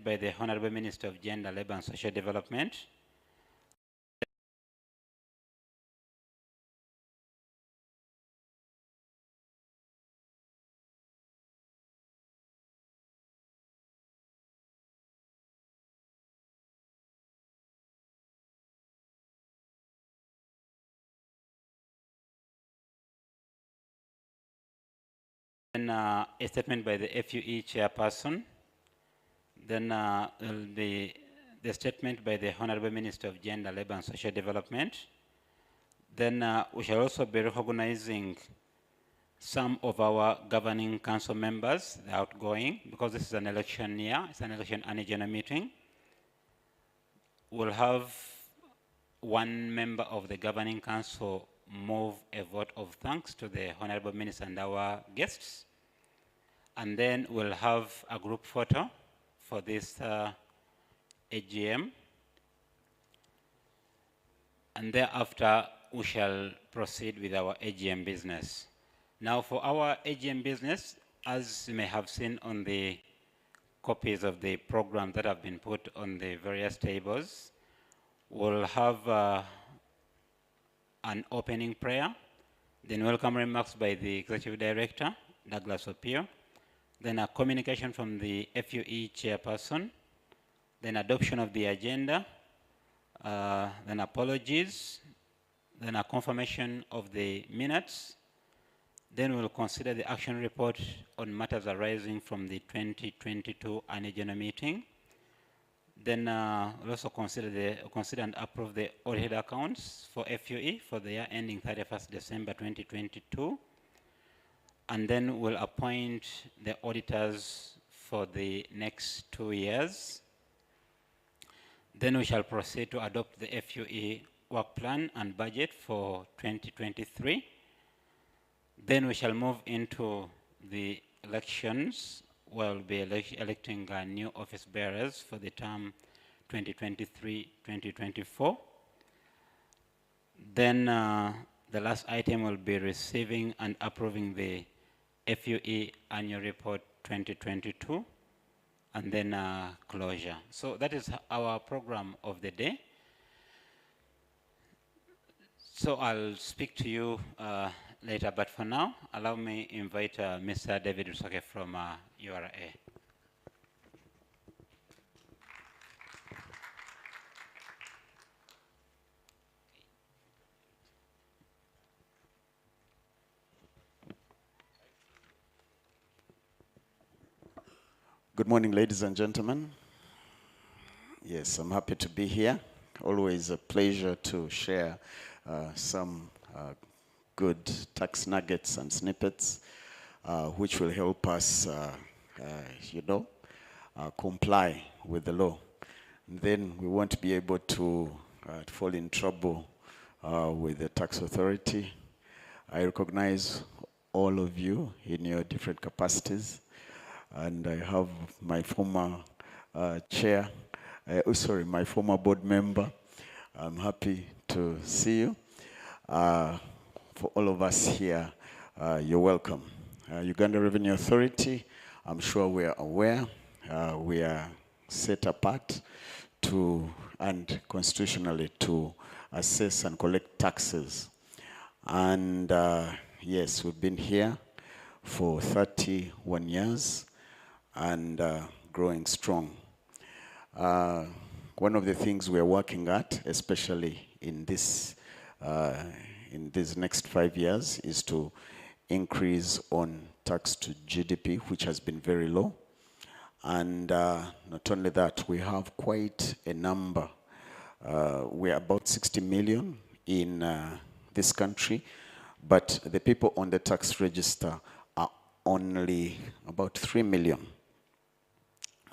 by the Honorable Minister of Gender, Labour and Social Development. Then a statement by the FUE chairperson. Then the statement by the Honorable Minister of Gender, Labour and Social Development. Then we shall also be recognizing some of our governing council members, the outgoing, because this is an election year, it's an election annual general meeting. We'll have one member of the governing council move a vote of thanks to the Honorable Minister and our guests. And then we'll have a group photo for this AGM. And thereafter, we shall proceed with our AGM business. Now for our AGM business, as you may have seen on the copies of the program that have been put on the various tables, we'll have an opening prayer, then welcome remarks by the Executive Director, Douglas Opio, then a communication from the FUE chairperson, then adoption of the agenda, then apologies, then a confirmation of the minutes, then we'll consider the action report on matters arising from the 2022 annual general meeting. Then we'll also consider and approve the audited accounts for FUE for the year ending 31st December 2022. And then we'll appoint the auditors for the next 2 years. Then we shall proceed to adopt the FUE work plan and budget for 2023. Then we shall move into the elections. We'll be electing new office bearers for the term 2023-2024. Then the last item will be receiving and approving the FUE annual report 2022, and then closure. So that is our program of the day. So I'll speak to you later, but for now, allow me to invite Mr. David Rusoke from URA. Good morning, ladies and gentlemen. Yes, I'm happy to be here. Always a pleasure to share some good tax nuggets and snippets which will help us, comply with the law. And then we won't be able to fall in trouble with the tax authority. I recognize all of you in your different capacities. And I have my former my former board member. I'm happy to see you. For all of us here, you're welcome. Uganda Revenue Authority, I'm sure we are aware, we are set apart to, and constitutionally, to assess and collect taxes. And yes, we've been here for 31 years. And growing strong. One of the things we're working at, especially in these next 5 years, is to increase on tax to GDP, which has been very low. And not only that, we have quite a number. We're about 60 million in this country, but the people on the tax register are only about 3 million.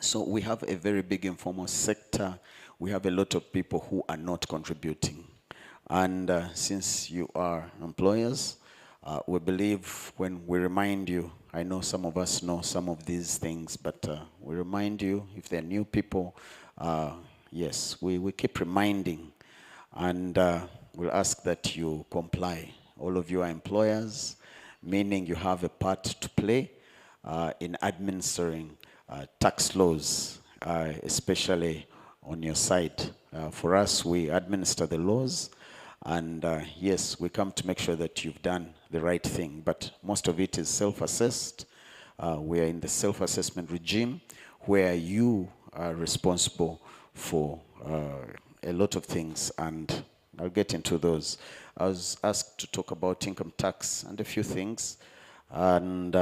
So we have a very big informal sector. We have a lot of people who are not contributing. And since you are employers, we believe when we remind you, I know some of us know some of these things, but we remind you, if they're new people, yes, we keep reminding. And we'll ask that you comply. All of you are employers, meaning you have a part to play in administering tax laws especially on your side. For us, we administer the laws, and yes, we come to make sure that you've done the right thing, but most of it is self-assessed. We are in the self-assessment regime where you are responsible for a lot of things, and I'll get into those. I was asked to talk about income tax and a few things, and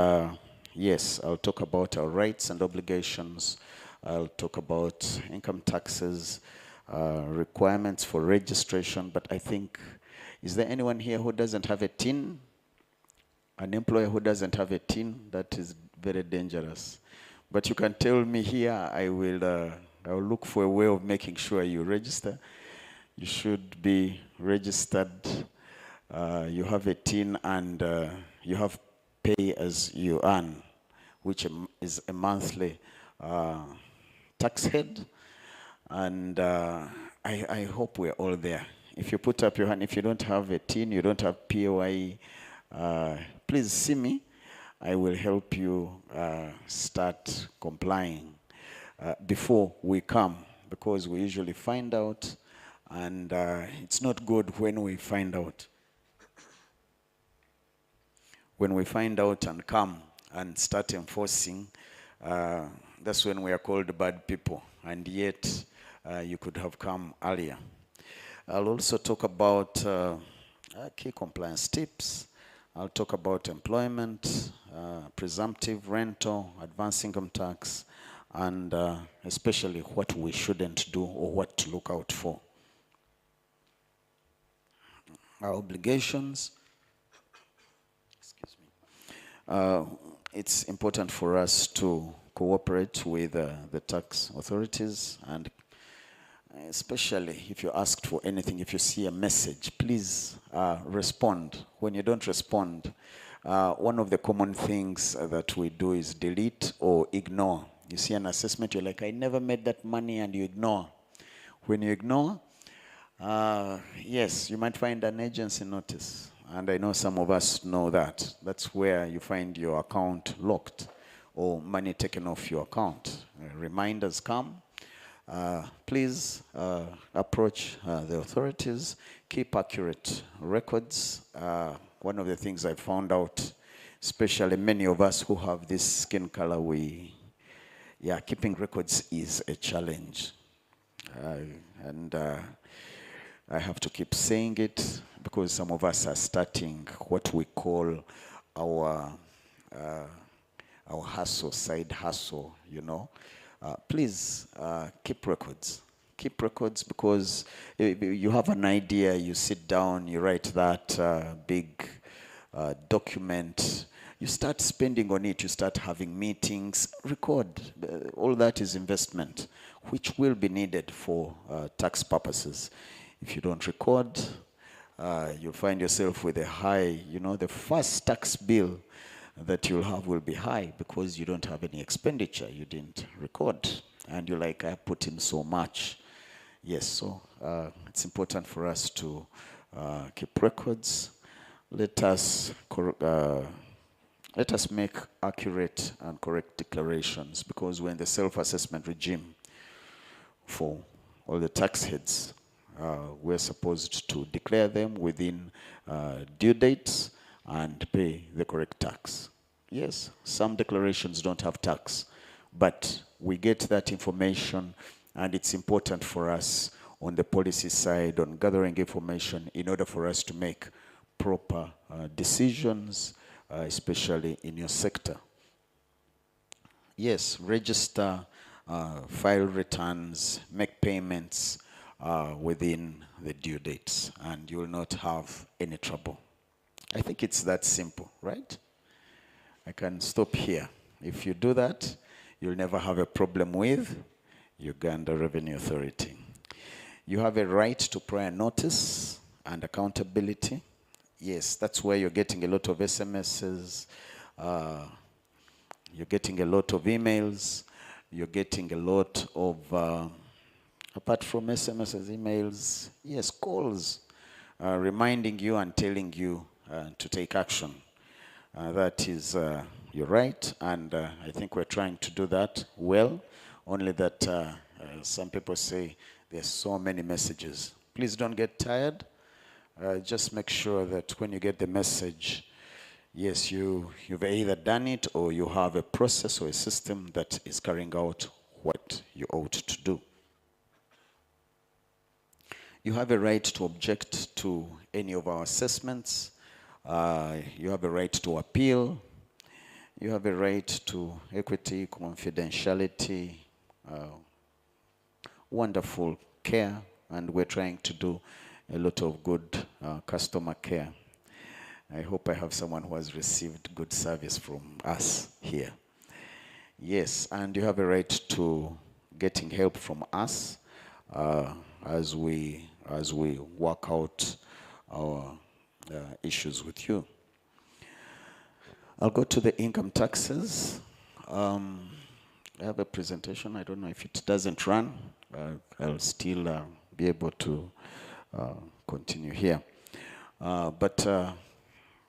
yes, I'll talk about our rights and obligations. I'll talk about income taxes, requirements for registration, but I think, is there anyone here who doesn't have a TIN? An employer who doesn't have a TIN? That is very dangerous. But you can tell me here, I will look for a way of making sure you register. You should be registered. You have a TIN, and you have pay as you earn, which is a monthly tax head. And I hope we're all there. If you put up your hand, if you don't have a TIN, you don't have PAYE, please see me. I will help you start complying before we come, because we usually find out, and it's not good when we find out. When we find out and come and start enforcing, that's when we are called bad people, and yet you could have come earlier. I'll also talk about key compliance tips. I'll talk about employment, presumptive rental, advanced income tax, and especially what we shouldn't do or what to look out for. Our obligations. Excuse me. It's important for us to cooperate with the tax authorities, and especially if you're asked for anything, if you see a message, please respond. When you don't respond, one of the common things that we do is delete or ignore. You see an assessment, you're like, I never made that money, and you ignore. When you ignore, yes, you might find an agency notice, and I know some of us know that. That's where you find your account locked or money taken off your account. Reminders come. Please approach the authorities, keep accurate records. One of the things I found out, especially many of us who have this skin color, keeping records is a challenge. And I have to keep saying it, because some of us are starting what we call our hustle, side hustle, you know. Please keep records. Keep records, because you have an idea, you sit down, you write that big document, you start spending on it, you start having meetings, record. All that is investment, which will be needed for tax purposes. If you don't record, you'll find yourself with a high, the first tax bill that you'll have will be high, because you don't have any expenditure, you didn't record, and you're like, I put in so much. Yes, so it's important for us to keep records. Let us make accurate and correct declarations, because we're in the self-assessment regime for all the tax heads. We're supposed to declare them within due dates and pay the correct tax. Yes, some declarations don't have tax, but we get that information, and it's important for us on the policy side, on gathering information, in order for us to make proper decisions, especially in your sector. Yes, register, file returns, make payments within the due dates, and you will not have any trouble. I think it's that simple, right? I can stop here. If you do that, you'll never have a problem with Uganda Revenue Authority. You have a right to prior notice and accountability. Yes, that's where you're getting a lot of SMSs, you're getting a lot of emails, you're getting a lot of, apart from SMSs, emails, yes, calls, reminding you and telling you to take action. That is your right, and I think we're trying to do that well Only that some people say there's so many messages. Please don't get tired. Just make sure that when you get the message, yes, you've either done it or you have a process or a system that is carrying out what you ought to do. You have a right to object to any of our assessments. You have a right to appeal. You have a right to equity, confidentiality, wonderful care, and we're trying to do a lot of good customer care. I hope I have someone who has received good service from us here. Yes, and you have a right to getting help from us as we work out our issues with you. I'll go to the income taxes. I have a presentation. I don't know if it doesn't run. I'll still be able to continue here. But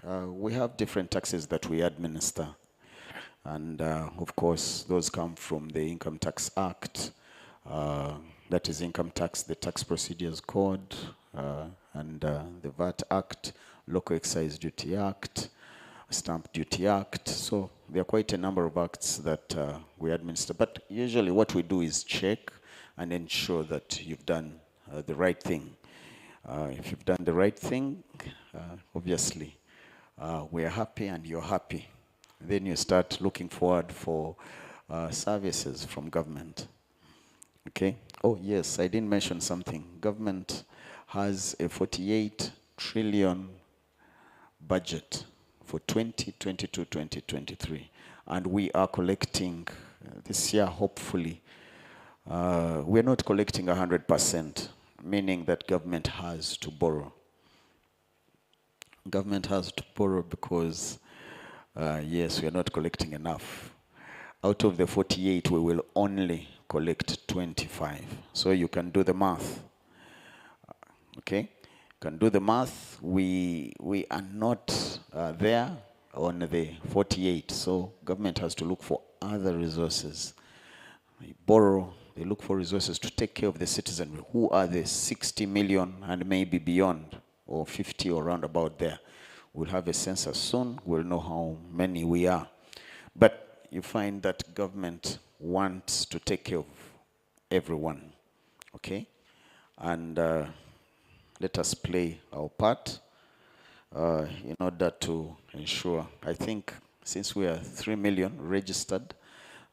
we have different taxes that we administer. And of course, those come from the Income Tax Act. That is income tax, the Tax Procedures Code, and the VAT Act, Local Excise Duty Act, Stamp Duty Act. So there are quite a number of acts that we administer. But usually what we do is check and ensure that you've done the right thing. If you've done the right thing, obviously, we are happy and you're happy. Then you start looking forward for services from government. Okay? Oh, yes, I didn't mention something. Government has a 48 trillion budget for 2022-2023. And we are collecting, this year, hopefully, we're not collecting 100%, meaning that government has to borrow. Government has to borrow because, yes, we are not collecting enough. Out of the 48, we will only collect 25. So you can do the math. Okay? You can do the math. We are not there on the 48. So government has to look for other resources. They borrow, they look for resources to take care of the citizen. Who are the 60 million and maybe beyond, or 50 or round about there? We'll have a census soon. We'll know how many we are. But you find that government wants to take care of everyone, okay? And let us play our part in order to ensure. I think since we are 3 million registered,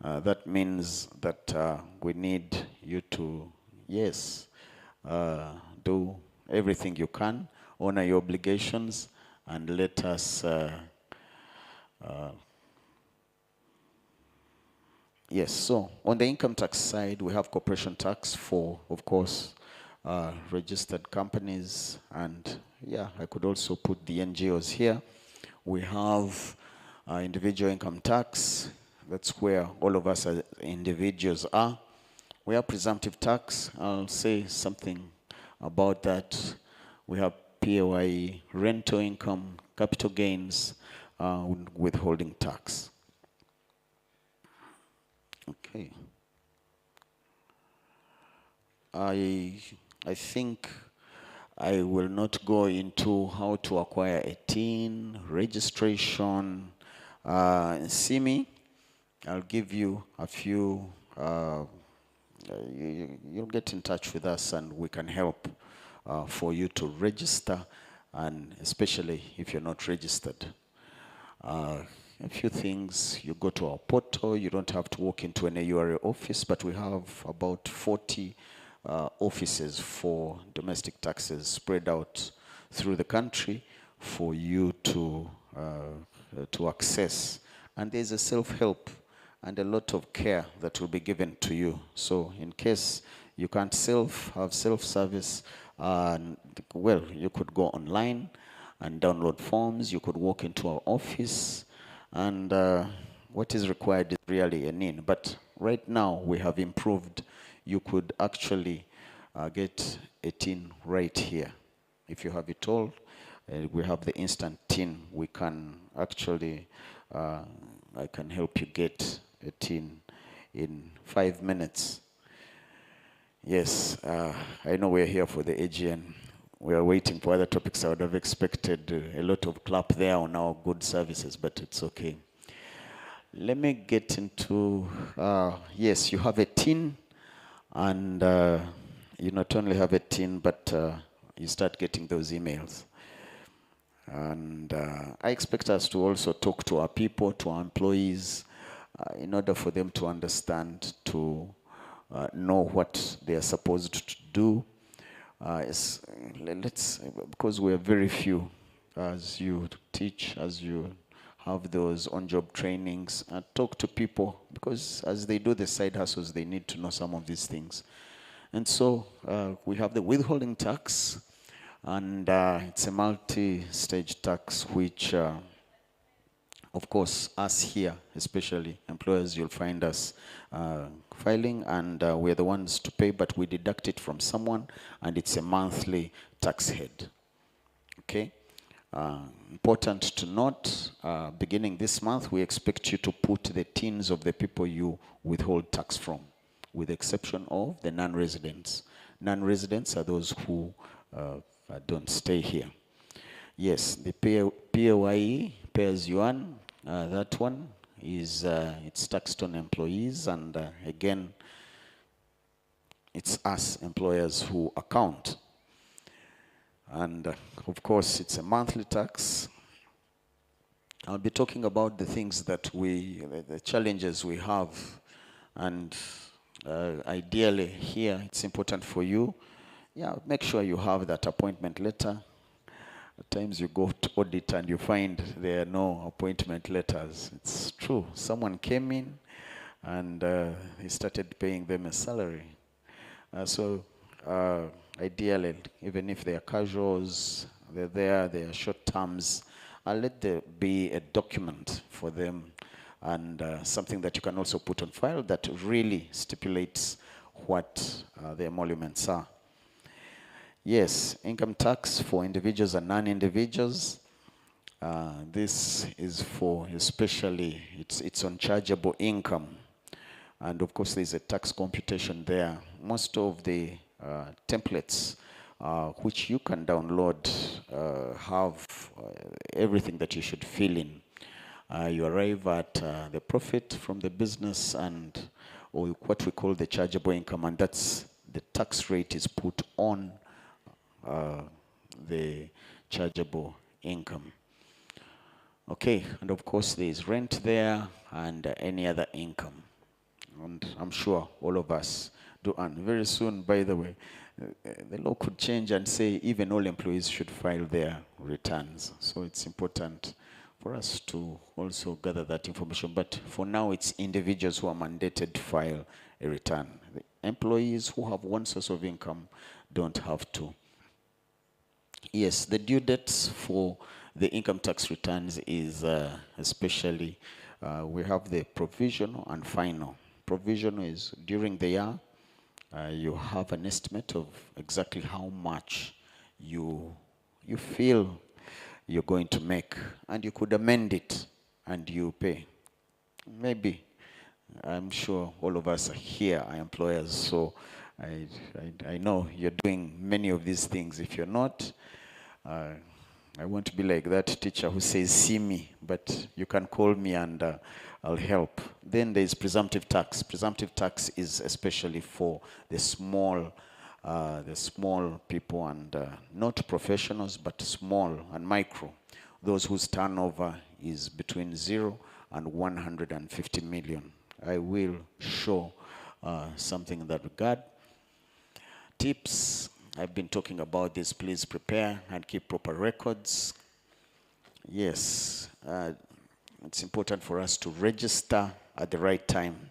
that means that we need you to, yes, do everything you can, honor your obligations, and let us yes, so on the income tax side, we have corporation tax for, of course, registered companies, and yeah, I could also put the NGOs here. We have individual income tax. That's where all of us as individuals are. We have presumptive tax. I'll say something about that. We have PAYE, rental income, capital gains, withholding tax. Okay. I think I will not go into how to acquire a TIN, registration, SIMI. I'll give you a few, you'll get in touch with us and we can help for you to register, and especially if you're not registered. A few things, you go to our portal, you don't have to walk into an AURA office, but we have about 40 offices for domestic taxes spread out through the country for you to access. And there's a self-help and a lot of care that will be given to you. So in case you can't have self-service, well, you could go online and download forms. You could walk into our office, and what is required is really a NIN. But right now we have improved. You could actually get a TIN right here. If you have it all, we have the instant TIN. We can actually, I can help you get a TIN in 5 minutes. Yes, I know we're here for the AGM. We are waiting for other topics. I would have expected a lot of clap there on our good services, but it's okay. Let me get into, yes, you have a tin, and you not only have a tin, but you start getting those emails. And I expect us to also talk to our people, to our employees, in order for them to understand, to know what they are supposed to do. Because we are very few, as you teach, as you have those on-job trainings, talk to people, because as they do the side hustles, they need to know some of these things. And so we have the withholding tax, and it's a multi-stage tax, which, of course, us here, especially employers, you'll find us filing, and we're the ones to pay, but we deduct it from someone, and it's a monthly tax head. Okay? Important to note, beginning this month, we expect you to put the tins of the people you withhold tax from, with the exception of the non-residents. Non-residents are those who don't stay here. Yes, the PAYE, pay as you earn, that one is, it's taxed on employees, and again, it's us employers who account. And of course, it's a monthly tax. I'll be talking about the things that the challenges we have, and ideally here, it's important for you. Yeah, make sure you have that appointment letter. At times you go to audit and you find there are no appointment letters. It's true. Someone came in and he started paying them a salary. So ideally, even if they are casuals, they are short terms, let there be a document for them, and something that you can also put on file that really stipulates what the emoluments are. Yes, income tax for individuals and non-individuals. This is for especially, it's on chargeable income. And of course, there's a tax computation there. Most of the templates, which you can download, have everything that you should fill in. You arrive at the profit from the business, and or what we call the chargeable income, and that's the tax rate is put on the chargeable income. Okay, and of course there is rent there, and any other income. And I'm sure all of us do earn. Very soon, by the way, the law could change and say even all employees should file their returns. So it's important for us to also gather that information. But for now, it's individuals who are mandated to file a return. The employees who have one source of income don't have to. Yes, the due dates for the income tax returns is especially, we have the provisional and final. Provisional is during the year, you have an estimate of exactly how much you feel you're going to make, and you could amend it and you pay. Maybe, I'm sure all of us here are employers, so I know you're doing many of these things. If you're not, I won't be like that teacher who says, see me, but you can call me and I'll help. Then there's presumptive tax. Presumptive tax is especially for the small people, and not professionals, but small and micro. Those whose turnover is between 0 and 150 million. I will show something in that regard. Tips, I've been talking about this. Please prepare and keep proper records. Yes, it's important for us to register at the right time.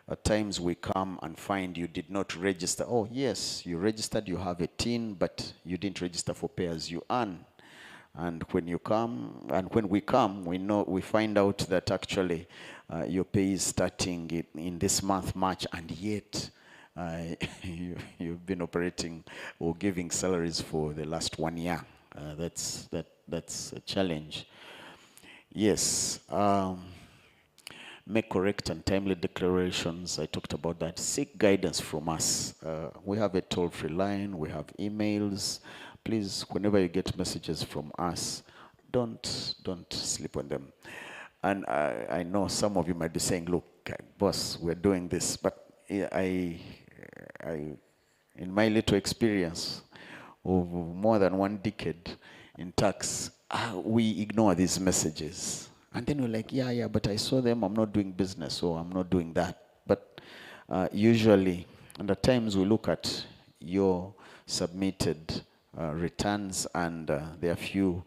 At times we come and find you did not register. Oh yes, you registered, you have a TIN, but you didn't register for pay as you earn. And when you come, and when we come, we find out that actually your pay is starting in this month, March, and yet you've been operating or giving salaries for the last 1 year. That's a challenge. Yes. make correct and timely declarations. I talked about that. Seek guidance from us. We have a toll-free line. We have emails. Please, whenever you get messages from us, don't sleep on them. And I know some of you might be saying, look, boss, we're doing this. But I in my little experience of more than 1 decade in tax, we ignore these messages. And then we're like, yeah, but I saw them, I'm not doing business, so I'm not doing that. But usually, and at times we look at your submitted returns, and there are few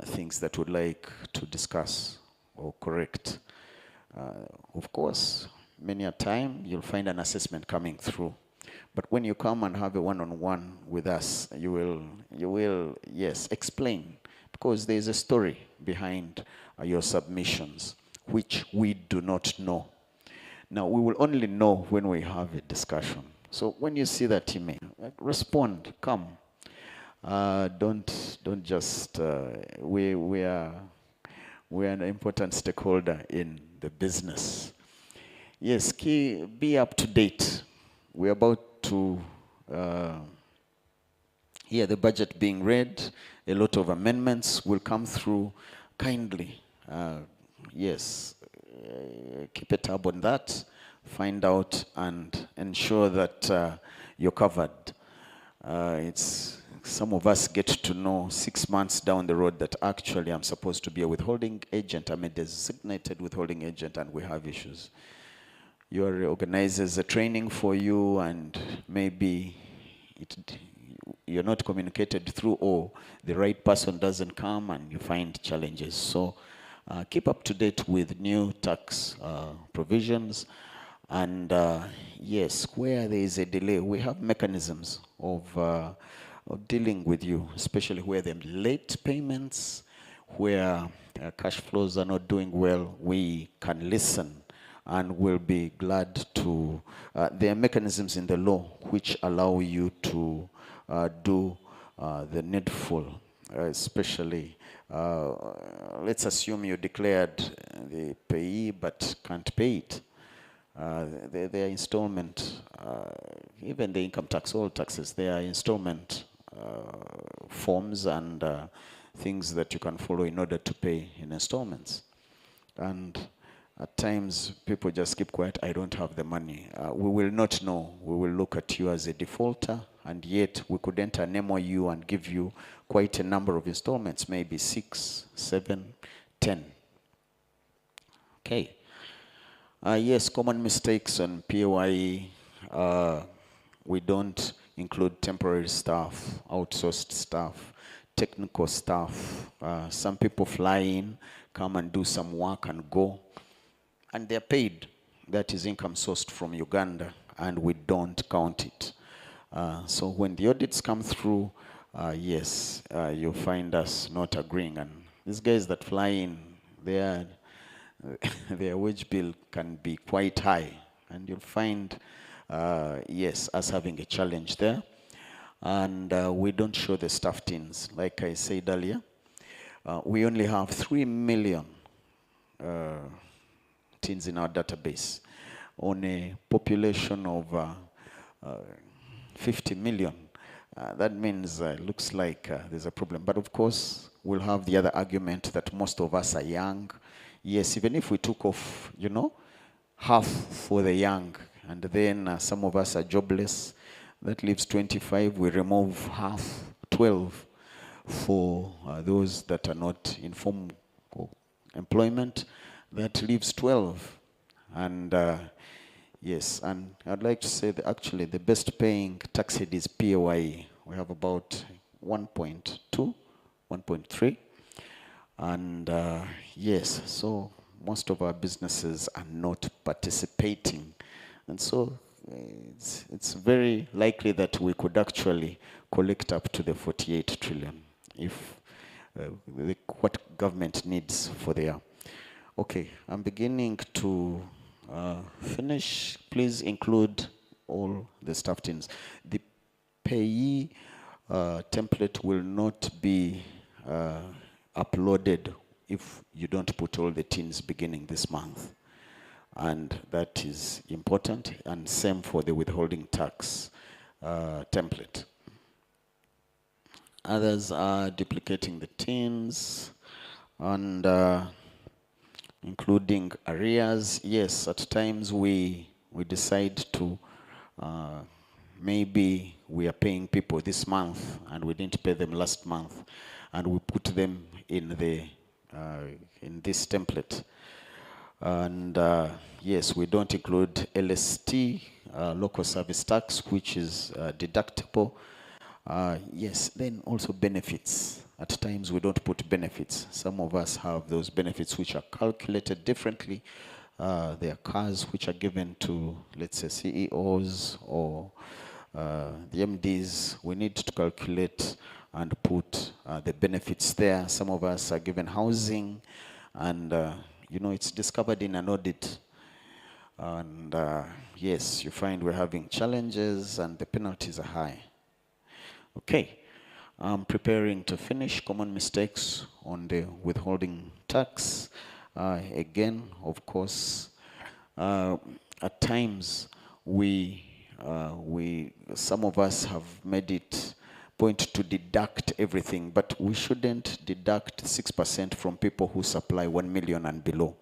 things that we'd like to discuss or correct. Of course, many a time you'll find an assessment coming through. But when you come and have a one-on-one with us, you will, yes, explain, because there is a story behind your submissions, which we do not know. Now, we will only know when we have a discussion. So when you see that email, respond, come. Don't just, we are an important stakeholder in the business. Yes, be up to date. We're about to hear the budget being read. A lot of amendments will come through. Kindly, yes, keep a tab on that. Find out and ensure that you're covered. Some of us get to know 6 months down the road that actually I'm supposed to be a withholding agent. I'm a designated withholding agent, and we have issues. Your organizers a training for you, and maybe you're not communicated through, or the right person doesn't come, and you find challenges. So keep up to date with new tax provisions. And yes, where there is a delay, we have mechanisms of dealing with you, especially where there are late payments, where cash flows are not doing well. We can listen, and we'll be glad to. There are mechanisms in the law which allow you to do the needful, especially, let's assume you declared the payee but can't pay it. Their installment, even the income tax, all taxes, there are installment forms and things that you can follow in order to pay in installments. And at times, people just keep quiet. I don't have the money. We will not know. We will look at you as a defaulter, and yet we could enter an MOU and give you quite a number of installments, maybe 6, 7, 10. Okay. Yes, common mistakes on PAYE. We don't include temporary staff, outsourced staff, technical staff. Some people fly in, come and do some work and go, and they're paid. That is income sourced from Uganda, and we don't count it. So when the audits come through, yes, you'll find us not agreeing. And these guys that fly in, their wage bill can be quite high, and you'll find, yes, us having a challenge there. And we don't show the staff teams. Like I said earlier, we only have 3 million teens in our database on a population of 50 million. That means looks like there's a problem. But of course, we'll have the other argument that most of us are young. Yes, even if we took off, half for the young, and then some of us are jobless, that leaves 25. We remove half, 12, for those that are not in formal employment. That leaves 12. And yes, and I'd like to say that actually the best paying tax head is PAYE. We have about 1.2, 1.3. And yes, so most of our businesses are not participating. And so it's very likely that we could actually collect up to the 48 trillion if what government needs for their. Okay, I'm beginning to finish. Please include all the staff teams. The payee template will not be uploaded if you don't put all the teams beginning this month. and that is important, and same for the withholding tax template. Others are duplicating the teams and including arrears. Yes, at times we decide to maybe we are paying people this month and we didn't pay them last month, and we put them in the in this template. And yes, we don't include LST, local service tax, which is deductible. Yes, then also benefits. At times we don't put benefits. Some of us have those benefits which are calculated differently. There are cars which are given to, let's say, CEOs or the MDs. We need to calculate and put the benefits there. Some of us are given housing, and you know, it's discovered in an audit. And yes, you find we're having challenges and the penalties are high. Okay, I'm preparing to finish common mistakes on the withholding tax. Again, of course, at times some of us have made it point to deduct everything, but we shouldn't deduct 6% from people who supply 1 million and below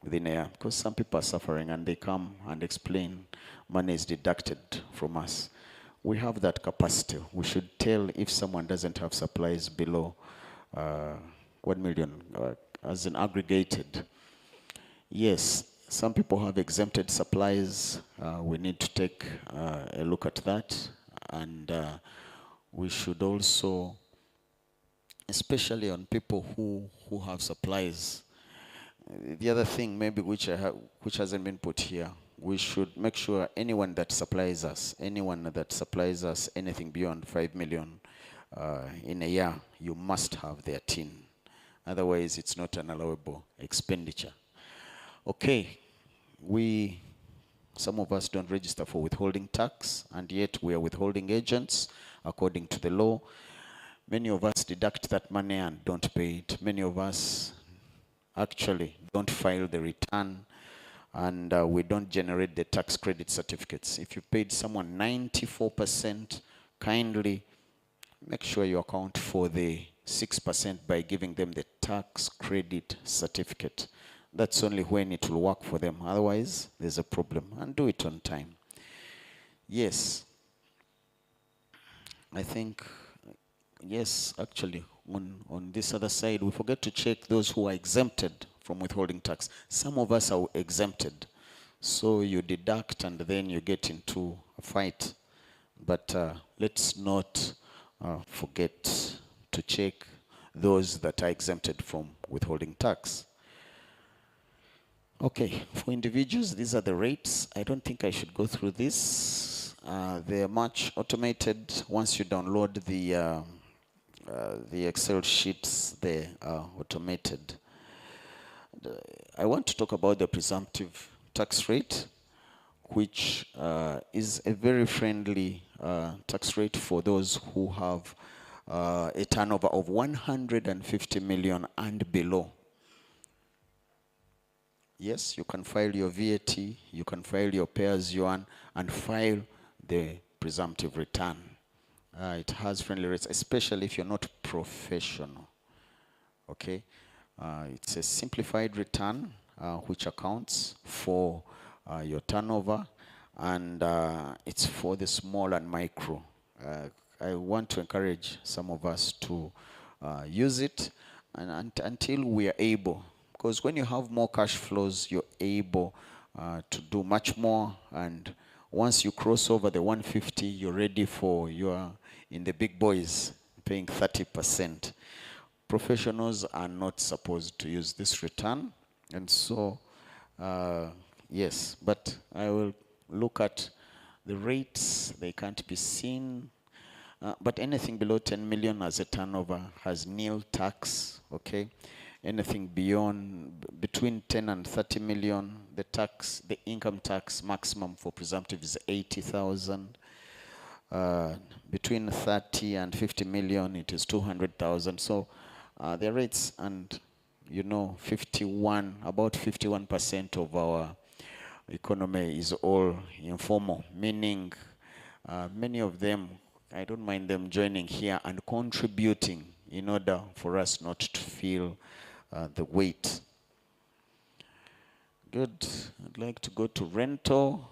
within a year, because some people are suffering and they come and explain money is deducted from us. We have that capacity. We should tell if someone doesn't have supplies below 1 million as an aggregated. Yes, some people have exempted supplies. We need to take a look at that, and we should also, especially on people who have supplies. The other thing maybe which hasn't been put here, we should make sure anyone that supplies us anything beyond 5 million in a year, you must have their TIN. Otherwise, it's not an allowable expenditure. Okay, some of us don't register for withholding tax, and yet we are withholding agents according to the law. Many of us deduct that money and don't pay it. Many of us actually don't file the return, and we don't generate the tax credit certificates. If you paid someone 94%, kindly make sure you account for the 6% by giving them the tax credit certificate. That's only when it will work for them. Otherwise, there's a problem. And do it on time. Yes. I think, yes, actually, on this other side, we forget to check those who are exempted from withholding tax. Some of us are exempted. So you deduct and then you get into a fight. But let's not forget to check those that are exempted from withholding tax. Okay, for individuals, these are the rates. I don't think I should go through this. They're much automated. Once you download the Excel sheets, they are automated. I want to talk about the presumptive tax rate, which is a very friendly tax rate for those who have a turnover of 150 million and below. Yes, you can file your VAT, you can file your pay as you earn, and file the presumptive return. It has friendly rates, especially if you're not professional. Okay, it's a simplified return which accounts for your turnover, and it's for the small and micro. I want to encourage some of us to use it until we are able. Because when you have more cash flows, you're able to do much more. And once you cross over the 150, you're ready for, you're in the big boys, paying 30%. Professionals are not supposed to use this return. And so, yes, but I will look at the rates. They can't be seen. But anything below 10 million as a turnover has nil tax, okay? Anything between 10 and 30 million, the income tax maximum for presumptive is 80,000. Between 30 and 50 million, it is 200,000. So the rates, and you know, about 51% of our economy is all informal, meaning many of them, I don't mind them joining here and contributing in order for us not to feel the weight. Good. I'd like to go to rental.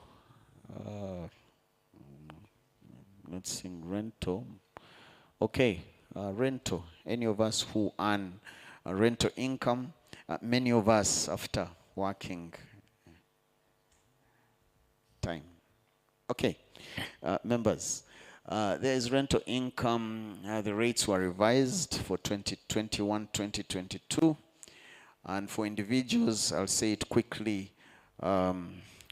Not seeing rental. Okay, rental. Any of us who earn rental income, many of us after working time. Okay, members, there is rental income. The rates were revised for 2021, 2022. And for individuals, I'll say it quickly.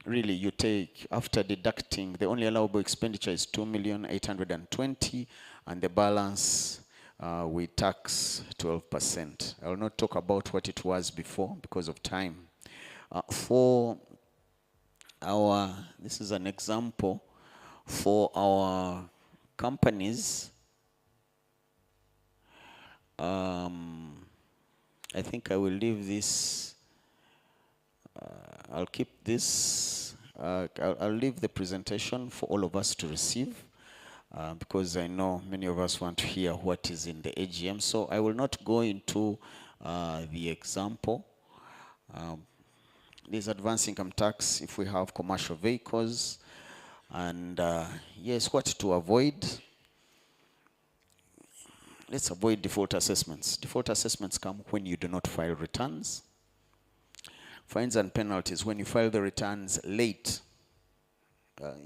Really, you take, after deducting, the only allowable expenditure is 2,820,000, and the balance we tax 12%. I will not talk about what it was before because of time. For our, this is an example, for our companies, I think I will leave this, I'll keep this, I'll leave the presentation for all of us to receive because I know many of us want to hear what is in the AGM. So I will not go into the example. There's advanced income tax if we have commercial vehicles, and yes, what to avoid. Let's avoid default assessments. Default assessments come when you do not file returns. Fines and penalties when you file the returns late.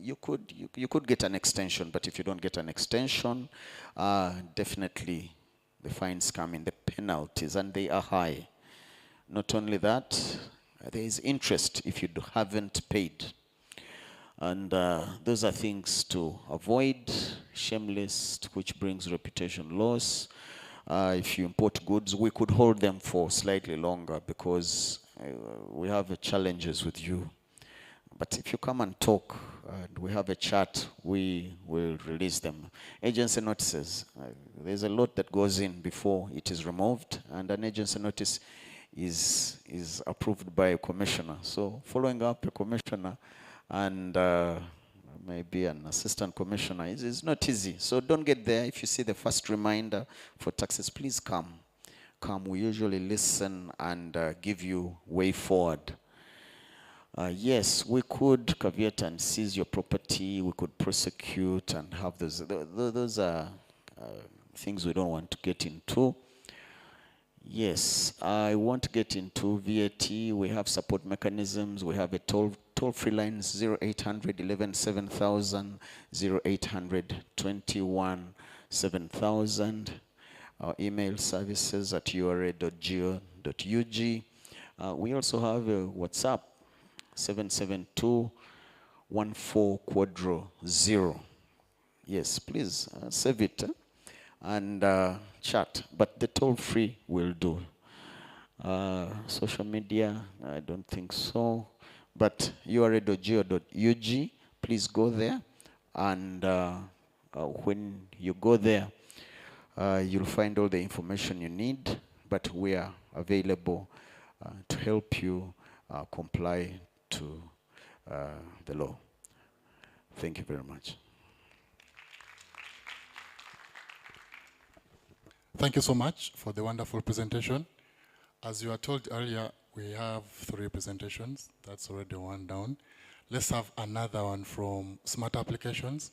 You could get an extension, but if you don't get an extension, definitely the fines come in, the penalties, and they are high. Not only that, there is interest if you haven't paid. And those are things to avoid. Shameless, which brings reputation loss. If you import goods, we could hold them for slightly longer because we have challenges with you. But if you come and talk and we have a chat, we will release them. Agency notices. There's a lot that goes in before it is removed, and an agency notice is approved by a commissioner. So following up a commissioner and maybe an assistant commissioner is not easy. So don't get there. If you see the first reminder for taxes, please come. Come, we usually listen and give you way forward. Yes, we could caveat and seize your property. We could prosecute and have those. Those are things we don't want to get into. Yes, I want to get into VAT. We have support mechanisms. We have a toll-free lines 0800 11 7000, 0800 21 7000. Our email services at ura.go.ug. We also have a WhatsApp 772 14 Yes, please save it and chat, but the toll-free will do. Social media, I don't think so, but ura.go.ug, please go there, and when you go there, you'll find all the information you need, but we are available to help you comply to the law. Thank you very much. Thank you so much for the wonderful presentation. As you were told earlier, we have 3 presentations. That's already 1 down. Let's have another one from Smart Applications.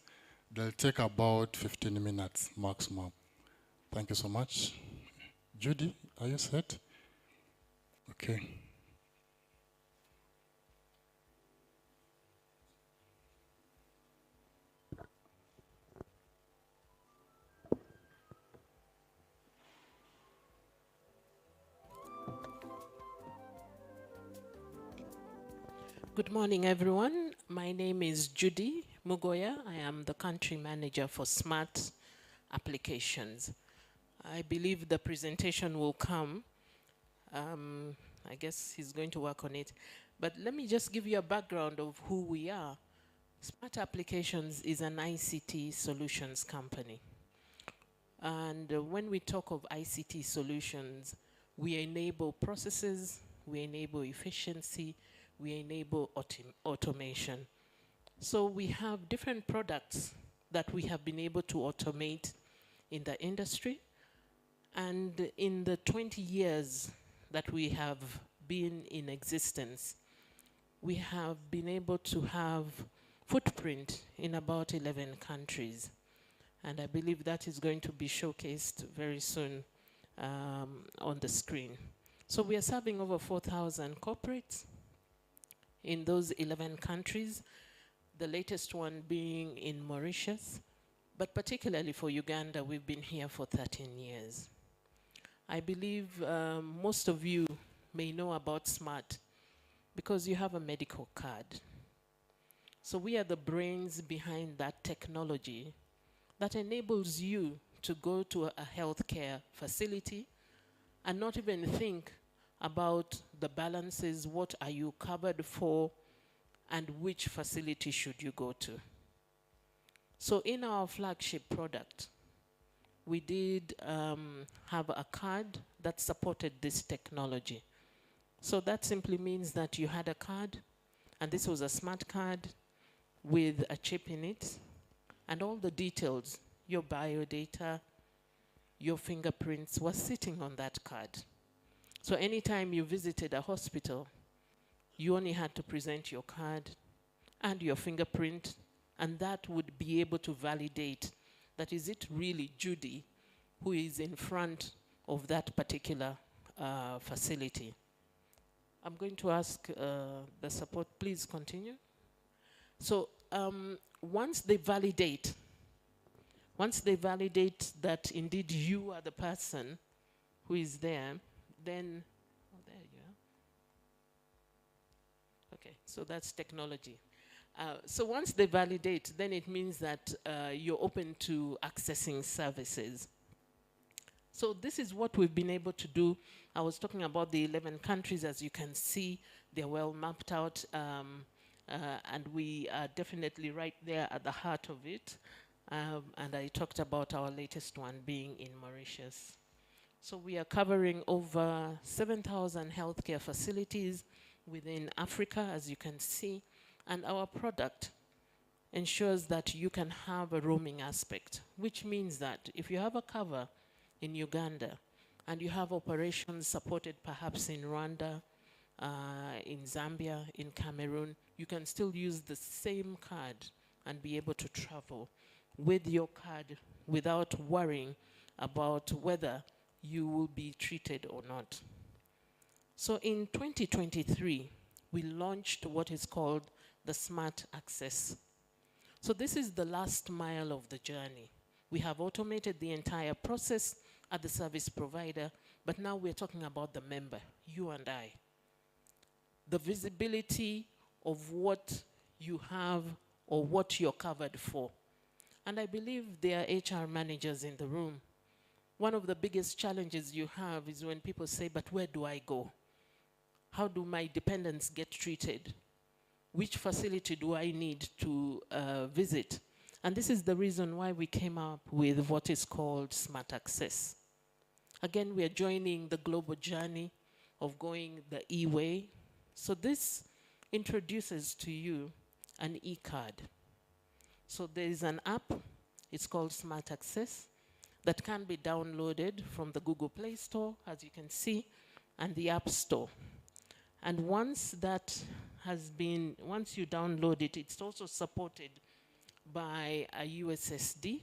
They'll take about 15 minutes maximum. Thank you so much. Judy, are you set? Okay. Good morning, everyone. My name is Judy Mugoya. I am the country manager for Smart Applications. I believe the presentation will come. I guess he's going to work on it. But let me just give you a background of who we are. Smart Applications is an ICT solutions company. And when we talk of ICT solutions, we enable processes, we enable efficiency, we enable automation. So we have different products that we have been able to automate in the industry. And in the 20 years that we have been in existence, we have been able to have footprint in about 11 countries. And I believe that is going to be showcased very soon on the screen. So we are serving over 4,000 corporates in those 11 countries, the latest one being in Mauritius, but particularly for Uganda, we've been here for 13 years. I believe most of you may know about SMART because you have a medical card. So we are the brains behind that technology that enables you to go to a healthcare facility and not even think about the balances, what are you covered for, and which facility should you go to. So in our flagship product, we did have a card that supported this technology. So that simply means that you had a card, and this was a smart card with a chip in it, and all the details, your biodata, your fingerprints were sitting on that card. So anytime you visited a hospital, you only had to present your card and your fingerprint, and that would be able to validate that is it really Judy who is in front of that particular facility. I'm going to ask the support, please continue. So once they validate that indeed you are the person who is there, then, oh, there you are. Okay, so that's technology. So once they validate, then it means that you're open to accessing services. So this is what we've been able to do. I was talking about the 11 countries. As you can see, they're well mapped out, and we are definitely right there at the heart of it. And I talked about our latest one being in Mauritius. So we are covering over 7,000 healthcare facilities within Africa, as you can see. And our product ensures that you can have a roaming aspect, which means that if you have a cover in Uganda and you have operations supported perhaps in Rwanda, in Zambia, in Cameroon, you can still use the same card and be able to travel with your card without worrying about whether you will be treated or not. So in 2023, we launched what is called the Smart Access. So this is the last mile of the journey. We have automated the entire process at the service provider, but now we're talking about the member, you and I. The visibility of what you have or what you're covered for. And I believe there are HR managers in the room. One of the biggest challenges you have is when people say, but where do I go? How do my dependents get treated? Which facility do I need to visit? And this is the reason why we came up with what is called Smart Access. Again, we are joining the global journey of going the e-way. So this introduces to you an e-card. So there is an app, it's called Smart Access, that can be downloaded from the Google Play Store, as you can see, and the App Store. And once you download it, it's also supported by a USSD,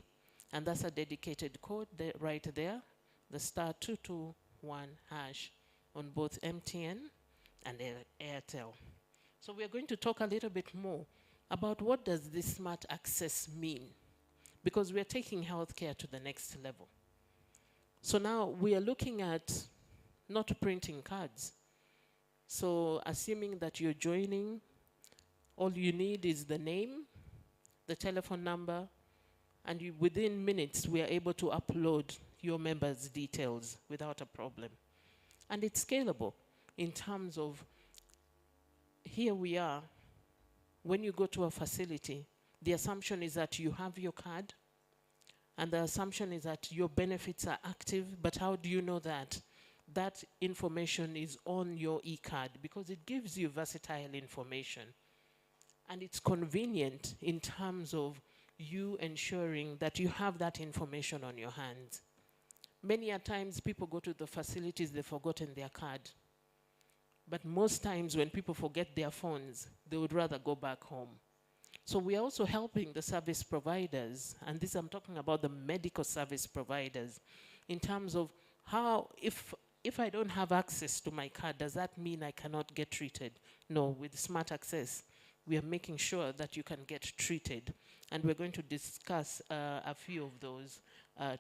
and that's a dedicated code right there, the *221# on both MTN and Airtel. So we're going to talk a little bit more about what does this Smart Access mean, because we're taking healthcare to the next level. So now we are looking at not printing cards. So assuming that you're joining, all you need is the name, the telephone number, and within minutes we are able to upload your members' details without a problem. And it's scalable in terms of, here we are, when you go to a facility, the assumption is that you have your card, and the assumption is that your benefits are active, but how do you know that? that information is on your e-card because it gives you versatile information. And it's convenient in terms of you ensuring that you have that information on your hands. Many a times people go to the facilities, they've forgotten their card. But most times when people forget their phones, they would rather go back home. So we are also helping the service providers, and this I'm talking about the medical service providers, in terms of how, if I don't have access to my card, does that mean I cannot get treated? No, with Smart Access, we are making sure that you can get treated. And we're going to discuss a few of those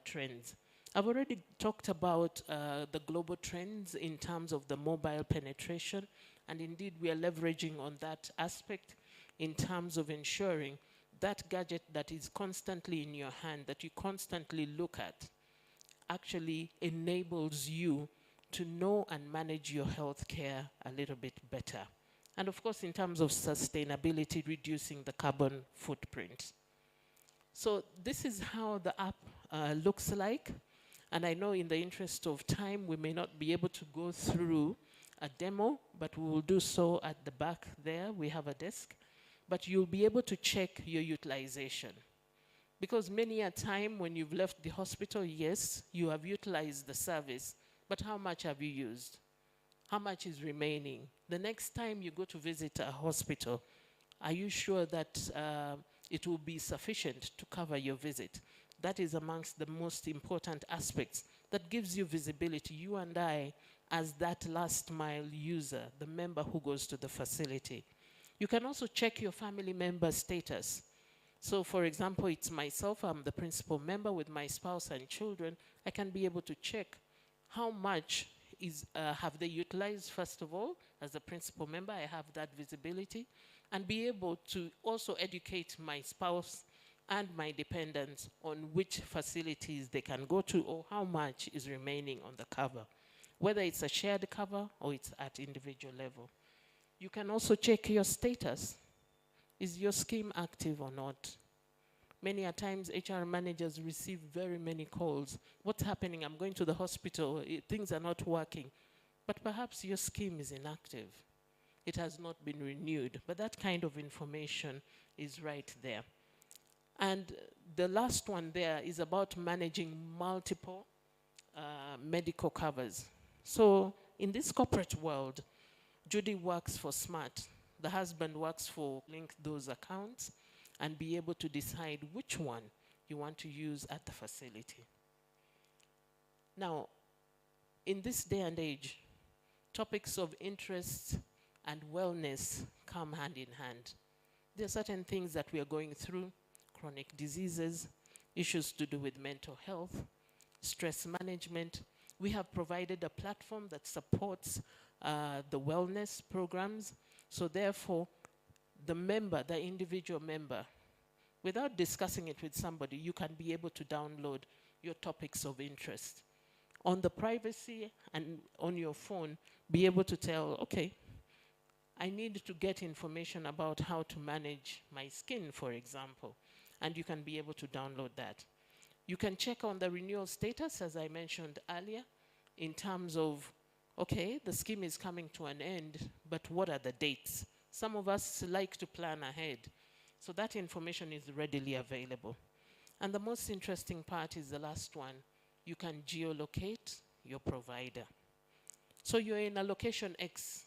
trends. I've already talked about the global trends in terms of the mobile penetration, and indeed we are leveraging on that aspect in terms of ensuring that gadget that is constantly in your hand, that you constantly look at, actually enables you to know and manage your health care a little bit better. And of course, in terms of sustainability, reducing the carbon footprint. So this is how the app looks like. And I know in the interest of time, we may not be able to go through a demo, but we will do so at the back there. We have a desk. But you'll be able to check your utilization. Because many a time when you've left the hospital, yes, you have utilized the service, but how much have you used? How much is remaining? The next time you go to visit a hospital, are you sure that it will be sufficient to cover your visit? That is amongst the most important aspects that gives you visibility, you and I, as that last mile user, the member who goes to the facility. You can also check your family member status. So for example, it's myself, I'm the principal member with my spouse and children. I can be able to check how much have they utilized, first of all. As a principal member, I have that visibility, and be able to also educate my spouse and my dependents on which facilities they can go to or how much is remaining on the cover, whether it's a shared cover or it's at individual level. You can also check your status. Is your scheme active or not? Many a times HR managers receive very many calls. What's happening? I'm going to the hospital. Things are not working. But perhaps your scheme is inactive. It has not been renewed. But that kind of information is right there. And the last one there is about managing multiple medical covers. So in this corporate world, Judy works for Smart. The husband works for Link those accounts and be able to decide which one you want to use at the facility. Now, in this day and age, topics of interest and wellness come hand in hand. There are certain things that we are going through, chronic diseases, issues to do with mental health, stress management. We have provided a platform that supports the wellness programs. So therefore, the member, the individual member, without discussing it with somebody, you can be able to download your topics of interest. On the privacy and on your phone, be able to tell, okay, I need to get information about how to manage my skin, for example, and you can be able to download that. You can check on the renewal status, as I mentioned earlier, in terms of, okay, the scheme is coming to an end, but what are the dates? Some of us like to plan ahead. So that information is readily available. And the most interesting part is the last one. You can geolocate your provider. So you're in a location X,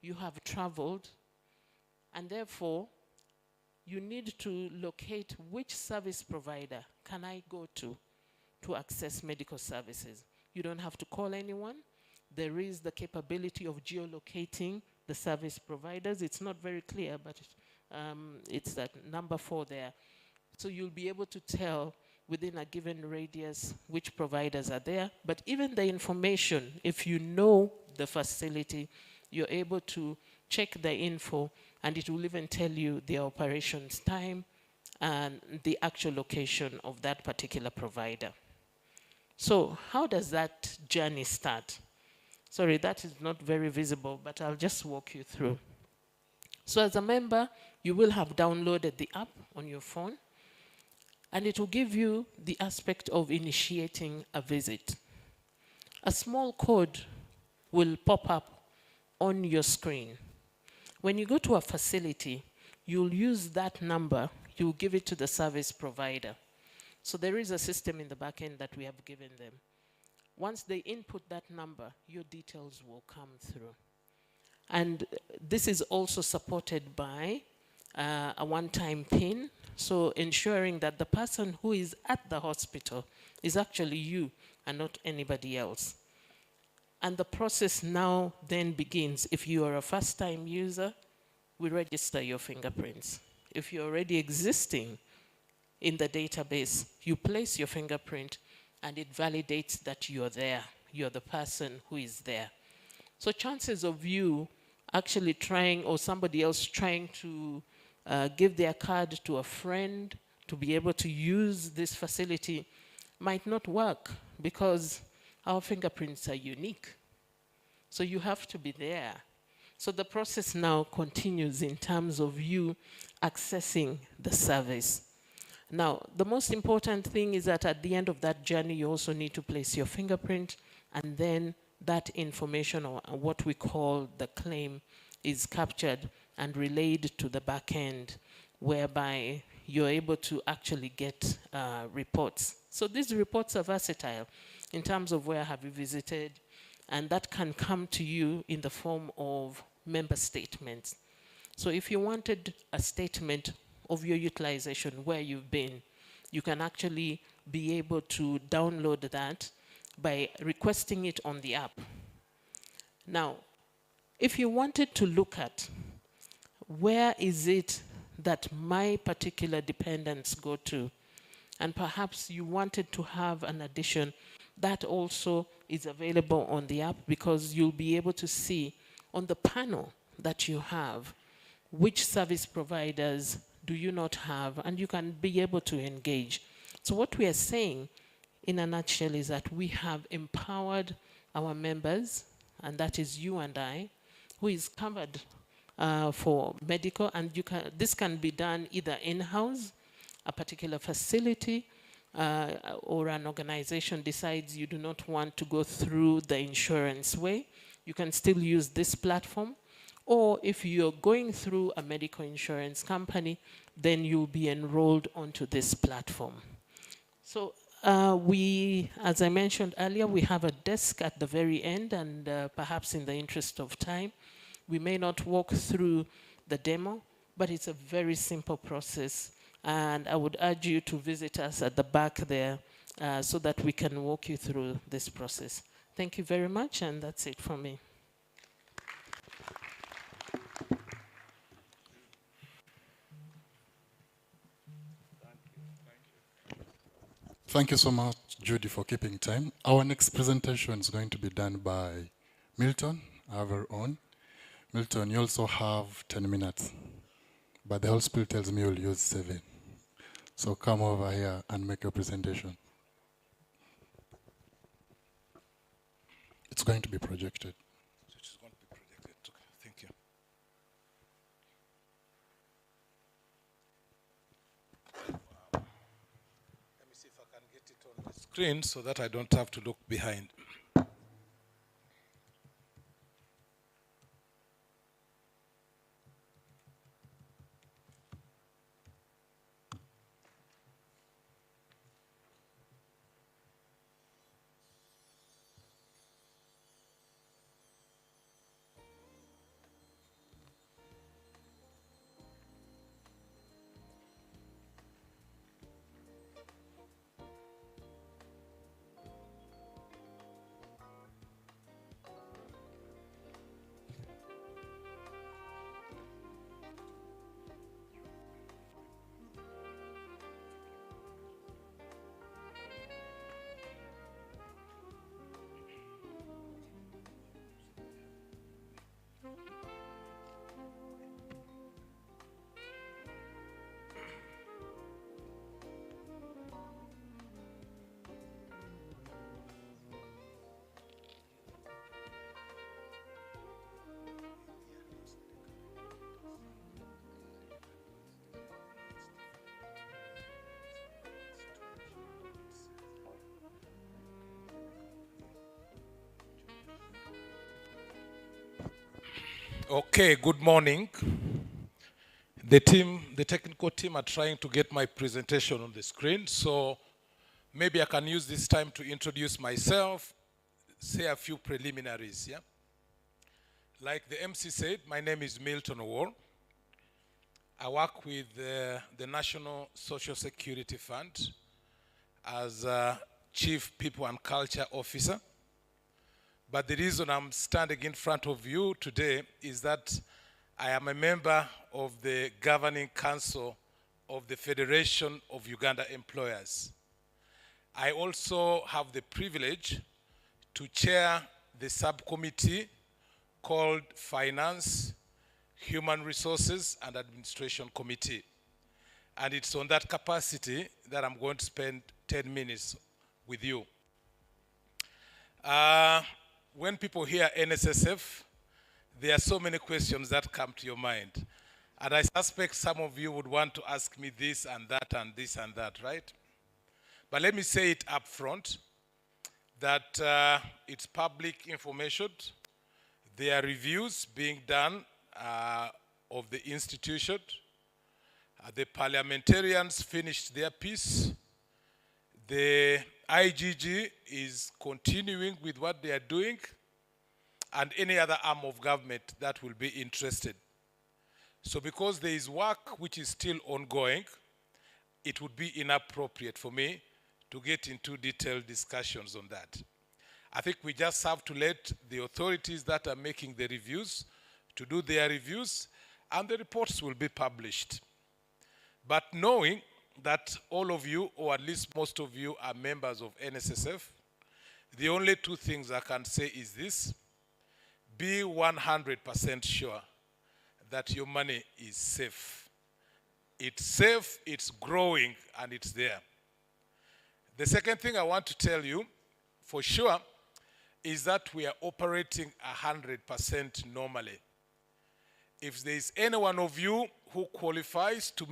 you have traveled, and therefore you need to locate which service provider can I go to access medical services. You don't have to call anyone. There is the capability of geolocating the service providers. It's not very clear, but it's that number 4 there. So you'll be able to tell within a given radius which providers are there. But even the information, if you know the facility, you're able to check the info, and it will even tell you the operations time and the actual location of that particular provider. So how does that journey start? Sorry, that is not very visible, but I'll just walk you through. So as a member, you will have downloaded the app on your phone, and it will give you the aspect of initiating a visit. A small code will pop up on your screen. When you go to a facility, you'll use that number, you'll give it to the service provider. So there is a system in the back end that we have given them. Once they input that number, your details will come through. And this is also supported by a one-time PIN, so ensuring that the person who is at the hospital is actually you and not anybody else. And the process now then begins. If you are a first-time user, we register your fingerprints. If you're already existing in the database, you place your fingerprint and it validates that you're there. You're the person who is there. So chances of you actually trying, or somebody else trying to give their card to a friend to be able to use this facility might not work, because our fingerprints are unique. So you have to be there. So the process now continues in terms of you accessing the service. Now, the most important thing is that at the end of that journey, you also need to place your fingerprint, and then that information, or what we call the claim, is captured and relayed to the back end, whereby you're able to actually get reports. So these reports are versatile in terms of where have you visited, and that can come to you in the form of member statements. So if you wanted a statement of your utilization, where you've been, you can actually be able to download that by requesting it on the app. Now, if you wanted to look at where is it that my particular dependents go to, and perhaps you wanted to have an addition, that also is available on the app, because you'll be able to see on the panel that you have which service providers do you not have, and you can be able to engage. So what we are saying in a nutshell is that we have empowered our members, and that is you and I, who is covered for medical, and this can be done either in-house, a particular facility, or an organization decides you do not want to go through the insurance way. You can still use this platform. Or if you're going through a medical insurance company, then you'll be enrolled onto this platform. So we, as I mentioned earlier, we have a desk at the very end, and perhaps in the interest of time, we may not walk through the demo, but it's a very simple process. And I would urge you to visit us at the back there so that we can walk you through this process. Thank you very much, and that's it from me. Thank you so much, Judy, for keeping time. Our next presentation is going to be done by Milton, our very own. Milton, you also have 10 minutes, but the Holy Spirit tells me you'll use 7. So come over here and make your presentation. It's going to be projected. It's going to be projected. Okay, thank you. Let me see if I can get it on the screen so that I don't have to look behind. Okay, good morning. The technical team are trying to get my presentation on the screen, so maybe I can use this time to introduce myself, say a few preliminaries, yeah? Like the MC said, my name is Milton Owor. I work with the National Social Security Fund as Chief People and Culture Officer. But the reason I'm standing in front of you today is that I am a member of the Governing Council of the Federation of Uganda Employers. I also have the privilege to chair the subcommittee called Finance, Human Resources and Administration Committee. And it's on that capacity that I'm going to spend 10 minutes with you. When people hear NSSF, there are so many questions that come to your mind. And I suspect some of you would want to ask me this and that and this and that, right? But let me say it up front, that it's public information. There are reviews being done of the institution. The parliamentarians finished their piece. The IGG is continuing with what they are doing, and any other arm of government that will be interested. So because there is work which is still ongoing, it would be inappropriate for me to get into detailed discussions on that. I think we just have to let the authorities that are making the reviews to do their reviews, and the reports will be published. But knowing that all of you, or at least most of you, are members of NSSF, the only two things I can say is this: be 100% sure that your money is safe. It's safe, it's growing, and it's there. The second thing I want to tell you, for sure, is that we are operating 100% normally. If there is any one of you who qualifies to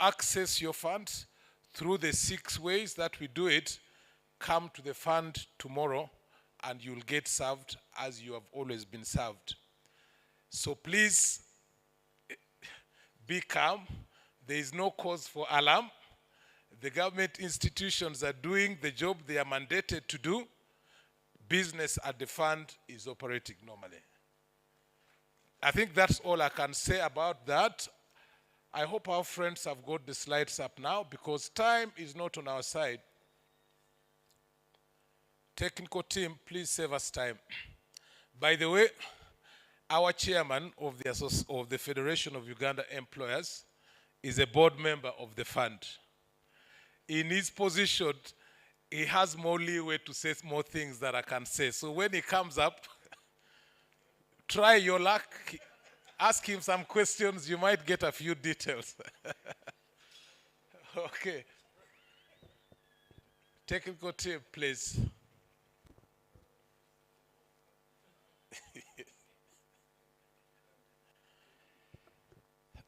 access your funds through the 6 ways that we do it, come to the fund tomorrow and you'll get served as you have always been served. So please be calm. There is no cause for alarm. The government institutions are doing the job they are mandated to do. Business at the fund is operating normally. I think that's all I can say about that. I hope our friends have got the slides up now, because time is not on our side. Technical team, please save us time. By the way, our chairman of the Federation of Uganda Employers is a board member of the fund. In his position, he has more leeway to say more things that I can say. So when he comes up, try your luck. Ask him some questions, you might get a few details. Okay. Technical team, please.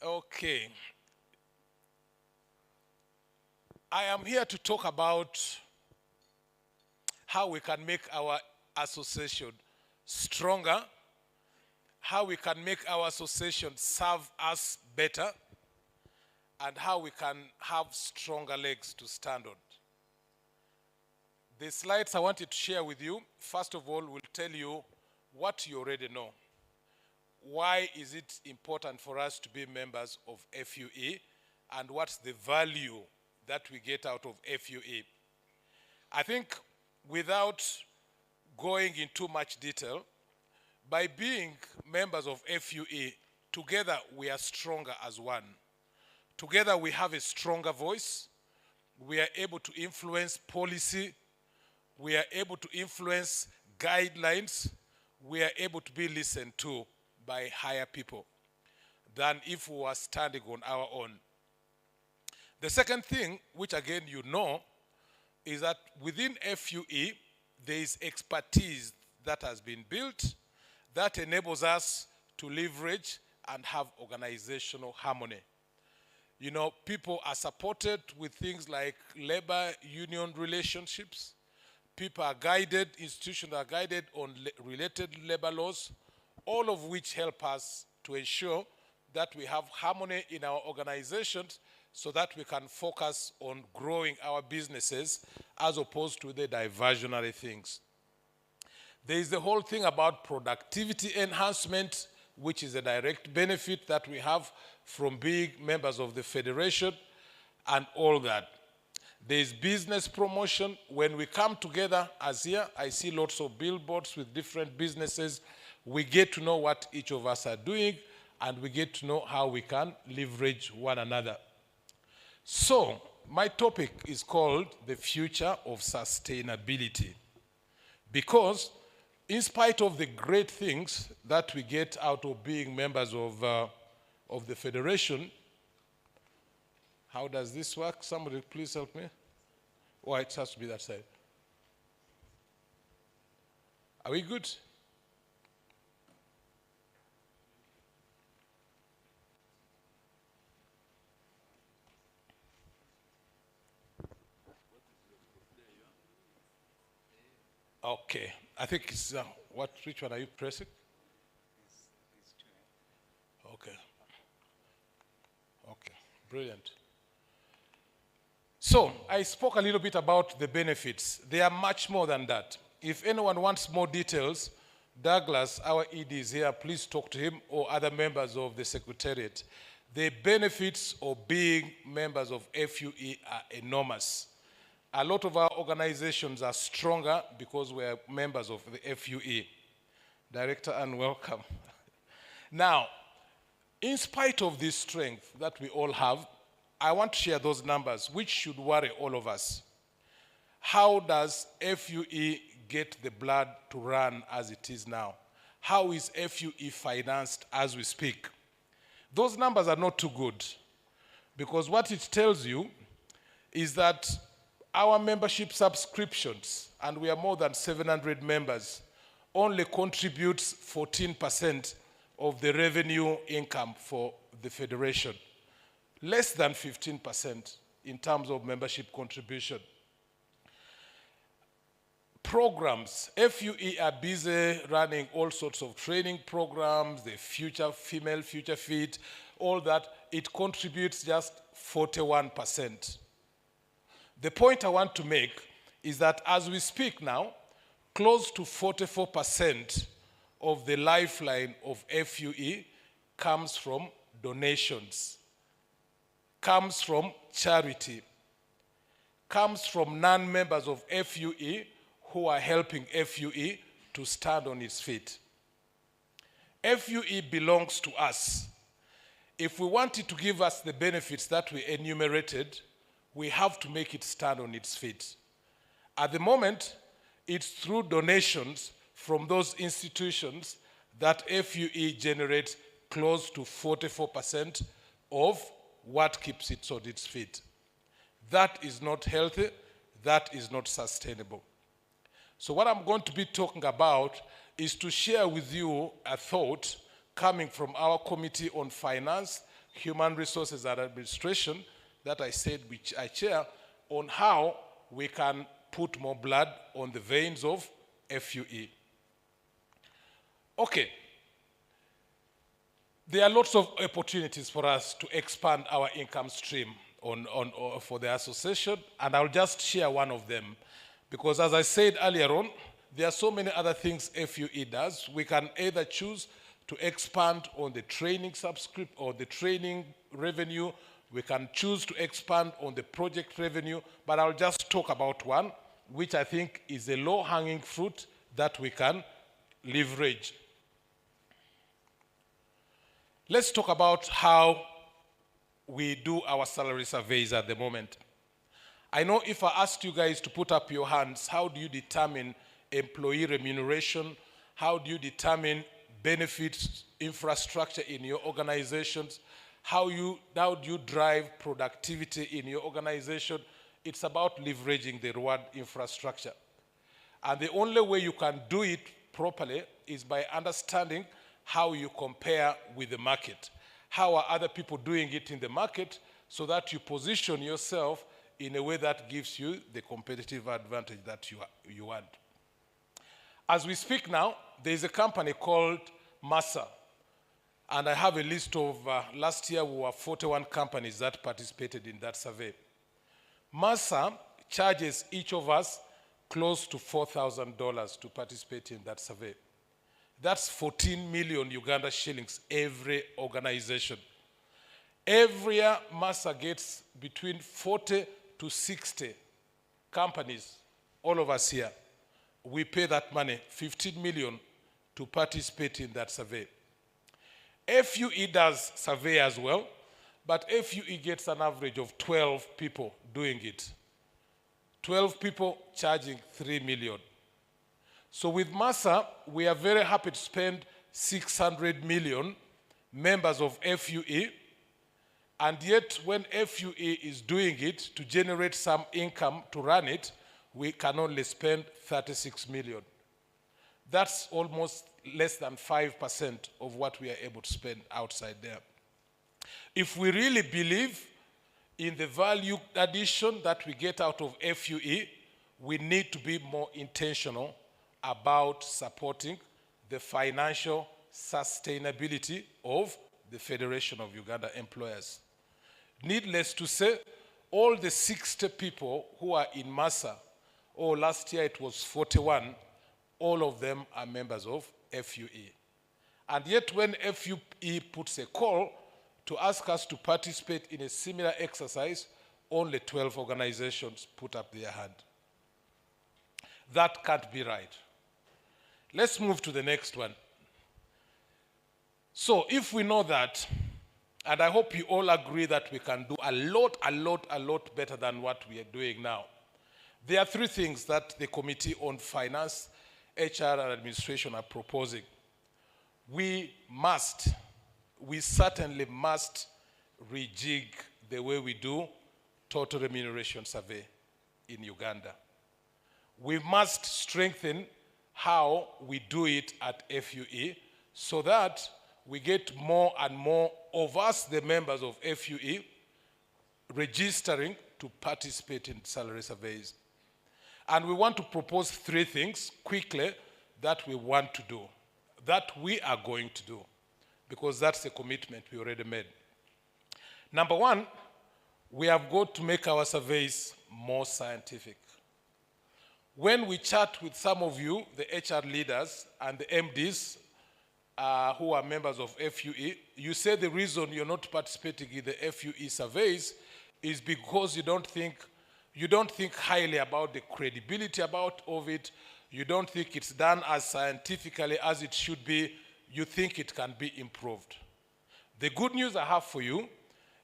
Okay. I am here to talk about how we can make our association stronger, how we can make our association serve us better, and how we can have stronger legs to stand on. The slides I wanted to share with you, first of all, will tell you what you already know. Why is it important for us to be members of FUE, and what's the value that we get out of FUE? I think without going in too much detail, by being members of FUE, together we are stronger as one. Together we have a stronger voice. We are able to influence policy. We are able to influence guidelines. We are able to be listened to by higher people than if we were standing on our own. The second thing, which again you know, is that within FUE, there is expertise that has been built that enables us to leverage and have organizational harmony. You know, people are supported with things like labor-union relationships. People are guided, institutions are guided on related labor laws, all of which help us to ensure that we have harmony in our organizations so that we can focus on growing our businesses as opposed to the diversionary things. There is the whole thing about productivity enhancement, which is a direct benefit that we have from being members of the federation and all that. There is business promotion. When we come together as here, I see lots of billboards with different businesses. We get to know what each of us are doing, and we get to know how we can leverage one another. So, my topic is called the future of sustainability. Because in spite of the great things that we get out of being members of the federation, how does this work? Somebody please help me. Oh, it has to be that side. Are we good? Okay, I think it's, which one are you pressing? Okay. Okay, brilliant. So, I spoke a little bit about the benefits. They are much more than that. If anyone wants more details, Douglas, our ED, is here. Please talk to him or other members of the Secretariat. The benefits of being members of FUE are enormous. A lot of our organizations are stronger because we are members of the FUE. Director, and welcome. Now, in spite of this strength that we all have, I want to share those numbers, which should worry all of us. How does FUE get the blood to run as it is now? How is FUE financed as we speak? Those numbers are not too good, because what it tells you is that our membership subscriptions, and we are more than 700 members, only contributes 14% of the revenue income for the federation. Less than 15% in terms of membership contribution. Programs, FUE are busy running all sorts of training programs, the Female Future Fit, all that. It contributes just 41%. The point I want to make is that as we speak now, close to 44% of the lifeline of FUE comes from donations, comes from charity, comes from non-members of FUE who are helping FUE to stand on its feet. FUE belongs to us. If we want it to give us the benefits that we enumerated, we have to make it stand on its feet. At the moment, it's through donations from those institutions that FUE generates close to 44% of what keeps it on its feet. That is not healthy, that is not sustainable. So what I'm going to be talking about is to share with you a thought coming from our Committee on Finance, Human Resources and Administration, that I said which I chair, on how we can put more blood on the veins of FUE. Okay. There are lots of opportunities for us to expand our income stream for the association, and I'll just share one of them. Because as I said earlier on, there are so many other things FUE does. We can either choose to expand on the training subscript or the training revenue. We can choose to expand on the project revenue, but I'll just talk about one, which I think is a low-hanging fruit that we can leverage. Let's talk about how we do our salary surveys at the moment. I know if I asked you guys to put up your hands, how do you determine employee remuneration? How do you determine benefits infrastructure in your organizations? How do you drive productivity in your organization? It's about leveraging the reward infrastructure. And the only way you can do it properly is by understanding how you compare with the market. How are other people doing it in the market so that you position yourself in a way that gives you the competitive advantage that you want. As we speak now, there is a company called MASA. And I have a list of, last year we were 41 companies that participated in that survey. MASA charges each of us close to $4,000 to participate in that survey. That's 14 million Uganda shillings every organization. Every year, MASA gets between 40 to 60 companies, all of us here. We pay that money, 15 million, to participate in that survey. FUE does survey as well, but FUE gets an average of 12 people doing it. 12 people charging 3 million. So with MASA, we are very happy to spend 600 million members of FUE, and yet when FUE is doing it to generate some income to run it, we can only spend 36 million. That's almost less than 5% of what we are able to spend outside there. If we really believe in the value addition that we get out of FUE, we need to be more intentional about supporting the financial sustainability of the Federation of Uganda Employers. Needless to say, all the 60 people who are in MASA, or last year it was 41, all of them are members of FUE. And yet when FUE puts a call to ask us to participate in a similar exercise, only 12 organizations put up their hand. That can't be right. Let's move to the next one. So if we know that, and I hope you all agree that we can do a lot better than what we are doing now. There are three things that the Committee on Finance, HR and Administration are proposing. We certainly must rejig the way we do total remuneration survey in Uganda. We must strengthen how we do it at FUE so that we get more and more of us, the members of FUE, registering to participate in salary surveys. And we want to propose three things quickly that we want to do, that we are going to do, because that's a commitment we already made. Number one, we have got to make our surveys more scientific. When we chat with some of you, the HR leaders and the MDs who are members of FUE, you say the reason you're not participating in the FUE surveys is because you don't think highly about the credibility of it. You don't think it's done as scientifically as it should be. You think it can be improved. The good news I have for you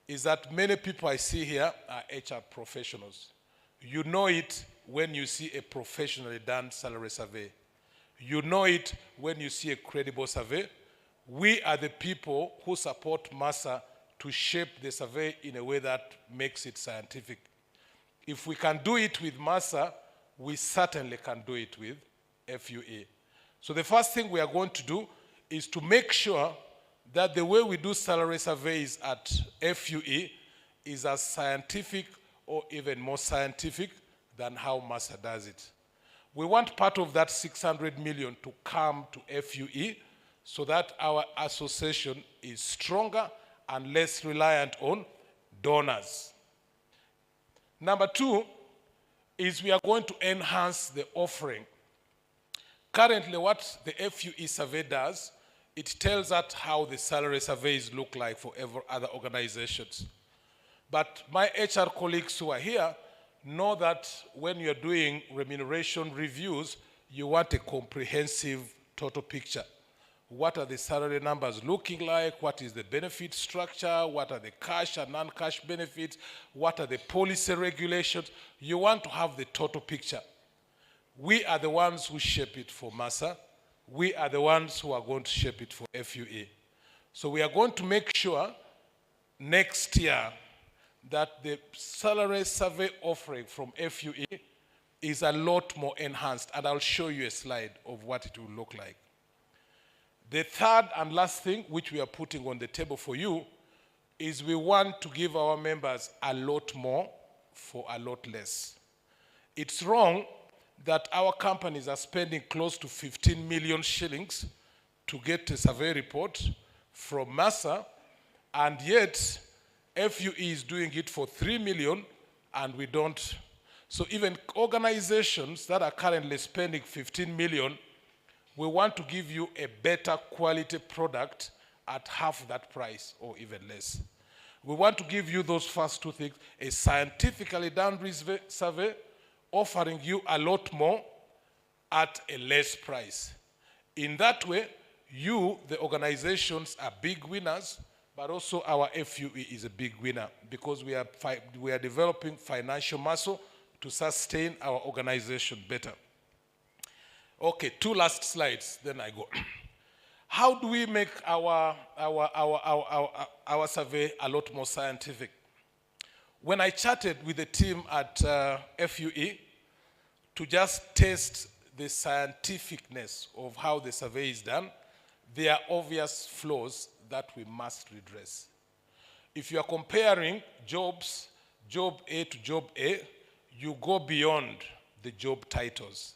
is that many people I see here are HR professionals. You know it when you see a professionally done salary survey. You know it when you see a credible survey. We are the people who support MASA to shape the survey in a way that makes it scientific. If we can do it with MASA, we certainly can do it with FUE. So the first thing we are going to do is to make sure that the way we do salary surveys at FUE is as scientific or even more scientific than how MASA does it. We want part of that 600 million to come to FUE so that our association is stronger and less reliant on donors. Number two is we are going to enhance the offering. Currently, what the FUE survey does, it tells us how the salary surveys look like for every other organizations. But my HR colleagues who are here know that when you're doing remuneration reviews, you want a comprehensive total picture. What are the salary numbers looking like? What is the benefit structure? What are the cash and non-cash benefits? What are the policy regulations? You want to have the total picture. We are the ones who shape it for MASA. We are the ones who are going to shape it for FUE. So we are going to make sure next year that the salary survey offering from FUE is a lot more enhanced, and I'll show you a slide of what it will look like. The third and last thing which we are putting on the table for you is we want to give our members a lot more for a lot less. It's wrong that our companies are spending close to 15 million shillings to get a survey report from MASA, and yet FUE is doing it for 3 million and we don't. So even organizations that are currently spending 15 million, we want to give you a better quality product at half that price or even less. We want to give you those first two things: a scientifically done survey offering you a lot more at a less price. In that way, you, the organizations, are big winners, but also our FUE is a big winner because we are developing financial muscle to sustain our organization better. Okay, 2 last slides, then I go. How do we make our survey a lot more scientific? When I chatted with the team at FUE to just test the scientificness of how the survey is done, there are obvious flaws that we must redress. If you are comparing jobs, job A to job A, you go beyond the job titles.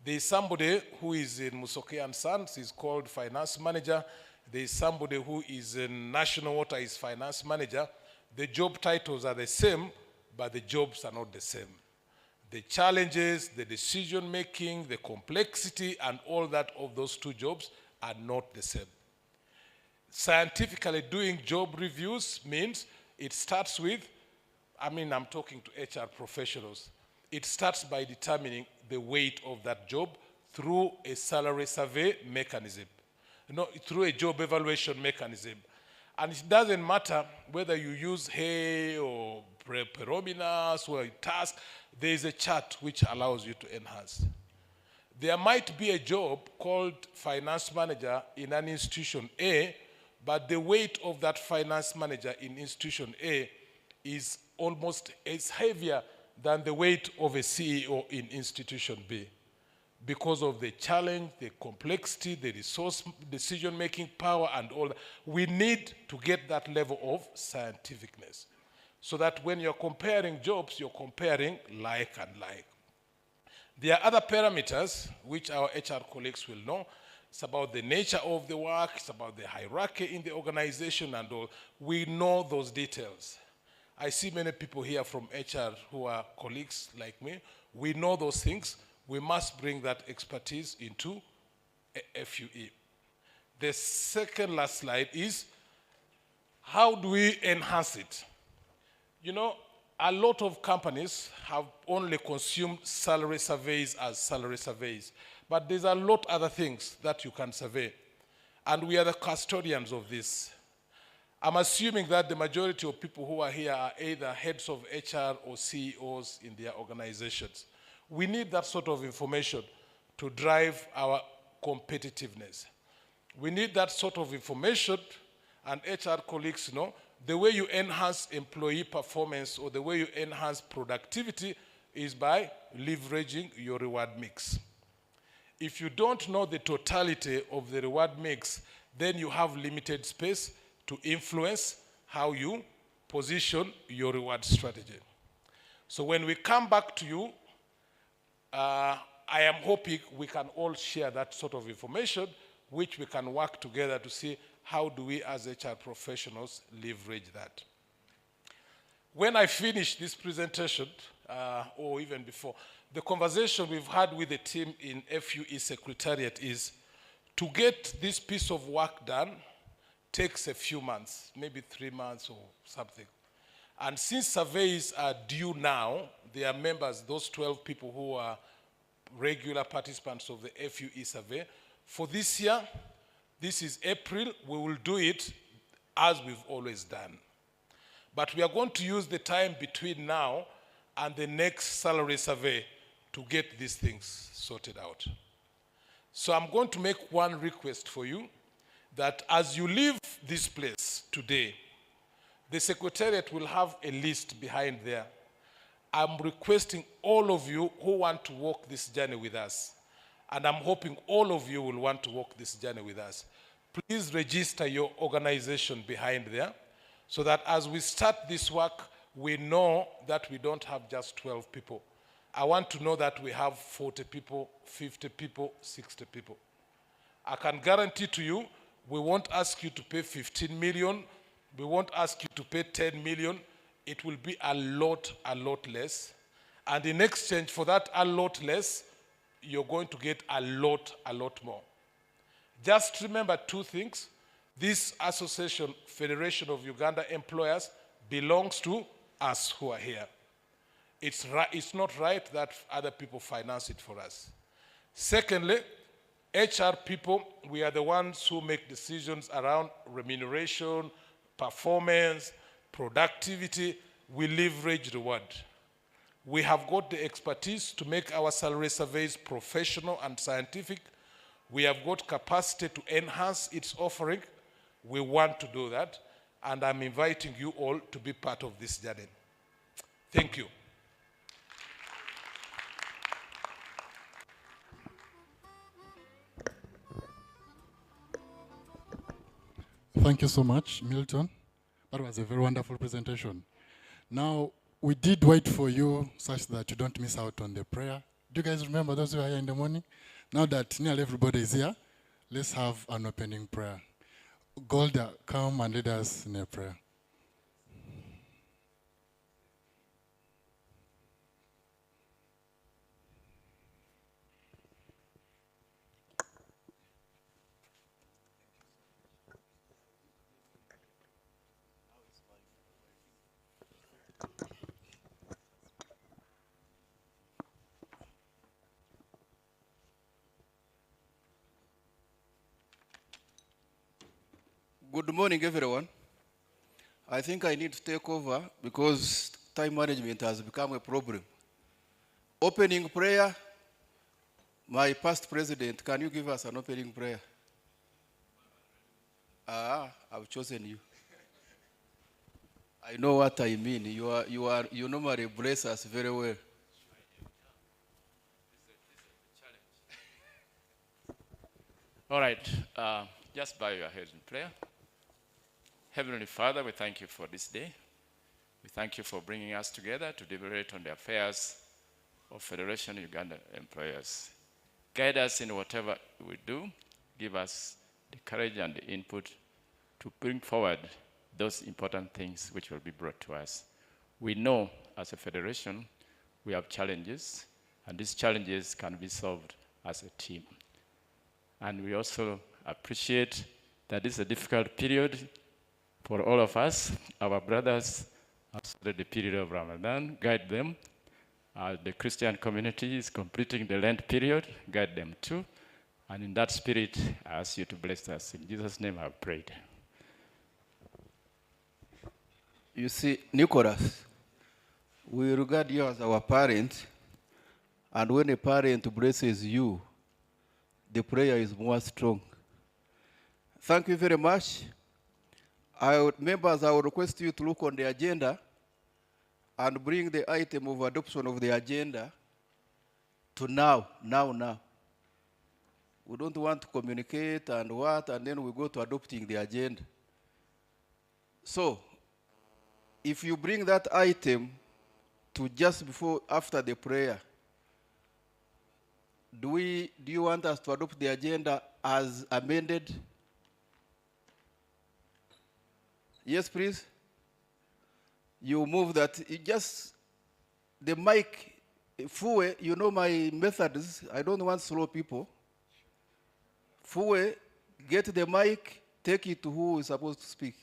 There is somebody who is in Musoke and Sons, he's called finance manager. There is somebody who is in National Water, is finance manager. The job titles are the same, but the jobs are not the same. The challenges, the decision making, the complexity, and all that of those two jobs are not the same. Scientifically doing job reviews means it starts with, I'm talking to HR professionals. It starts by determining the weight of that job through a salary survey mechanism, through a job evaluation mechanism. And it doesn't matter whether you use Hay or Perominas or Task, there is a chart which allows you to enhance. There might be a job called finance manager in an institution A, but the weight of that finance manager in institution A is heavier than the weight of a CEO in institution B because of the challenge, the complexity, the resource decision-making power, and all that. We need to get that level of scientificness so that when you're comparing jobs, you're comparing like and like. There are other parameters which our HR colleagues will know. It's about the nature of the work, it's about the hierarchy in the organization and all. We know those details. I see many people here from HR who are colleagues like me. We know those things. We must bring that expertise into FUE. The second last slide is, how do we enhance it? A lot of companies have only consumed salary surveys as salary surveys, but there's a lot of other things that you can survey. And we are the custodians of this. I'm assuming that the majority of people who are here are either heads of HR or CEOs in their organizations. We need that sort of information to drive our competitiveness. We need that sort of information, and HR colleagues know the way you enhance employee performance or the way you enhance productivity is by leveraging your reward mix. If you don't know the totality of the reward mix, then you have limited space to influence how you position your reward strategy. So when we come back to you, I am hoping we can all share that sort of information, which we can work together to see how do we as HR professionals leverage that. When I finish this presentation, or even before, the conversation we've had with the team in FUE Secretariat is to get this piece of work done takes a few months, maybe 3 months or something. And since surveys are due now, their members, those 12 people who are regular participants of the FUE survey, for this year, this is April, we will do it as we've always done. But we are going to use the time between now and the next salary survey to get these things sorted out. So I'm going to make one request for you, that as you leave this place today, the Secretariat will have a list behind there. I'm requesting all of you who want to walk this journey with us, and I'm hoping all of you will want to walk this journey with us. Please register your organization behind there, so that as we start this work, we know that we don't have just 12 people. I want to know that we have 40 people, 50 people, 60 people. I can guarantee to you, we won't ask you to pay 15 million. We won't ask you to pay 10 million. It will be a lot less. And in exchange for that a lot less, you're going to get a lot more. Just remember two things. This association, Federation of Uganda Employers, belongs to us who are here. It's not right that other people finance it for us. Secondly, HR people, we are the ones who make decisions around remuneration, performance, productivity. We leverage reward. We have got the expertise to make our salary surveys professional and scientific. We have got capacity to enhance its offering. We want to do that, and I'm inviting you all to be part of this journey. Thank you. Thank you so much, Milton. That was a very wonderful presentation. Now, we did wait for you such that you don't miss out on the prayer. Do you guys remember those who are here in the morning? Now that nearly everybody is here, let's have an opening prayer. Golda, come and lead us in a prayer. Good morning, everyone. I think I need to take over because time management has become a problem. Opening prayer, my past president, can you give us an opening prayer? I've chosen you. I know what I mean. You normally bless us very well. All right, just bow your heads in prayer. Heavenly Father, we thank you for this day. We thank you for bringing us together to deliberate on the affairs of Federation Uganda Employers. Guide us in whatever we do. Give us the courage and the input to bring forward those important things which will be brought to us. We know as a federation, we have challenges, and these challenges can be solved as a team. And we also appreciate that this is a difficult period for all of us. Our brothers have started the period of Ramadan. Guide them. The Christian community is completing the Lent period. Guide them too. And in that spirit, I ask you to bless us. In Jesus' name I have prayed. You see, Nicholas, we regard you as our parent, and when a parent blesses you, the prayer is more strong. Thank you very much. Members, I would request you to look on the agenda and bring the item of adoption of the agenda to now. We don't want to communicate and then we go to adopting the agenda. So, if you bring that item to just after the prayer, do you want us to adopt the agenda as amended? Yes, please. You move that. The mic, Fue, you know my methods. I don't want slow people. Fue, get the mic, take it to who is supposed to speak.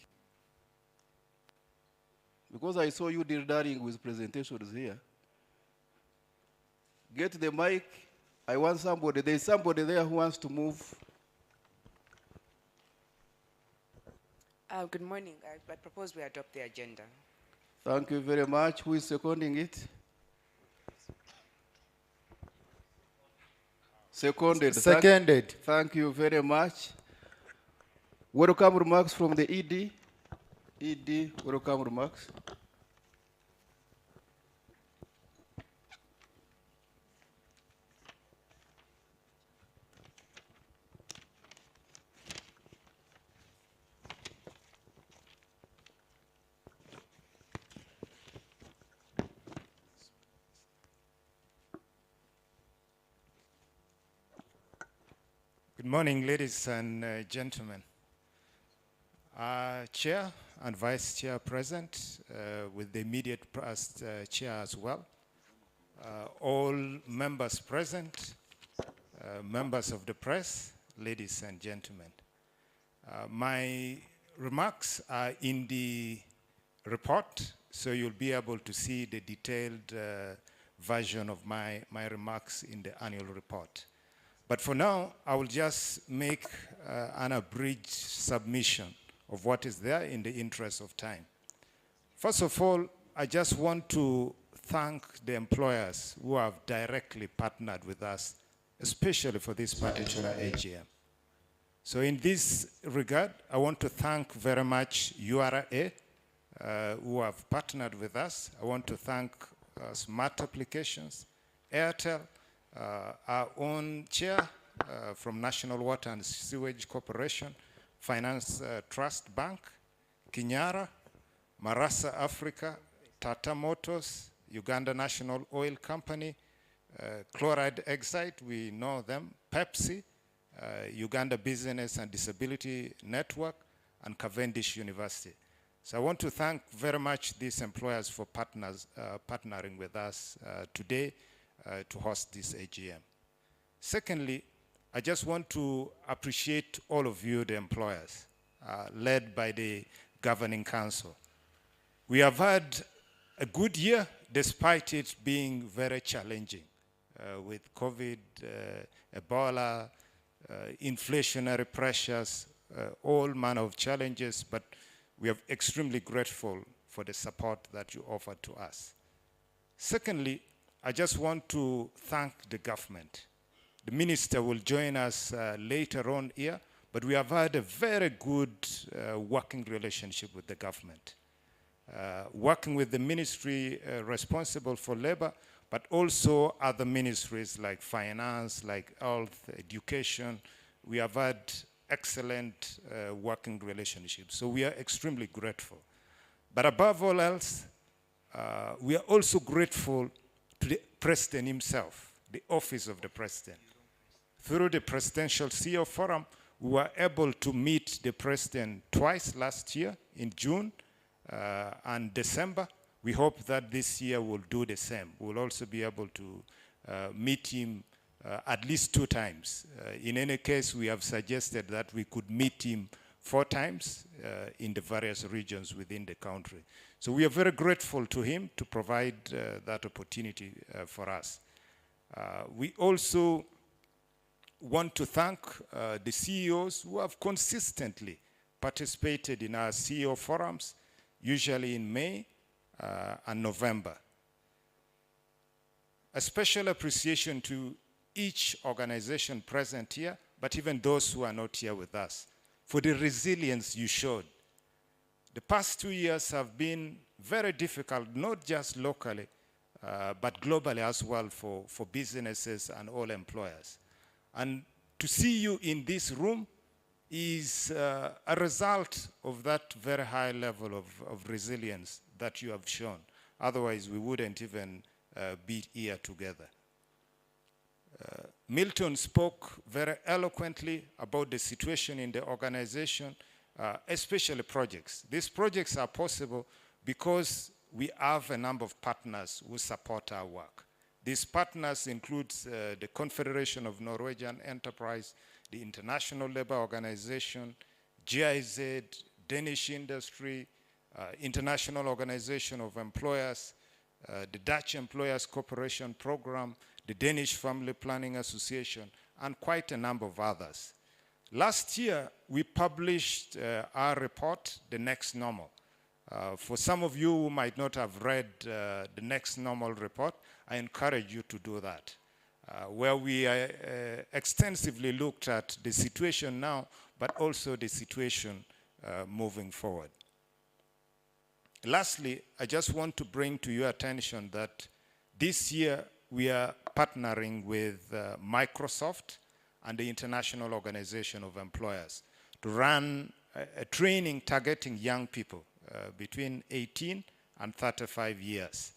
Because I saw you dildaring with presentations here. Get the mic. I want somebody. There's somebody there who wants to move. Good morning. I propose we adopt the agenda. Thank you very much. Who is seconding it? Seconded. Seconded. Thank you very much. Welcome remarks from the ED. ED, welcome remarks. Good Good morning, ladies and gentlemen. Chair and Vice Chair present, with the immediate past Chair as well. All members present, members of the press, ladies and gentlemen. My remarks are in the report, so you'll be able to see the detailed version of my remarks in the annual report. But for now, I will just make an abridged submission of what is there in the interest of time. First of all, I just want to thank the employers who have directly partnered with us, especially for this particular AGM. So in this regard, I want to thank very much URA, who have partnered with us. I want to thank Smart Applications, Airtel, our own chair from National Water and Sewage Corporation, Finance Trust Bank, Kinyara, Marasa Africa, Tata Motors, Uganda National Oil Company, Chloride Exite, we know them, Pepsi, Uganda Business and Disability Network, and Cavendish University. So I want to thank very much these employers for partnering with us today to host this AGM. Secondly, I just want to appreciate all of you, the employers, led by the Governing Council. We have had a good year, despite it being very challenging with COVID, Ebola, inflationary pressures, all manner of challenges, but we are extremely grateful for the support that you offered to us. Secondly, I just want to thank the government. The minister will join us later on here, but we have had a very good working relationship with the government. Working with the ministry responsible for labor, but also other ministries like finance, like health, education. We have had excellent working relationships. So we are extremely grateful. But above all else, we are also grateful to the President himself, the Office of the President. Through the Presidential CEO Forum, we were able to meet the President twice last year in June and December. We hope that this year we'll do the same. We'll also be able to meet him at least 2 times. In any case, we have suggested that we could meet him 4 times in the various regions within the country. So we are very grateful to him to provide that opportunity for us. We also want to thank the CEOs who have consistently participated in our CEO forums, usually in May and November. A special appreciation to each organization present here, but even those who are not here with us, for the resilience you showed. The past 2 years have been very difficult, not just locally, but globally as well for businesses and all employers. And to see you in this room is a result of that very high level of resilience that you have shown. Otherwise, we wouldn't even be here together. Milton spoke very eloquently about the situation in the organization, especially projects. These projects are possible because we have a number of partners who support our work. These partners include the Confederation of Norwegian Enterprise, the International Labour Organization, GIZ, Danish Industry, International Organization of Employers, the Dutch Employers Cooperation Program, the Danish Family Planning Association, and quite a number of others. Last year, we published our report, The Next Normal. For some of you who might not have read the Next Normal report, I encourage you to do that, where we extensively looked at the situation now, but also the situation moving forward. Lastly, I just want to bring to your attention that this year we are partnering with Microsoft and the International Organization of Employers to run a training targeting young people between 18 and 35 years.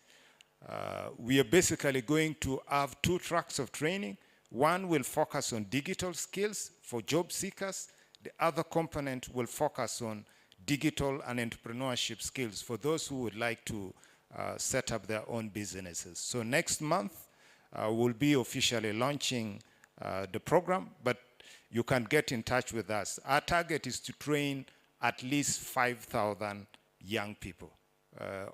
We are basically going to have 2 tracks of training. One will focus on digital skills for job seekers. The other component will focus on digital and entrepreneurship skills for those who would like to set up their own businesses. So next month, we'll be officially launching the program, but you can get in touch with us. Our target is to train at least 5,000 young people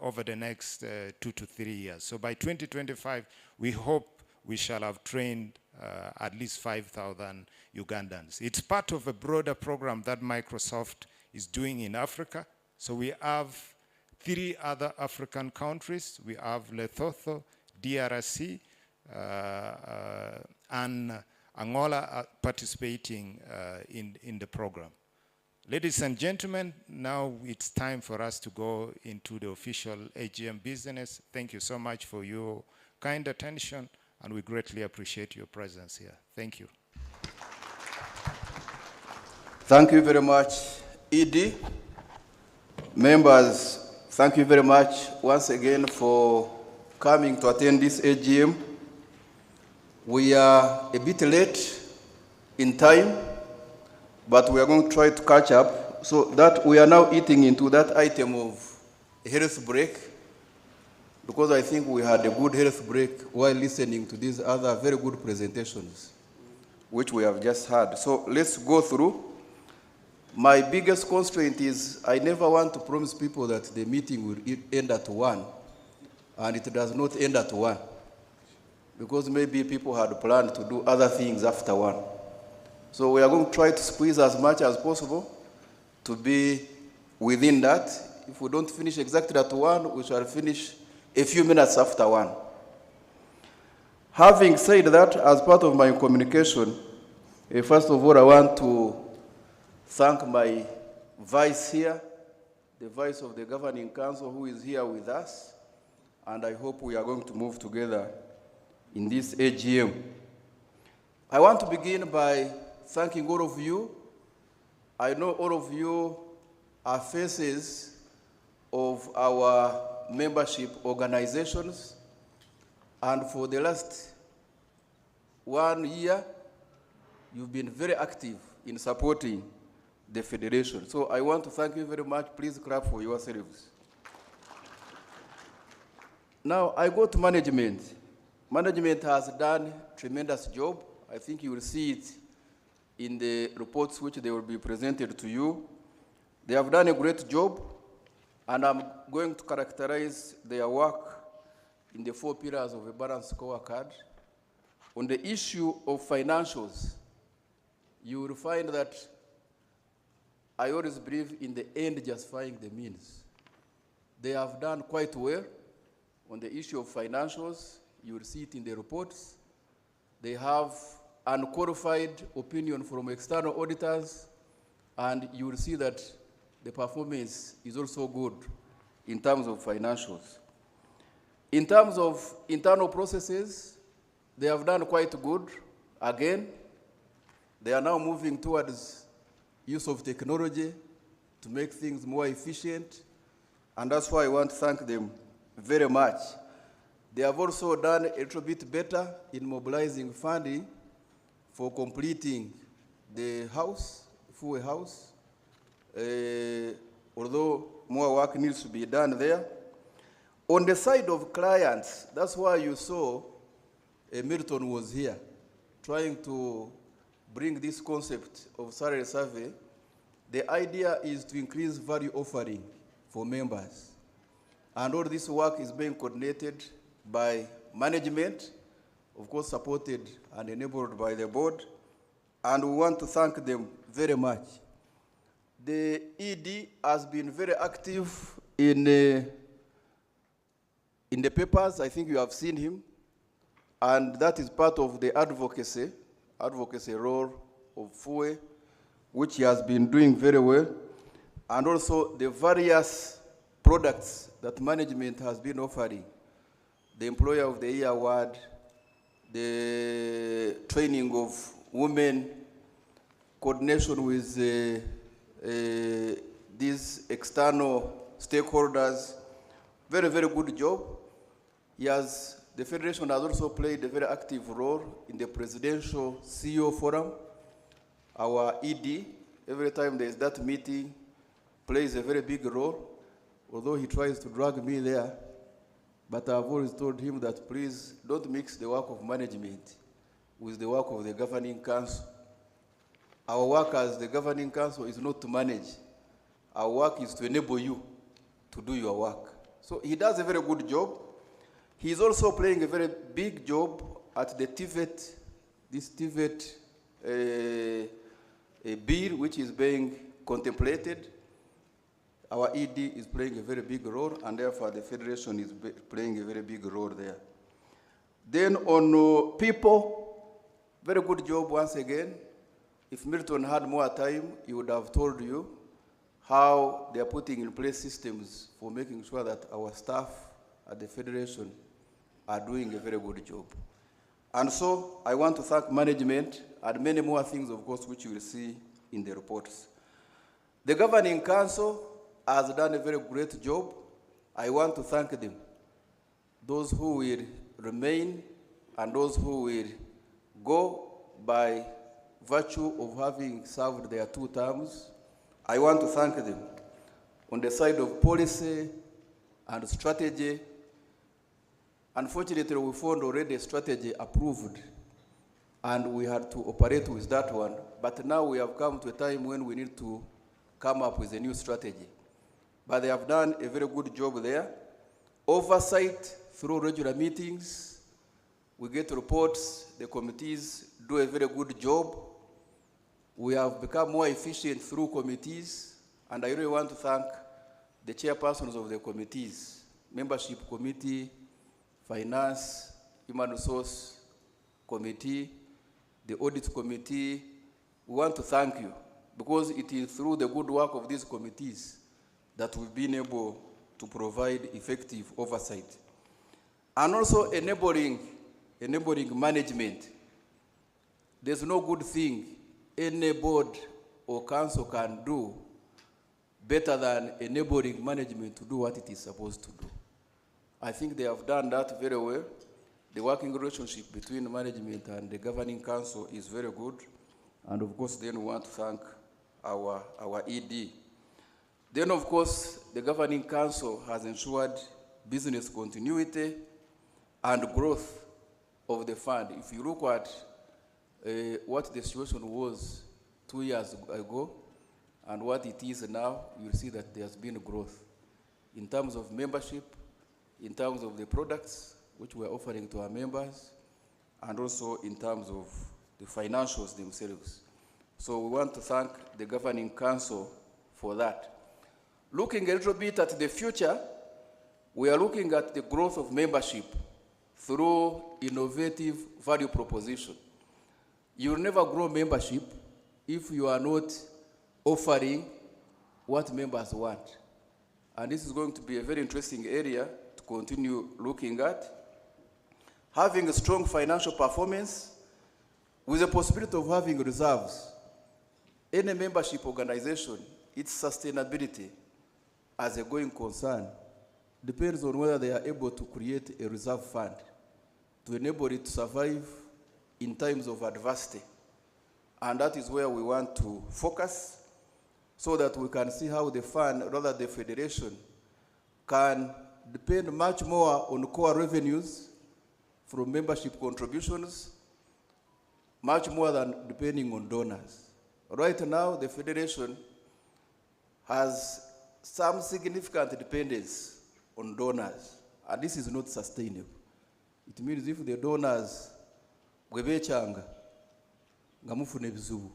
over the next 2 to 3 years. So by 2025, we hope we shall have trained at least 5,000 Ugandans. It's part of a broader program that Microsoft is doing in Africa. So we have 3 other African countries. We have Lesotho, DRC, and Angola participating in the program. Ladies and gentlemen, now it's time for us to go into the official AGM business. Thank you so much for your kind attention, and we greatly appreciate your presence here. Thank you. Thank you very much, Edie. Members, thank you very much once again for coming to attend this AGM. We are a bit late in time, but we are going to try to catch up so that we are now eating into that item of health break, because I think we had a good health break while listening to these other very good presentations, which we have just had. So let's go through. My biggest constraint is I never want to promise people that the meeting will end at 1, and it does not end at 1, because maybe people had planned to do other things after 1. So we are going to try to squeeze as much as possible to be within that. If we don't finish exactly at 1, we shall finish a few minutes after 1. Having said that, as part of my communication, first of all, I want to thank my vice here, the vice of the Governing Council, who is here with us, and I hope we are going to move together in this AGM. I want to begin by thanking all of you. I know all of you are faces of our membership organizations, and for the last 1 year, you've been very active in supporting the Federation. So I want to thank you very much. Please clap for yourselves. Now, I go to management. Management has done a tremendous job. I think you will see it in the reports which they will be presented to you. They have done a great job, and I'm going to characterize their work in the 4 pillars of a balanced scorecard. On the issue of financials, you will find that I always believe in the end justifying the means. They have done quite well on the issue of financials. You will see it in the reports. They have unqualified opinion from external auditors, and you will see that the performance is also good in terms of financials. In terms of internal processes, they have done quite good. Again, they are now moving towards use of technology to make things more efficient, and that's why I want to thank them very much. They have also done a little bit better in mobilizing funding for completing the house, full house, although more work needs to be done there. On the side of clients, that's why you saw Milton was here, trying to bring this concept of salary survey. The idea is to increase value offering for members. And all this work is being coordinated by management, of course supported and enabled by the board, and we want to thank them very much. The ED has been very active in the papers. I think you have seen him, and that is part of the advocacy role of FUE, which he has been doing very well, and also the various products that management has been offering. The Employer of the Year Award, the training of women, coordination with these external stakeholders. Very, very good job. He has the Federation has also played a very active role in the Presidential CEO Forum. Our ED, every time there is that meeting, plays a very big role, although he tries to drag me there. But I've always told him that please don't mix the work of management with the work of the governing council. Our work as the governing council is not to manage. Our work is to enable you to do your work. So he does a very good job. He's also playing a very big job at the TVET, this TVET bill which is being contemplated. Our ED is playing a very big role, and therefore the Federation is playing a very big role there. Then on people, very good job once again. If Milton had more time, he would have told you how they are putting in place systems for making sure that our staff at the Federation are doing a very good job. And so I want to thank management and many more things, of course, which you will see in the reports. The Governing Council has done a very great job. I want to thank them. Those who will remain and those who will go by virtue of having served their 2 terms, I want to thank them. On the side of policy and strategy, unfortunately, we found already a strategy approved, and we had to operate with that one. But now we have come to a time when we need to come up with a new strategy. But they have done a very good job there. Oversight through regular meetings. We get reports. The committees do a very good job. We have become more efficient through committees. And I really want to thank the chairpersons of the committees, Membership Committee, Finance, Human Resource Committee, the Audit Committee. We want to thank you because it is through the good work of these committees that we've been able to provide effective oversight. And also enabling management. There's no good thing any board or council can do better than enabling management to do what it is supposed to do. I think they have done that very well. The working relationship between management and the governing council is very good. And of course, then we want to thank our ED. Then, of course, the Governing Council has ensured business continuity and growth of the fund. If you look at what the situation was 2 years ago and what it is now, you'll see that there's been growth in terms of membership, in terms of the products which we're offering to our members, and also in terms of the financials themselves. So we want to thank the Governing Council for that. Looking a little bit at the future, we are looking at the growth of membership through innovative value proposition. You will never grow membership if you are not offering what members want. And this is going to be a very interesting area to continue looking at. Having a strong financial performance with the possibility of having reserves. Any membership organization, its sustainability as a going concern depends on whether they are able to create a reserve fund to enable it to survive in times of adversity. And that is where we want to focus so that we can see how the fund, rather the federation, can depend much more on core revenues from membership contributions, much more than depending on donors. Right now, the federation has some significant dependence on donors, and this is not sustainable. It means if the donors gwebechanga ngamufune bizubu.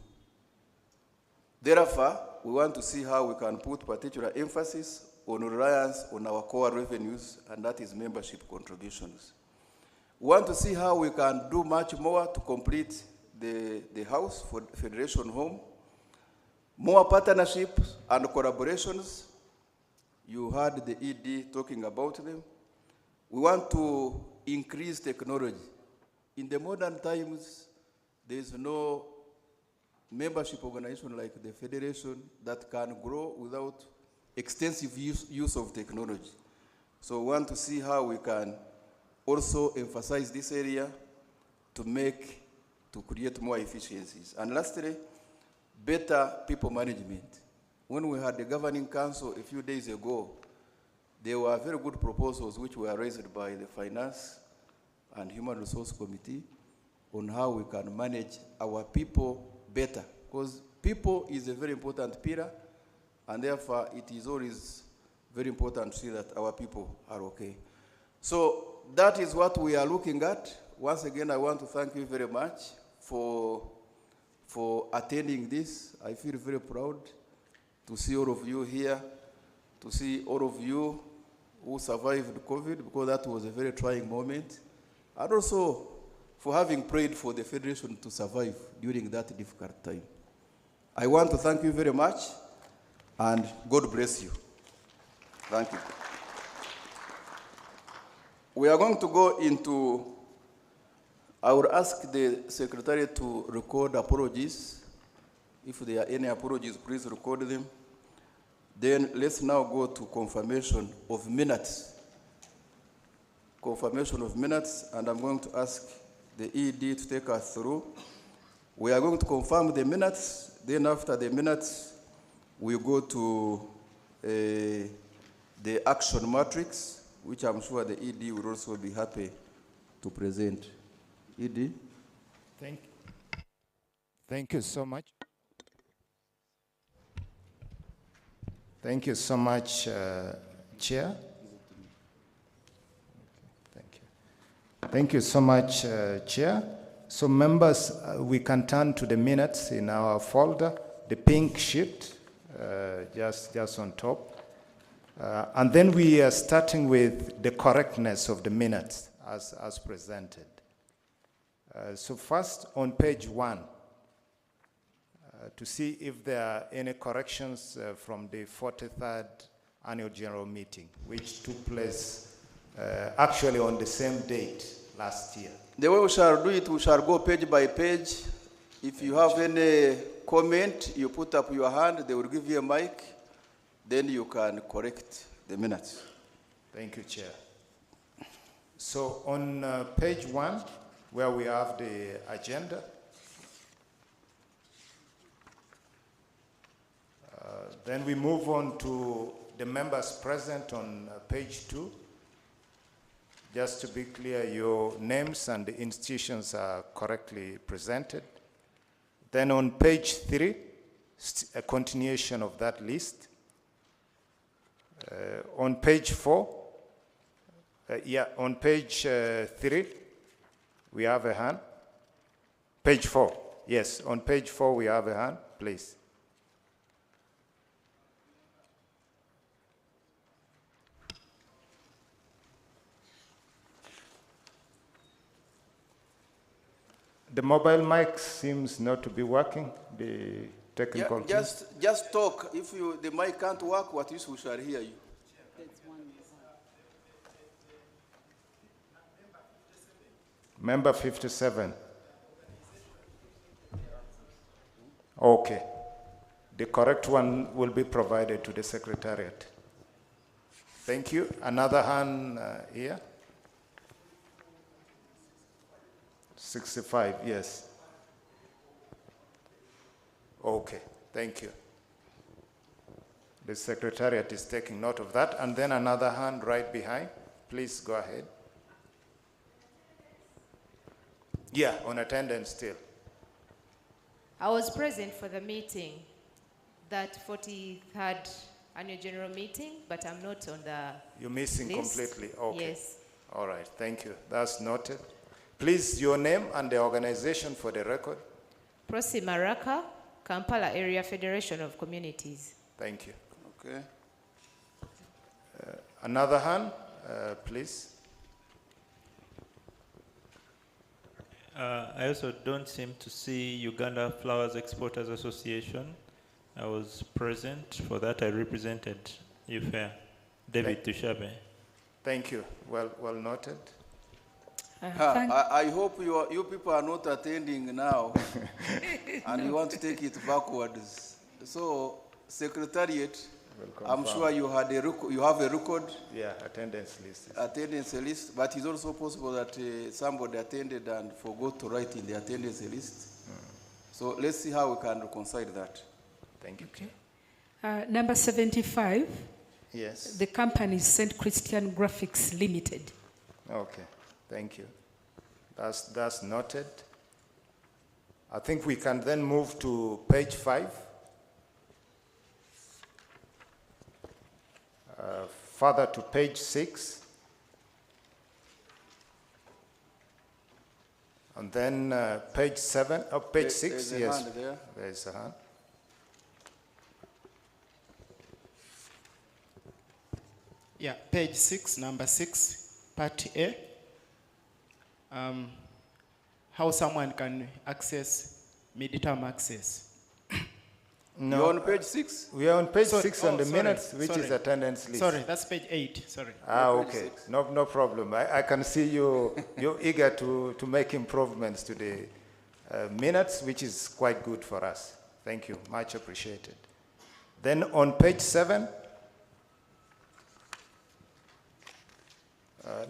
Therefore, we want to see how we can put particular emphasis on reliance on our core revenues, and that is membership contributions. We want to see how we can do much more to complete the house for Federation Home. More partnerships and collaborations. You heard the ED talking about them. We want to increase technology. In the modern times, there is no membership organization like the Federation that can grow without extensive use of technology. So we want to see how we can also emphasize this area to create more efficiencies. And lastly, better people management. When we had the governing council a few days ago, there were very good proposals which were raised by the Finance and Human Resource Committee on how we can manage our people better. Because people is a very important pillar, and therefore it is always very important to see that our people are okay. So that is what we are looking at. Once again, I want to thank you very much for attending this. I feel very proud to see all of you here, to see all of you who survived COVID, because that was a very trying moment, and also for having prayed for the Federation to survive during that difficult time. I want to thank you very much, and God bless you. Thank you. We are going to go into, I will ask the Secretary to record apologies. If there are any apologies, please record them. Then let's now go to confirmation of minutes. Confirmation of minutes, and I'm going to ask the ED to take us through. We are going to confirm the minutes. Then after the minutes, we go to the action matrix, which I'm sure the ED will also be happy to present. ED? Thank you so much. Thank you so much, Chair. Thank you. Thank you so much, Chair. So members, we can turn to the minutes in our folder, the pink sheet, just on top. And then we are starting with the correctness of the minutes as presented. So first, on page 1, to see if there are any corrections from the 43rd Annual General Meeting, which took place actually on the same date last year. The way we shall do it, we shall go page by page. If you have any comment, you put up your hand, they will give you a mic, then you can correct the minutes. Thank you, Chair. So on page 1, where we have the agenda, then we move on to the members present on page 2. Just to be clear, your names and the institutions are correctly presented. Then on page 3, a continuation of that list. On page 4, on page 3, we have a hand. Page 4, yes, on page 4 we have a hand, please. The mobile mic seems not to be working, the technical team. Just talk. If the mic can't work, what use we shall hear you? Member 57. Okay. The correct one will be provided to the Secretariat. Thank you. Another hand here. 65, yes. Okay, thank you. The Secretariat is taking note of that. And then another hand right behind. Please go ahead. Yeah, on attendance still. I was present for the meeting, that 43rd Annual General Meeting, but I'm not on the You're missing list. completely? Okay. Yes. All right, thank you. That's noted. Please, your name and the organization for the record. Prosi Maraka, Kampala Area Federation of Communities. Thank you. Okay. Another hand, please. I also don't seem to see Uganda Flowers Exporters Association. I was present for that. I represented UFAIR. David Tushabe. Thank you. Well noted. I hope you people are not attending now and you want to take it backwards. So, Secretariat, confirm. I'm sure you had you have a record. Yeah, attendance list. Attendance list, but it's also possible that somebody attended and forgot to write in the attendance list. So let's see how we can reconcile that. Thank you. Okay. Number 75. Yes. The company is St. Christian Graphics Limited. Okay, thank you. That's noted. I think we can then move to page 5. Further to page 6. And then page 7, page 6, there's yes. a hand there. There's a hand. Yeah, page 6, number 6, part A. How someone can access mid-term access. No, You're on page 6? We are on page Sorry. 6 on the sorry, minutes, which is sorry. attendance list. Sorry, that's page 8, sorry. Okay, no problem. I can see you're eager to make improvements to the minutes, which is quite good for us. Thank you, much appreciated. Then on page 7,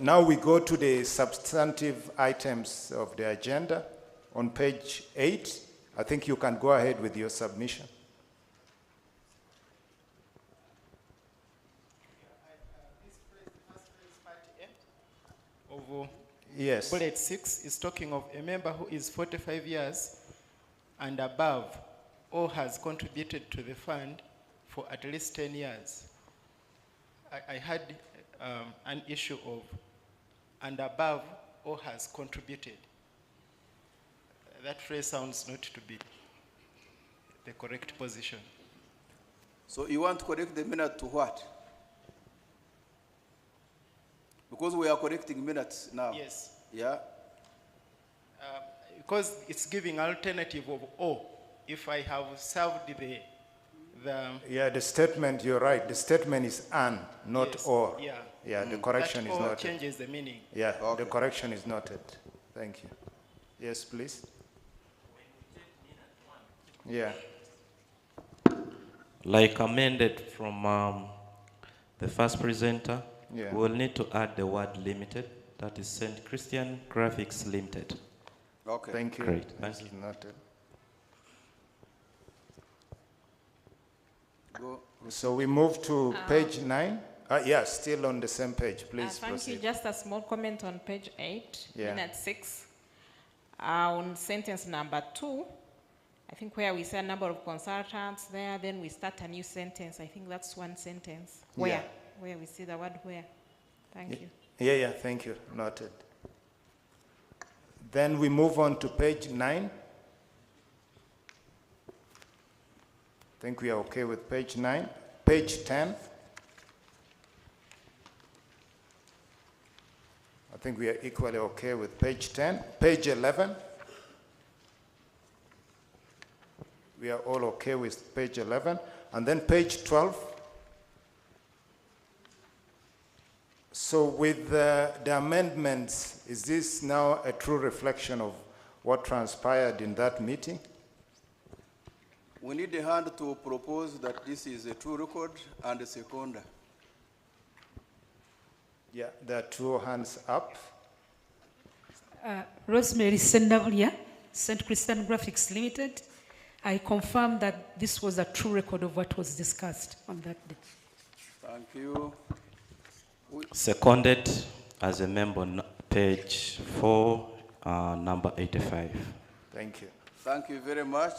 now we go to the substantive items of the agenda. On page 8, I think you can go ahead with your submission. Of Yes. bullet 6 is talking of a member who is 45 years and above or has contributed to the fund for at least 10 years. I had an issue of and above or has contributed. That phrase sounds not to be the correct position. So you want to correct the minute to what? Because we are correcting minutes now. Yes. Yeah? Because it's giving alternative of O. If I have served the Yeah, the statement, you're right. The statement is "and," not Yes, "or." yeah. Yeah, the correction that is O noted. changes the meaning. Yeah, the correction is noted. Thank you. Yes, please. Yeah. Like amended from the first presenter, Yeah. we'll need to add the word limited. That is St. Christian Graphics Limited. Okay. Thank you. Great, This thank is you. noted. Go. So we move to page 9. Yeah, still on the same page. Please Thank proceed. you. Just a small comment on page 8, Yeah. minute 6. On sentence number 2, I think where we say a number of consultants there, then we start a new sentence. I think that's one sentence. Where? Yeah. Where we see the word where. Thank you. Yeah, thank you. Noted. Then we move on to page 9. I think we are okay with page 9. Page 10. I think we are equally okay with page 10. Page 11. We are all okay with page 11. And then page 12. So with the amendments, is this now a true reflection of what transpired in that meeting? We need a hand to propose that this is a true record and a seconder. Yeah, there are 2 hands up. Rosemary Sendavlia, St. Christian Graphics Limited. I confirm that this was a true record of what was discussed on that day. Thank you. Seconded as a member on page 4, number 85. Thank you. Thank you very much.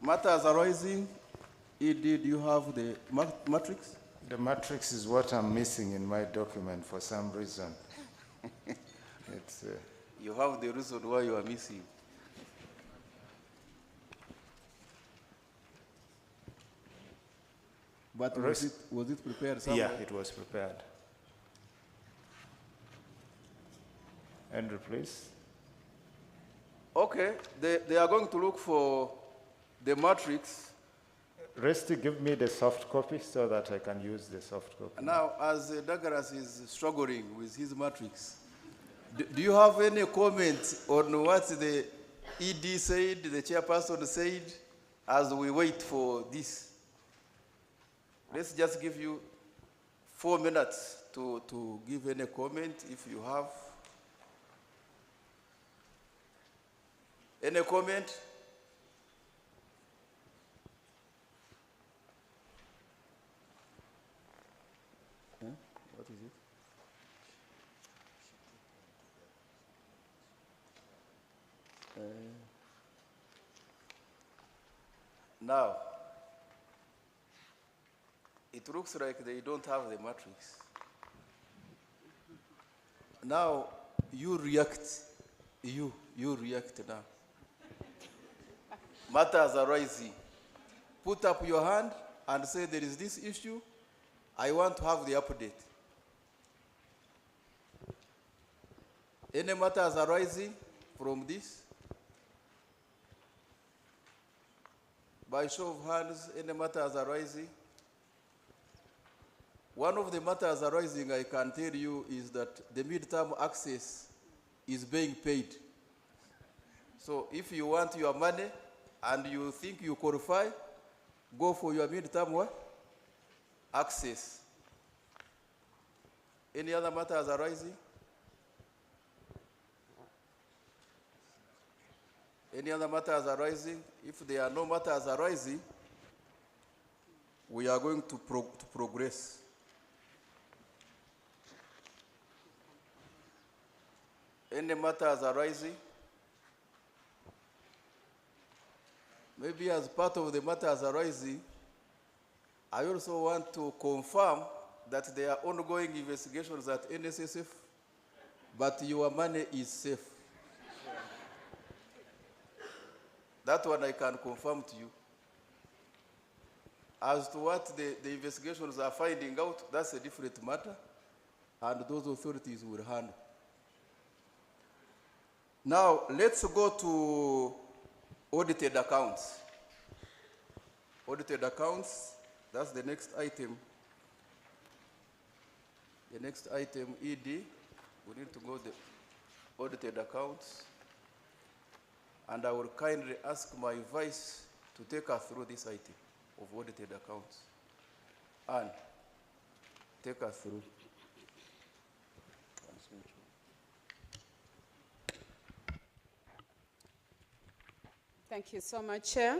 Matters arising. Do you have the matrix? The matrix is what I'm missing in my document for some reason. It's, You have the reason why you are missing. But was it prepared somewhere? Yeah, it was prepared. Andrew, please. Okay, they are going to look for the matrix. Resty, give me the soft copy so that I can use the soft copy. Now, as Douglas is struggling with his matrix, do you have any comment on what the ED said, the chairperson said, as we wait for this? let's just give you 4 minutes to give any comment if you have. Any comment? What is it? Now, it looks like they don't have the matrix. Now, you react. You react now. Matters arising. Put up your hand and say, there is this issue. I want to have the update. Any matters arising from this? By show of hands, any matters arising? One of the matters arising, I can tell you, is that the midterm access is being paid. So if you want your money and you think you qualify, go for your midterm what? Access. Any other matters arising? Any other matters arising? If there are no matters arising, we are going to progress. Any matters arising? Maybe as part of the matters arising, I also want to confirm that there are ongoing investigations at NSSF, but your money is safe. That one I can confirm to you. As to what the investigations are finding out, that's a different matter, and those authorities will handle. Now, let's go to audited accounts. Audited accounts, that's the next item. The next item, ED, we need to go to the audited accounts. And I will kindly ask my vice to take us through this item of audited accounts. Anne, take us through. Thank you so much, Chair,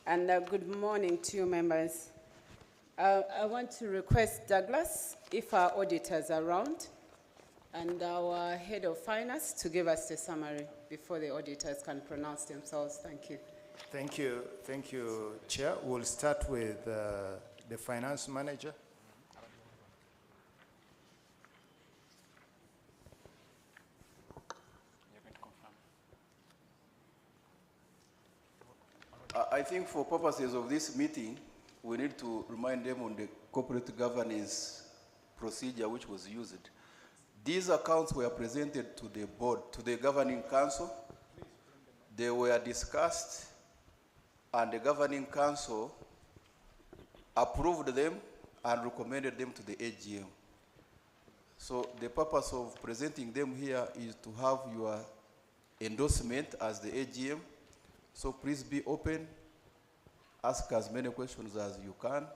and good morning to you, members. I want to request Douglas, if our auditors are around, and our head of finance to give us the summary before the auditors can pronounce themselves. Thank you. Thank you, Chair. We'll start with the finance manager. I think for purposes of this meeting, we need to remind them on the corporate governance procedure which was used. These accounts were presented to the board, to the governing council. They were discussed, and the governing council approved them and recommended them to the AGM. So the purpose of presenting them here is to have your endorsement as the AGM. So please be open, ask as many questions as you can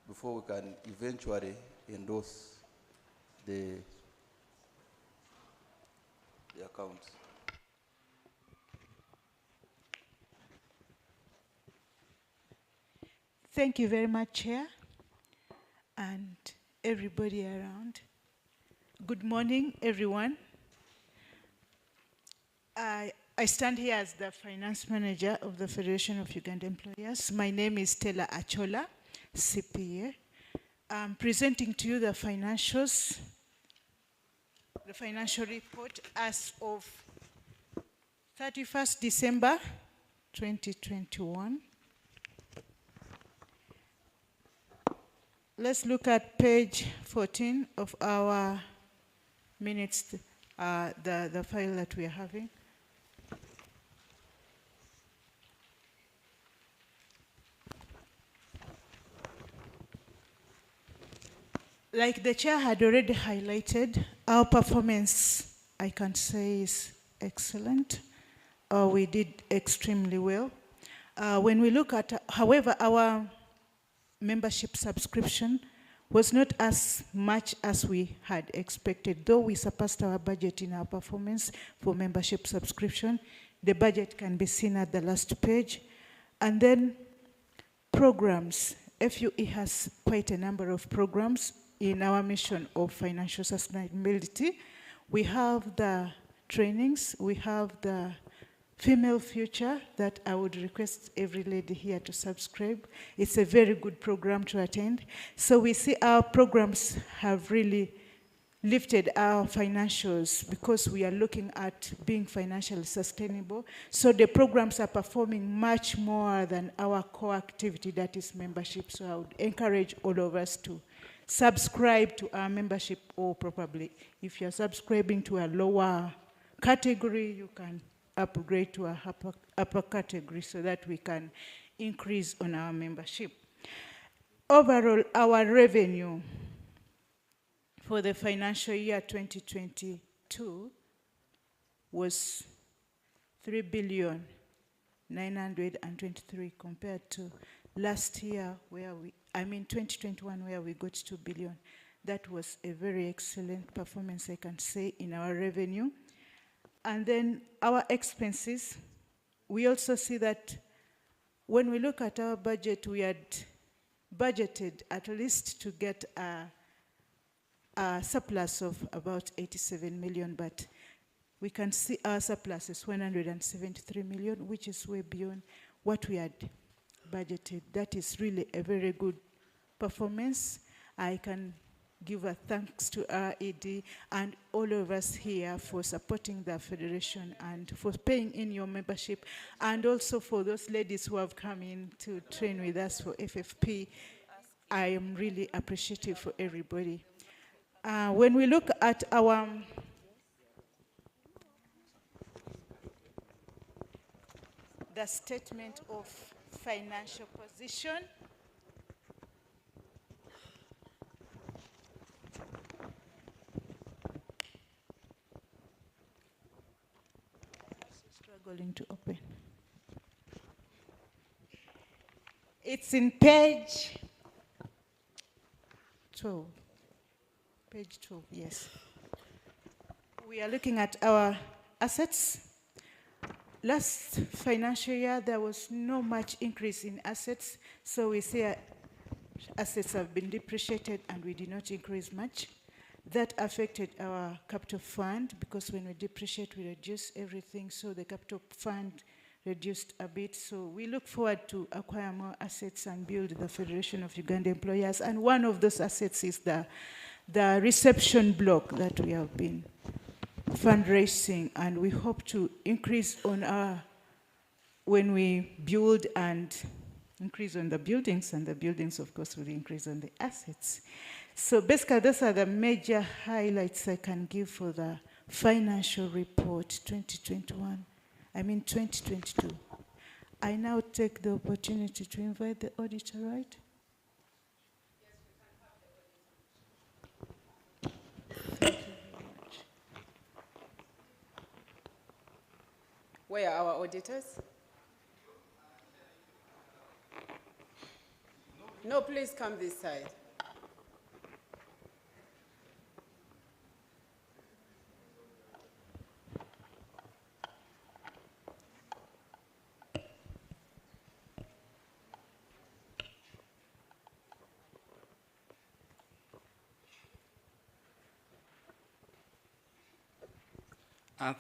before we can eventually endorse the accounts. Thank you very much, Chair, and everybody around. Good morning, everyone. I stand here as the finance manager of the Federation of Uganda Employers. My name is Stella Achola, CPA. I'm presenting to you the financials, the financial report as of 31st December 2021. Let's look at page 14 of our minutes, the file that we are having. Like the chair had already highlighted, our performance, I can say, is excellent. We did extremely well. When we look at, however, our membership subscription was not as much as we had expected. Though we surpassed our budget in our performance for membership subscription, the budget can be seen at the last page. And then programs. FUE has quite a number of programs in our mission of financial sustainability. We have the trainings, we have the Female Future that I would request every lady here to subscribe. It's a very good program to attend. So we see our programs have really lifted our financials because we are looking at being financially sustainable. So the programs are performing much more than our core activity, that is membership. So I would encourage all of us to subscribe to our membership, or probably if you're subscribing to a lower category, you can upgrade to a upper category so that we can increase on our membership. Overall, our revenue for the financial year 2022 was 3,923,000,000 compared to last year where 2021 where we got 2 billion. That was a very excellent performance, I can say, in our revenue. And then our expenses, we also see that when we look at our budget, we had budgeted at least to get a surplus of about 87 million, but we can see our surplus is 173 million, which is way beyond what we had budgeted. That is really a very good performance. I can give a thanks to our ED and all of us here for supporting the Federation and for paying in your membership, and also for those ladies who have come in to train with us for FFP. I am really appreciative for everybody. When we look at our the statement of financial position, struggling to open. It's in page 12. Page 12, yes. We are looking at our assets. Last financial year, there was no much increase in assets, so we see assets have been depreciated and we did not increase much. That affected our capital fund because when we depreciate, we reduce everything, so the capital fund reduced a bit. So we look forward to acquire more assets and build the Federation of Uganda Employers, and one of those assets is the reception block that we have been fundraising, and we hope to increase on our, when we build and increase on the buildings, and the buildings of course will increase on the assets. So basically those are the major highlights I can give for the financial report 2022. I now take the opportunity to invite the auditor, right? Thank you very much. Where are our auditors? No, please come this side.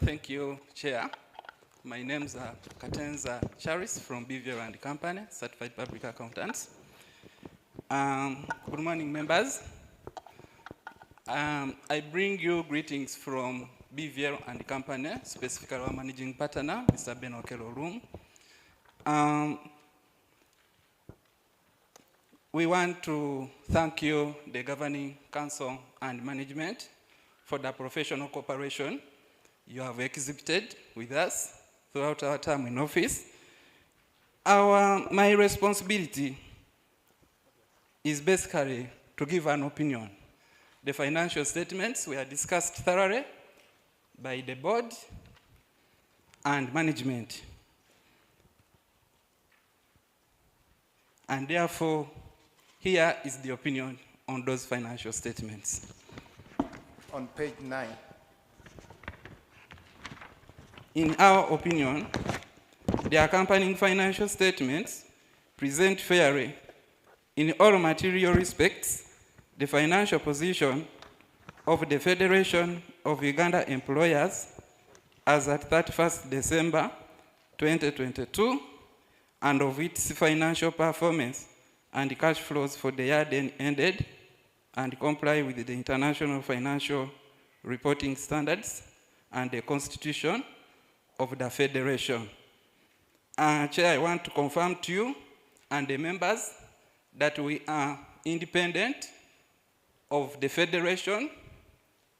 Thank you, Chair. My name is Katenza Charis from BVL and Company, Certified Public Accountants. Good morning, members. I bring you greetings from BVL and Company, specifically our managing partner, Mr. Ben Okello-Rum. We want to thank you, the Governing Council and Management, for the professional cooperation you have exhibited with us throughout our time in office. My responsibility is basically to give an opinion. The financial statements were discussed thoroughly by the board and management. And therefore, Here is the opinion on those financial statements. On page 9. In our opinion, the accompanying financial statements present fairly, in all material respects, the financial position of the Federation of Uganda Employers as at 31st December 2022, and of its financial performance and cash flows for the year then ended, and comply with the International Financial Reporting Standards and the Constitution of the Federation. Chair, I want to confirm to you and the members that we are independent of the Federation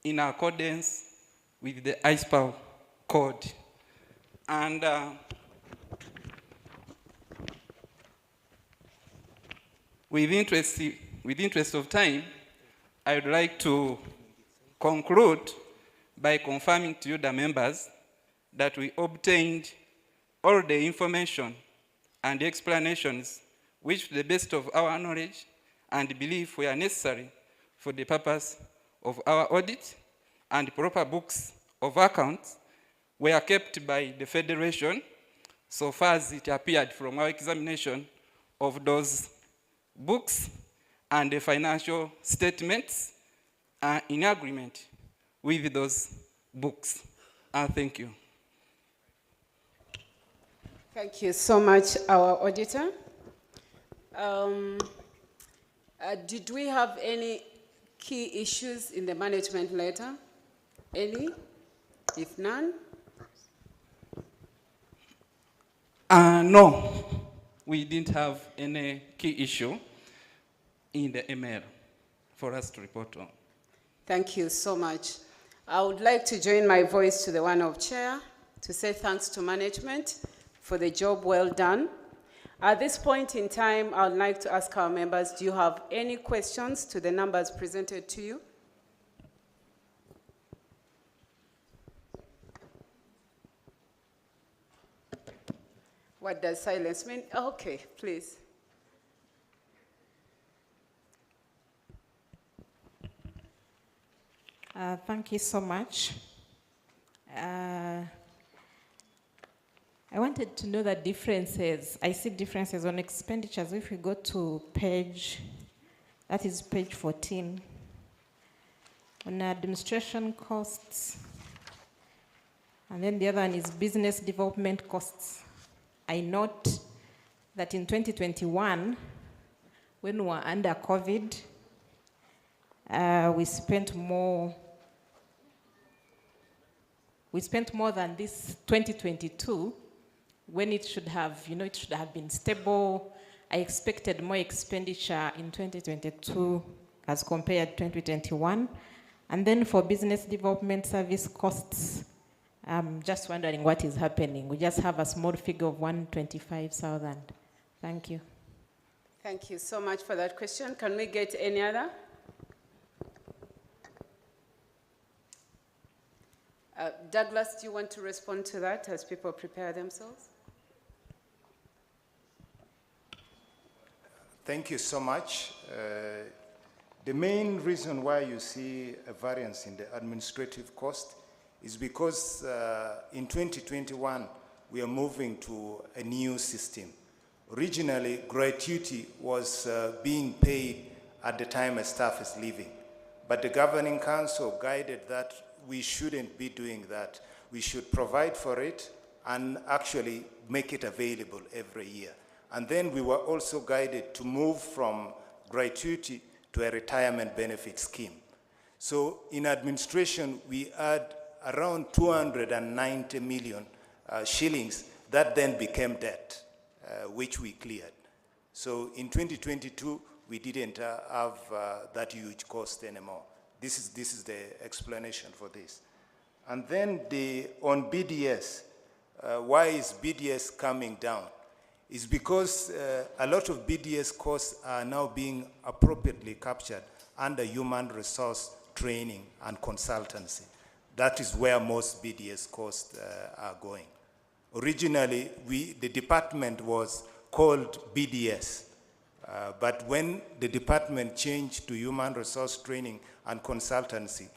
in accordance with the ISPAL code. And with interest of time, I would like to conclude by confirming to you, the members, that we obtained all the information and explanations which, to the best of our knowledge and belief, were necessary for the purpose of our audit, and proper books of accounts were kept by the Federation so far as it appeared from our examination of those books, and the financial statements are in agreement with those books. Thank you. Thank you so much, our auditor. Did we have any key issues in the management letter? Any? If none? No, we didn't have any key issue in the email for us to report on. Thank you so much. I would like to join my voice to the one of Chair to say thanks to management for the job well done. At this point in time, I would like to ask our members, do you have any questions to the numbers presented to you? What does silence mean? Okay, please. Thank you so much. I wanted to know the differences. I see differences on expenditures. If we go to page, that is page 14, on administration costs, and then the other one is business development costs. I note that in 2021, when we were under COVID, we spent more than this 2022, when it should have, it should have been stable. I expected more expenditure in 2022 as compared to 2021. And then for business development service costs, I'm just wondering what is happening. We just have a small figure of 125,000. Thank you. Thank you so much for that question. Can we get any other? Douglas, do you want to respond to that as people prepare themselves? Thank you so much. The main reason why you see a variance in the administrative cost is because in 2021, we are moving to a new system. Originally, gratuity was being paid at the time a staff is leaving. But the governing council guided that we shouldn't be doing that. We should provide for it and actually make it available every year. And then we were also guided to move from gratuity to a retirement benefit scheme. So in administration, we had around 290 million shillings that then became debt, which we cleared. So in 2022, we didn't have that huge cost anymore. This is the explanation for this. And then on BDS, why is BDS coming down? It's because a lot of BDS costs are now being appropriately captured under human resource training and consultancy. That is where most BDS costs are going. Originally, the department was called BDS, But when the department changed to human resource training and consultancy,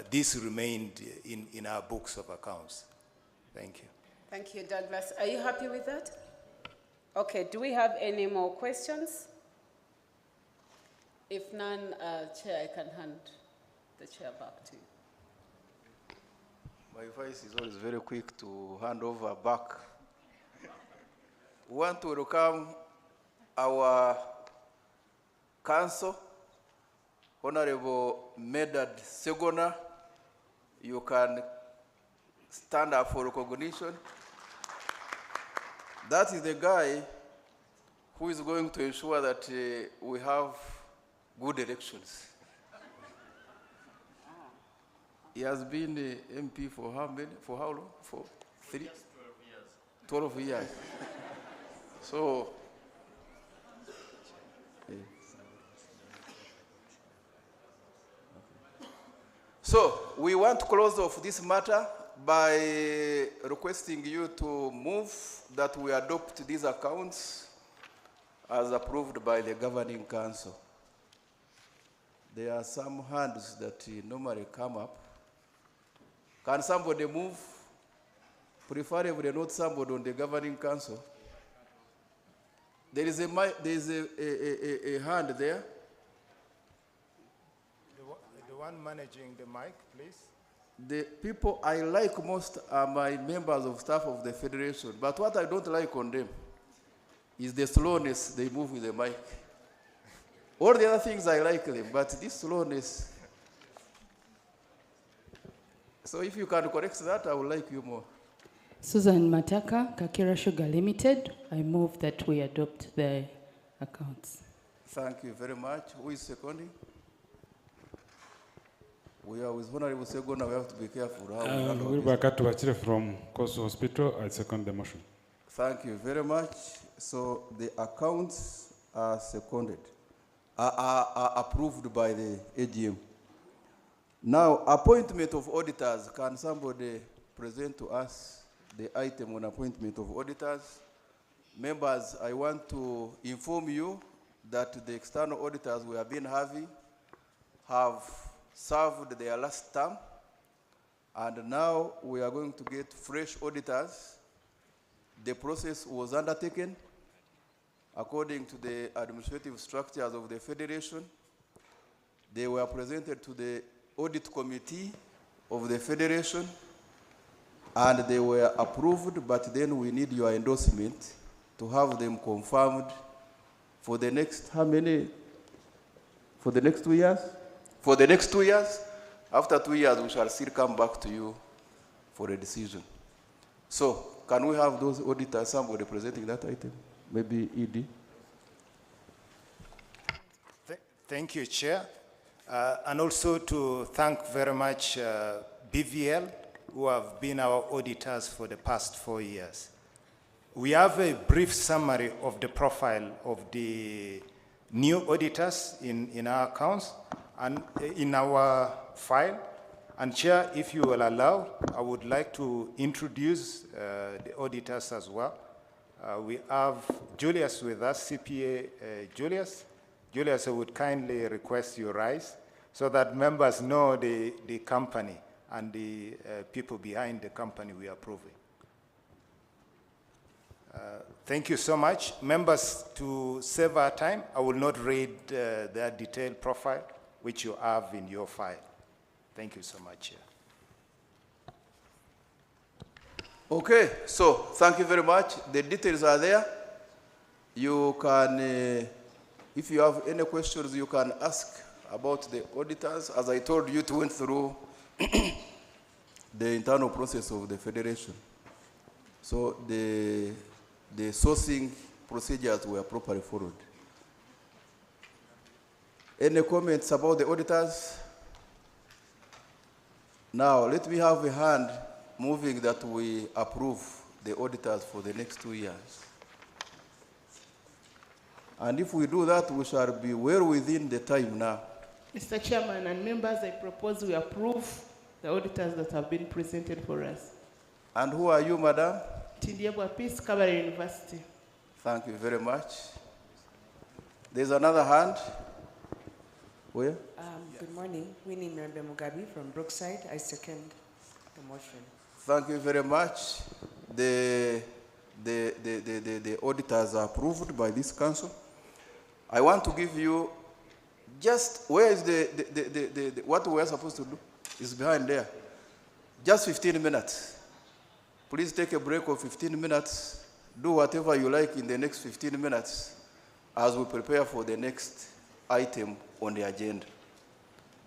this remained in our books of accounts. Thank you. Thank you, Douglas. Are you happy with that? Okay, do we have any more questions? If none, Chair, I can hand the chair back to you. My voice is always very quick to hand over back. We want to welcome our council, Honorable Medad Segona. You can stand up for recognition. That is the guy who is going to ensure that we have good elections. He has been MP for how many? For how long? For 12 years. So, so we want to close off this matter by requesting you to move that we adopt these accounts as approved by the governing council. There are some hands that normally come up. Can somebody move? Preferably not somebody on the governing council. There is a hand there. The one managing the mic, please. The people I like most are my members of staff of the Federation, but what I don't like on them is the slowness they move with the mic. All the other things I like them, but this slowness. So if you can correct that, I would like you more. Susan Mataka, Kakira Sugar Limited. I move that we adopt the accounts. Thank you very much. Who is seconding? We are with Honorable Segona. We have to be careful. Wilbur Katuachire from Coastal Hospital. I second the motion. Thank you very much. So the accounts are seconded, are approved by the AGM. Now, appointment of auditors. Can somebody present to us the item on appointment of auditors? Members, I want to inform you that the external auditors we have been having have served their last term, and now we are going to get fresh auditors. The process was undertaken according to the administrative structures of the Federation. They were presented to the Audit Committee of the Federation, and they were approved, but then we need your endorsement to have them confirmed for the next, how many? For the next 2 years? For the next 2 years. After 2 years, we shall still come back to you for a decision. So, can we have those auditors, somebody presenting that item? Maybe ED? Thank you, Chair. And also to thank very much BVL, who have been our auditors for the past 4 years. We have a brief summary of the profile of the new auditors in our accounts and in our file. And Chair, if you will allow, I would like to introduce the auditors as well. We have Julius with us, CPA Julius. Julius, I would kindly request you rise so that members know the company and the people behind the company we are approving. Thank you so much. Members, to save our time, I will not read their detailed profile, which you have in your file. Thank you so much, Chair. Okay, so thank you very much. The details are there. You can, if you have any questions, you can ask about the auditors. As I told you, it went through the internal process of the Federation. So the sourcing procedures were properly followed. Any comments about the auditors? Now, let me have a hand moving that we approve the auditors for the next 2 years. And if we do that, we shall be well within the time now. Mr. Chairman and members, I propose we approve the auditors that have been presented for us. And who are you, Madam? Tindiabwa Peace, Kabale University. Thank you very much. There's another hand. Where? Good morning. Winnie Mwembe Mugabi from Brookside. I second the motion. Thank you very much. The auditors are approved by this council. I want to give you just, where is what we are supposed to do? Is behind there. Just 15 minutes. Please take a break of 15 minutes. Do whatever you like in the next 15 minutes as we prepare for the next item on the agenda.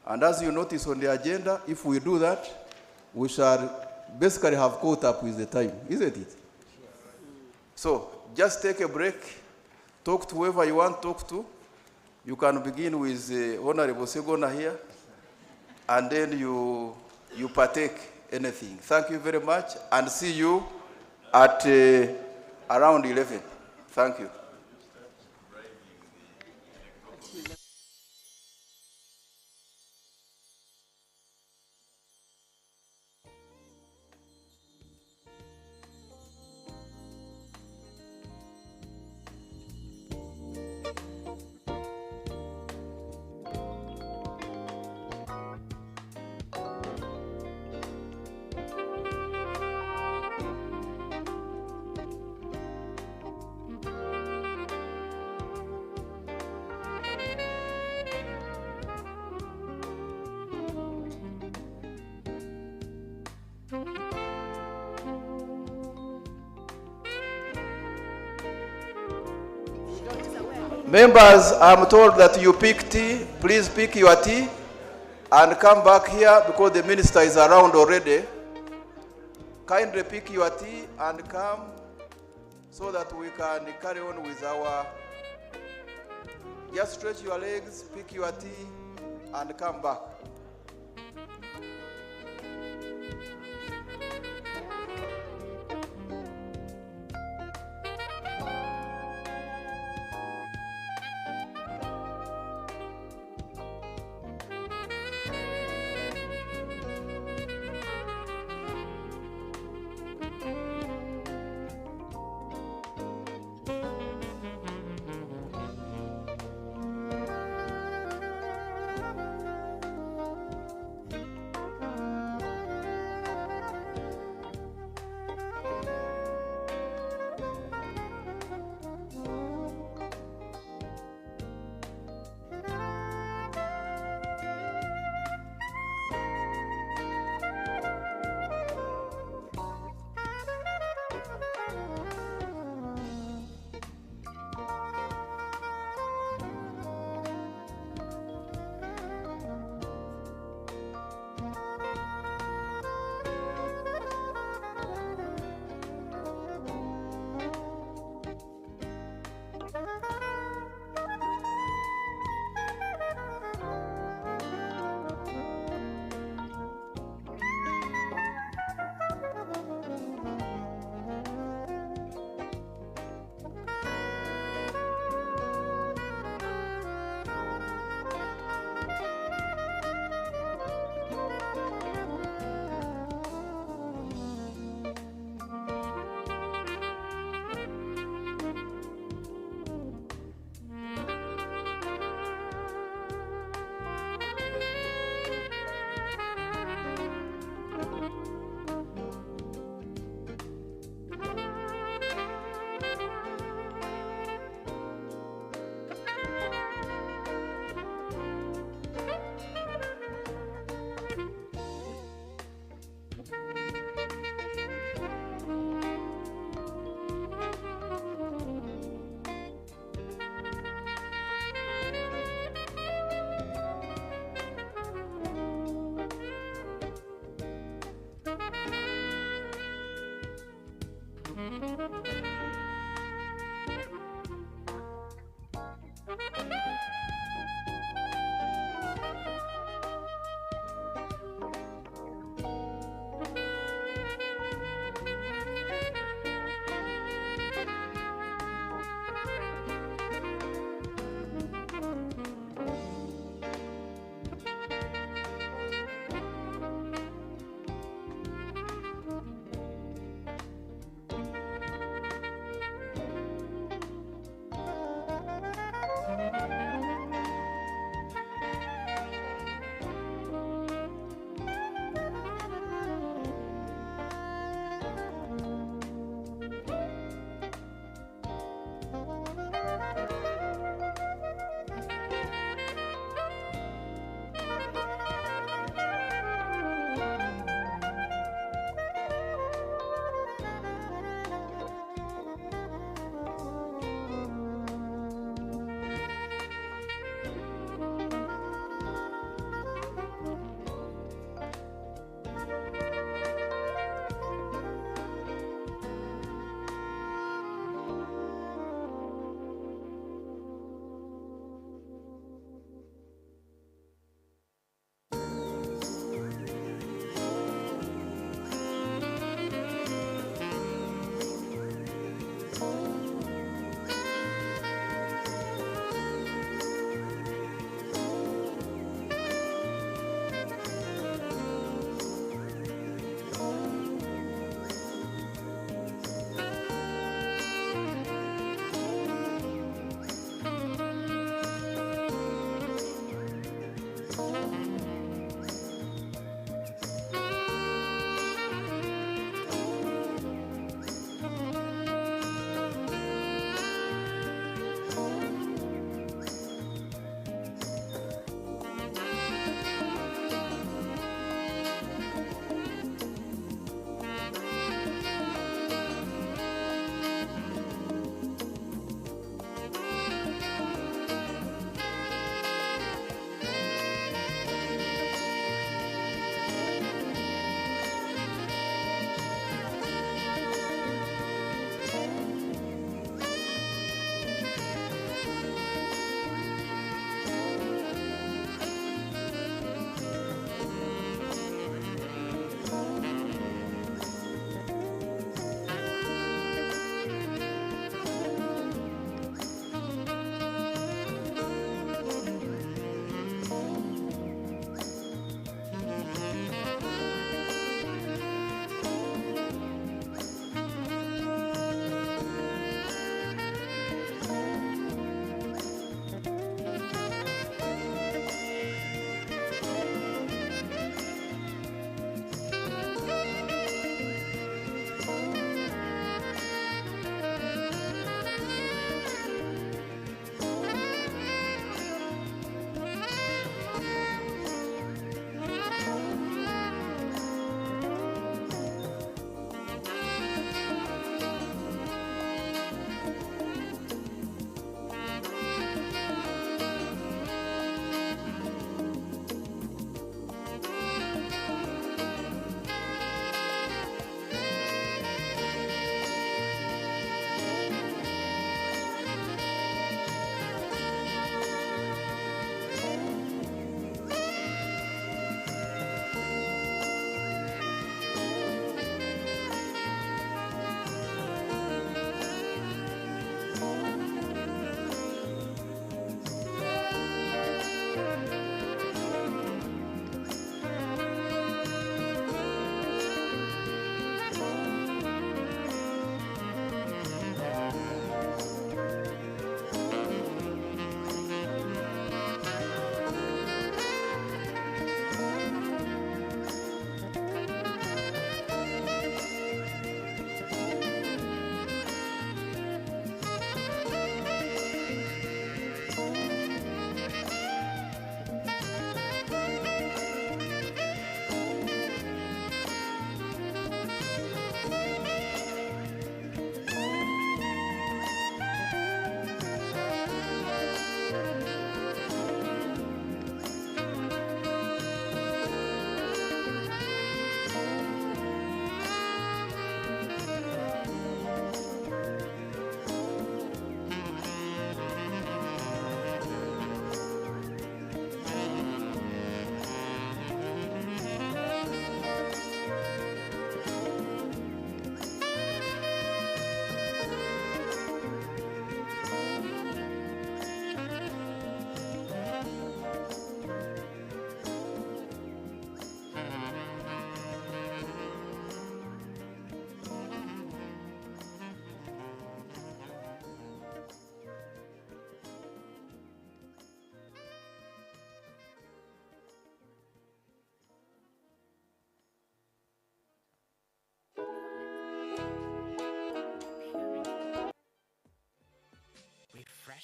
And as you notice on the agenda, if we do that, we shall basically have caught up with the time, isn't it? So just take a break, talk to whoever you want to talk to. You can begin with Honorable Segona here, and then you partake anything. Thank you very much, and see you at around 11. Thank you. Members, I'm told that you pick tea. Please pick your tea and come back here because the minister is around already. Kindly pick your tea and come so that we can carry on with our... Just stretch your legs, pick your tea and come back.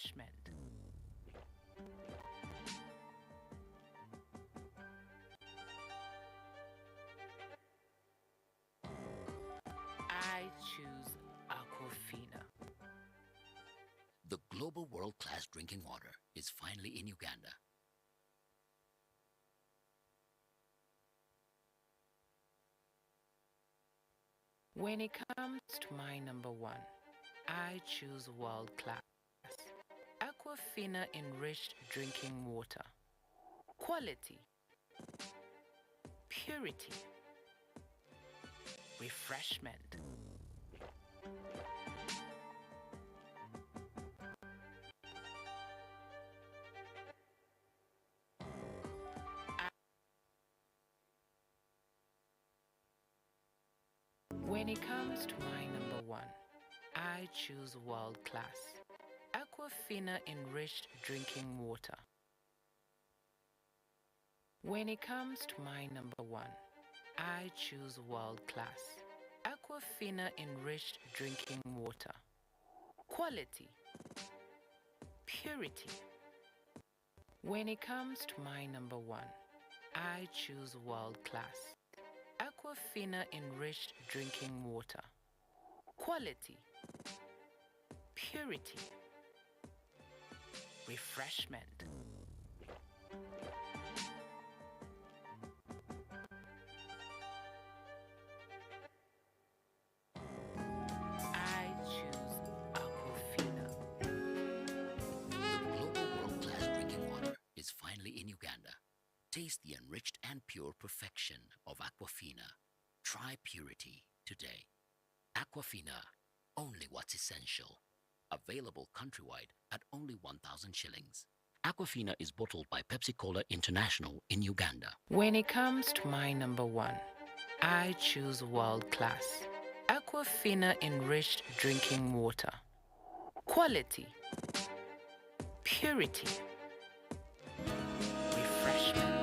refreshment. I choose Aquafina. The global world-class drinking water is finally in Uganda. When it comes to my number one, I choose world class. Aquafina enriched drinking water. Quality, purity, refreshment. When it comes to my number one, I choose world class. Aquafina enriched drinking water. When it comes to my number one, I choose world class. Aquafina enriched drinking water. Quality, purity. When it comes to my number one, I choose world class. Aquafina enriched drinking water. Quality, purity, refreshment. I choose Aquafina. The global world-class drinking water is finally in Uganda. Taste the enriched and pure perfection of Aquafina. Try purity today. Aquafina, only what's essential. Available countrywide at only 1,000 shillings. Aquafina is bottled by Pepsi Cola International in Uganda. When it comes to my number one, I choose world class. Aquafina enriched drinking water. Quality, purity, refreshment.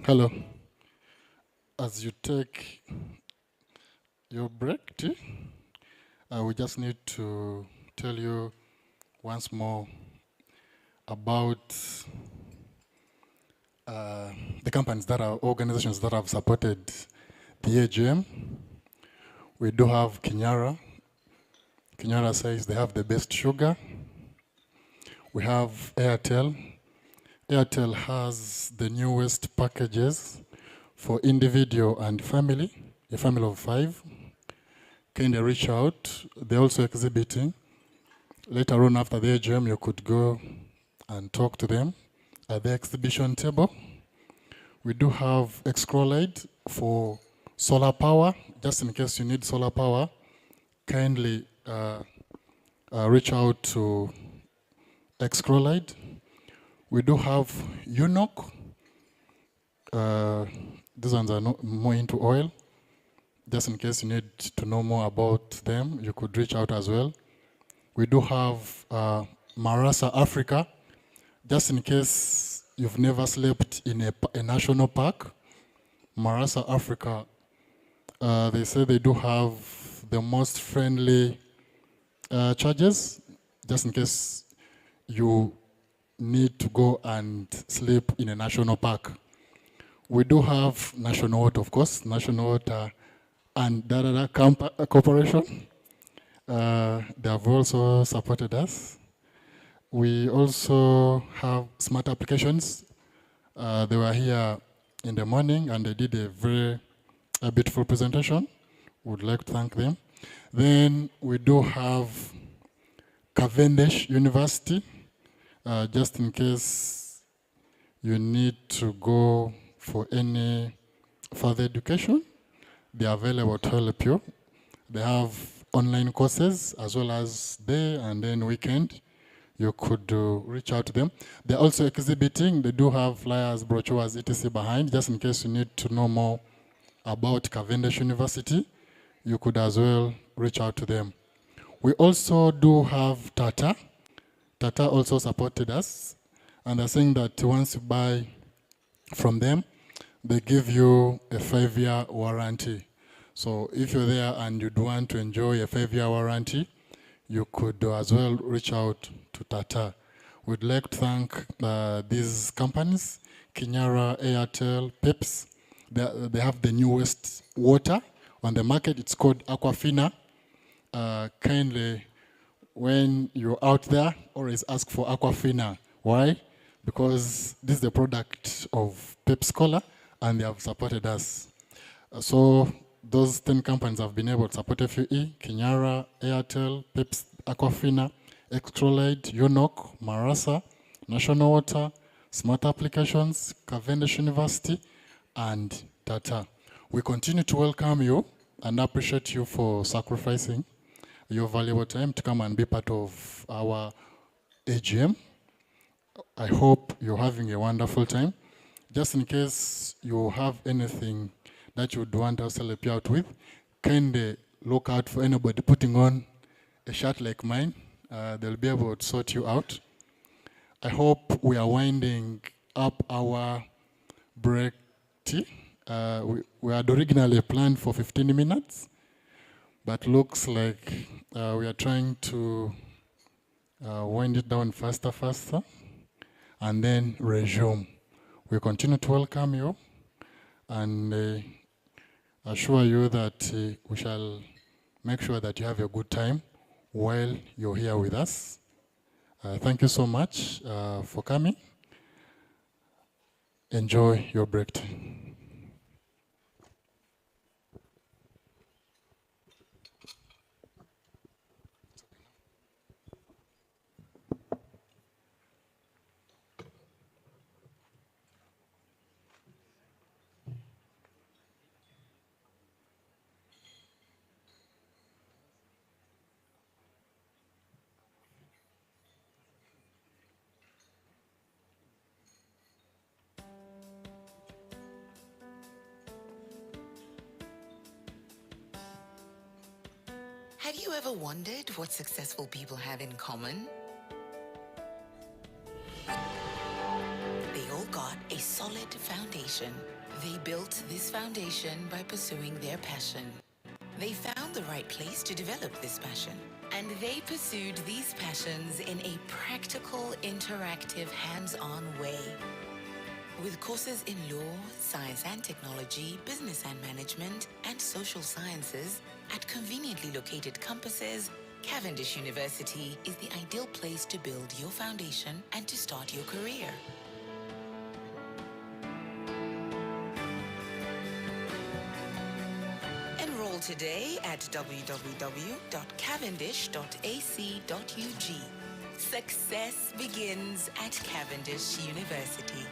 Hello. As you take your break, we just need to tell you once more about the companies that are organizations that have supported the AGM. We do have Kinyara. Kinyara says they have the best sugar. We have Airtel. Airtel has the newest packages for individual and family, a family of 5. Can they reach out? They're also exhibiting. Later on after the AGM, you could go and talk to them at the exhibition table. We do have Excrolide for solar power. Just in case you need solar power, kindly reach out to Excrolide. We do have Unok. These ones are more into oil. Just in case you need to know more about them, you could reach out as well. We do have Marasa Africa. Just in case you've never slept in a national park, Marasa Africa, they say they do have the most friendly charges, just in case you need to go and sleep in a national park. We do have National Water, of course, National Water and Corporation. They have also supported us. We also have Smart Applications. They were here in the morning and they did a very beautiful presentation. Would like to thank them. Then we do have Cavendish University. Just in case you need to go for any further education, they are available to help you. They have online courses as well as day and then weekend. You could reach out to them. They're also exhibiting. They do have flyers, brochures, etc. behind, just in case you need to know more about Cavendish University. You could as well reach out to them. We also do have Tata. Tata also supported us, and they're saying that once you buy from them, they give you a 5-year warranty. So if you're there and you'd want to enjoy a 5-year warranty, you could as well reach out to Tata. We'd like to thank these companies, Kinyara, Airtel, Peps. They have the newest water on the market. It's called Aquafina. Kindly, when you're out there, always ask for Aquafina. Why? Because this is the product of Peps Cola, and they have supported us. So those 10 companies have been able to support FUE, Kinyara, Airtel, Peps, Aquafina, Excrolide, Unok, Marasa, National Water, Smart Applications, Cavendish University, and Tata. We continue to welcome you and appreciate you for sacrificing your valuable time to come and be part of our AGM. I hope you're having a wonderful time. Just in case you have anything that you would want us to help you out with, kindly look out for anybody putting on a shirt like mine. They'll be able to sort you out. I hope we are winding up our break tea. We had originally planned for 15 minutes, but looks like we are trying to wind it down faster, and then resume. We continue to welcome you and assure you that we shall make sure that you have a good time while you're here with us. Thank you so much for coming. Enjoy your break time. Have you ever wondered what successful people have in common? They all got got a solid foundation. They built this foundation by pursuing their passion. They found the right place to develop this passion. And they pursued these passions in a practical, interactive, hands-on way. With courses in law, science and technology, business and management, and social sciences at conveniently located campuses, Cavendish University is the ideal place to build your foundation and to start your career. Enroll today at www.cavendish.ac.ug. Success begins at Cavendish University.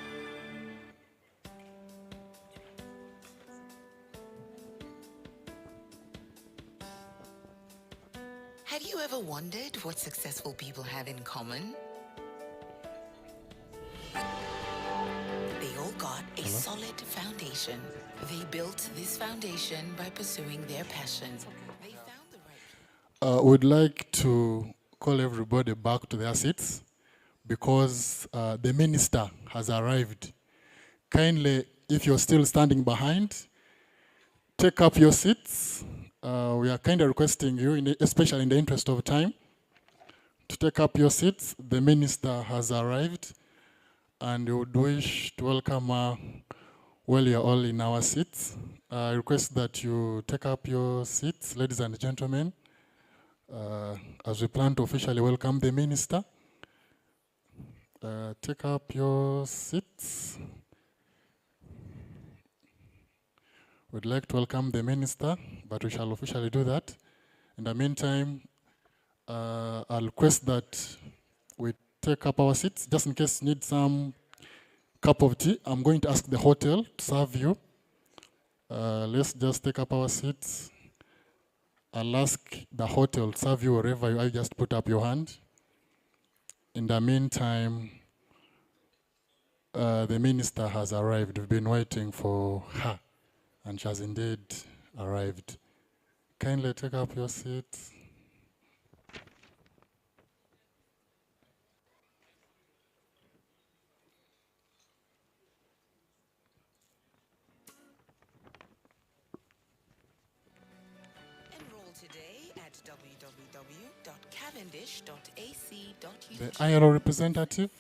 Have you ever wondered what successful people have in common? They all got a solid foundation. They built this foundation by pursuing their passions. They found the right... We'd like to call everybody back to their seats because the minister has arrived. Kindly, if you're still standing behind, take up your seats. We are kind of requesting you, especially in the interest of time, to take up your seats. The minister has arrived, and we would wish to welcome her while you're all in our seats. I request that you take up your seats, ladies and gentlemen, as we plan to officially welcome the minister. Take up your seats. We'd like to welcome the minister, but we shall officially do that. In the meantime, I'll request that we take up our seats, just in case you need some cup of tea. I'm going to ask the hotel to serve you. Let's just take up our seats. I'll ask the hotel to serve you wherever you are. Just put up your hand. In the meantime, the minister has arrived. We've been waiting for her, and she has indeed arrived. Kindly take up your seats. Enroll today at www.cavendish.ac.ug. The ILO representative.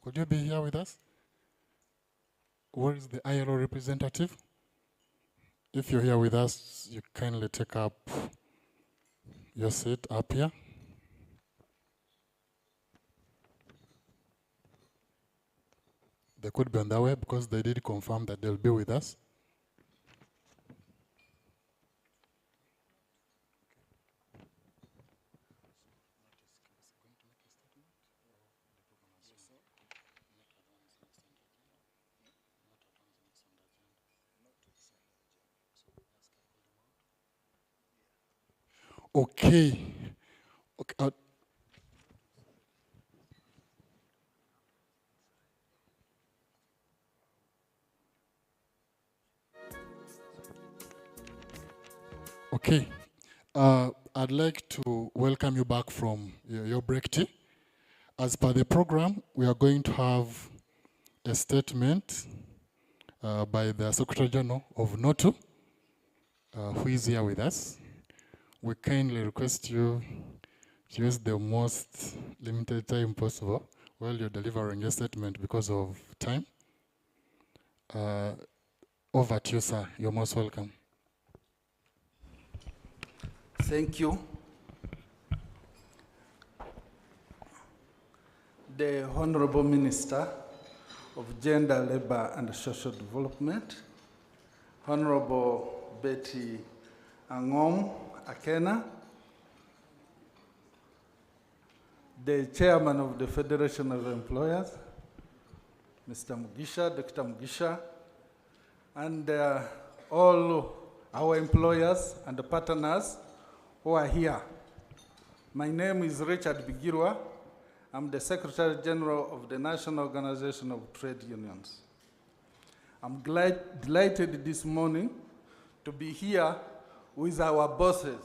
Could you be here with us? Where is the ILO representative? If you're here with us, you kindly take up your seat up here. They could be on their way because they did confirm that they'll be with us. Okay. Okay. I'd like to welcome you back from your break tea. As per the program, we are going to have a statement by the Secretary General of NOTU, who is here with us. We kindly request you to use the most limited time possible while you're delivering your statement because of time. Over to you, sir. You're most welcome. Thank you. The Honorable Minister of Gender, Labor and Social Development, Honorable Betty Angom Akena, the Chairman of the Federation of Employers, Mr. Mugisha, Dr. Mugisha, and all our employers and the partners who are here. My name is Richard Bigirwa. I'm the Secretary General of the National Organization of Trade Unions. I'm delighted this morning to be here with our bosses.